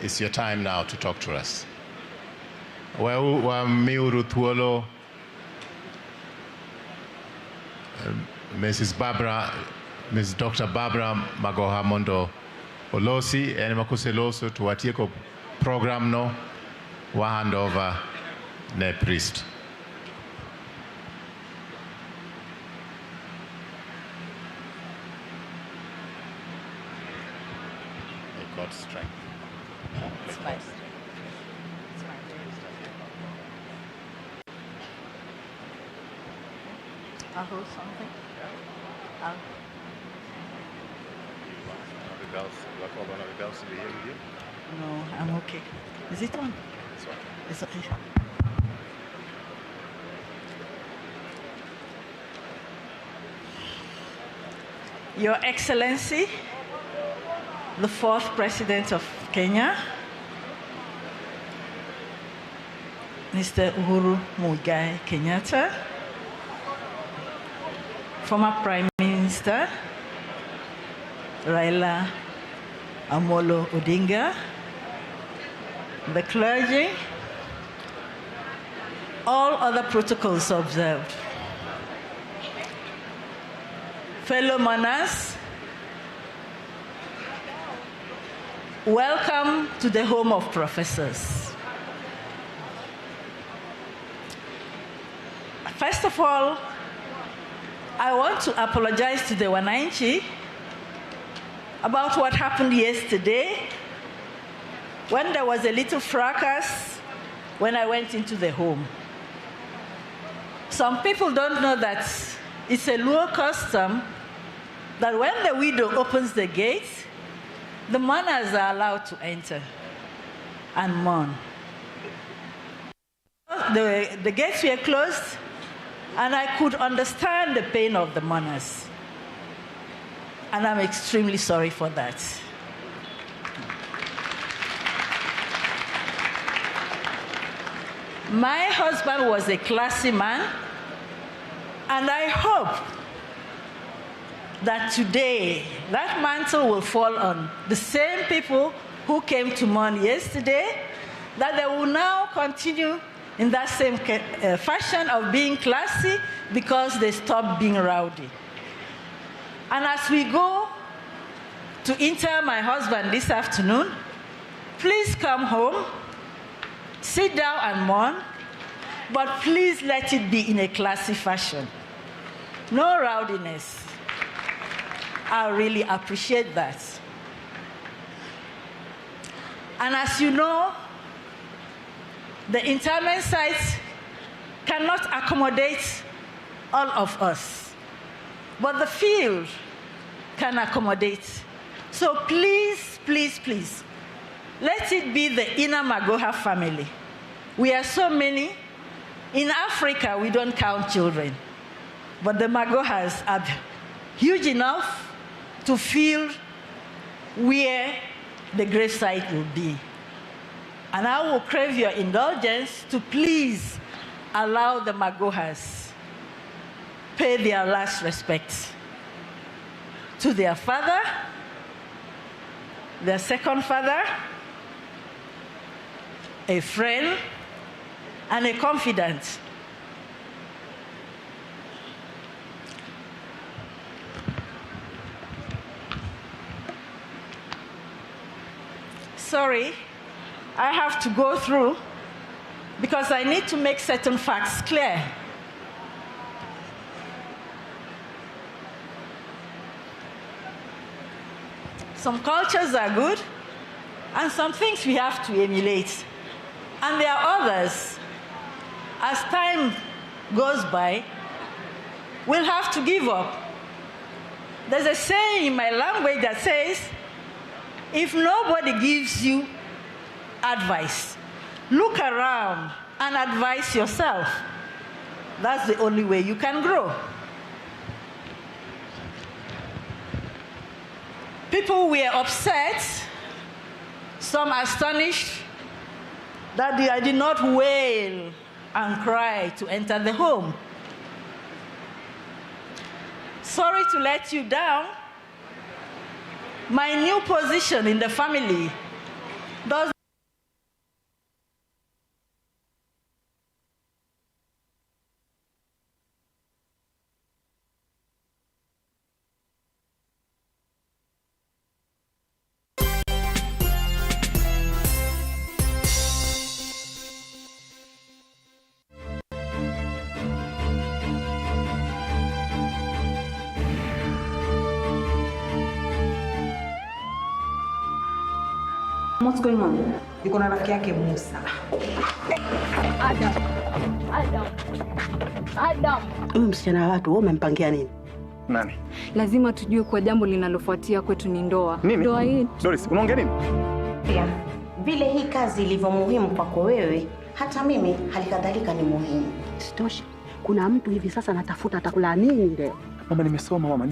it's your time now to talk to us. Miuru Thuolo, Mrs. Dr. Barbara Magoha Mondo Olosi, and Makuseloso to Atieko program no, wa hand over ne priest. God's strength. It's my strength. It's my I'll hold something. I'll... One of the bells to be here with you? No, I'm okay. Is it on? It's on. It's okay. Your Excellency, the fourth President of Kenya, Mr. Uhuru Kenyatta, former Prime Minister Raila Odinga, the clergy, all other protocols observed. Fellow monarchs, welcome to the home of professors. First of all, I want to apologize to the Wananchi about what happened yesterday when there was a little fracas when I went into the home. Some people don't know that it's a Luo custom that when the widow opens the gate, the mourners are allowed to enter and mourn. The gates were closed, and I could understand the pain of the mourners. And I'm extremely sorry for that. My husband was a classy man, and I hope that today that mantle will fall on the same people who came to mourn yesterday, that they will now continue in that same fashion of being classy because they stopped being rowdy. And as we go to inter my husband this afternoon, please come home, sit down and mourn, but please let it be in a classy fashion. No rowdiness. I really appreciate that. And as you know, the interment sites cannot accommodate all of us, but the field can accommodate. So please, please, please, let it be the inner Magoha family. We are so many. In Africa, we don't count children, but the Magoha'S are huge enough to feel where the gravesite will be. And I will crave your indulgence to please allow the Magoha'S pay their last respects to their father, their second father, a friend, and a confidant. Sorry, I have to go through because I need to make certain facts clear. Some cultures are good, and some things we have to emulate. And there are others, as time goes by, we'll have to give up. There's a saying in my language that says, if nobody gives you advice, look around and advise yourself. That's the only way you can grow. People were upset, some astonished that I did not wail and cry to enter the home. Sorry to let you down. My new position in the family does What's going on? Yuko na rafiki yake Musa. Adam. Huyu msichana wa watu, wewe umempangia nini? Nani? Lazima tujue kwa jambo linalofuatia kwetu ni ndoa. Nini? Ndoa yetu. Doris, unaongea nini? Pia, vile hii kazi ilivyo muhimu kwako wewe, hata mimi halikadhalika ni muhimu. Sitoshe, kuna mtu hivi sasa anatafuta atakula nini leo. Mama, nimesoma mama,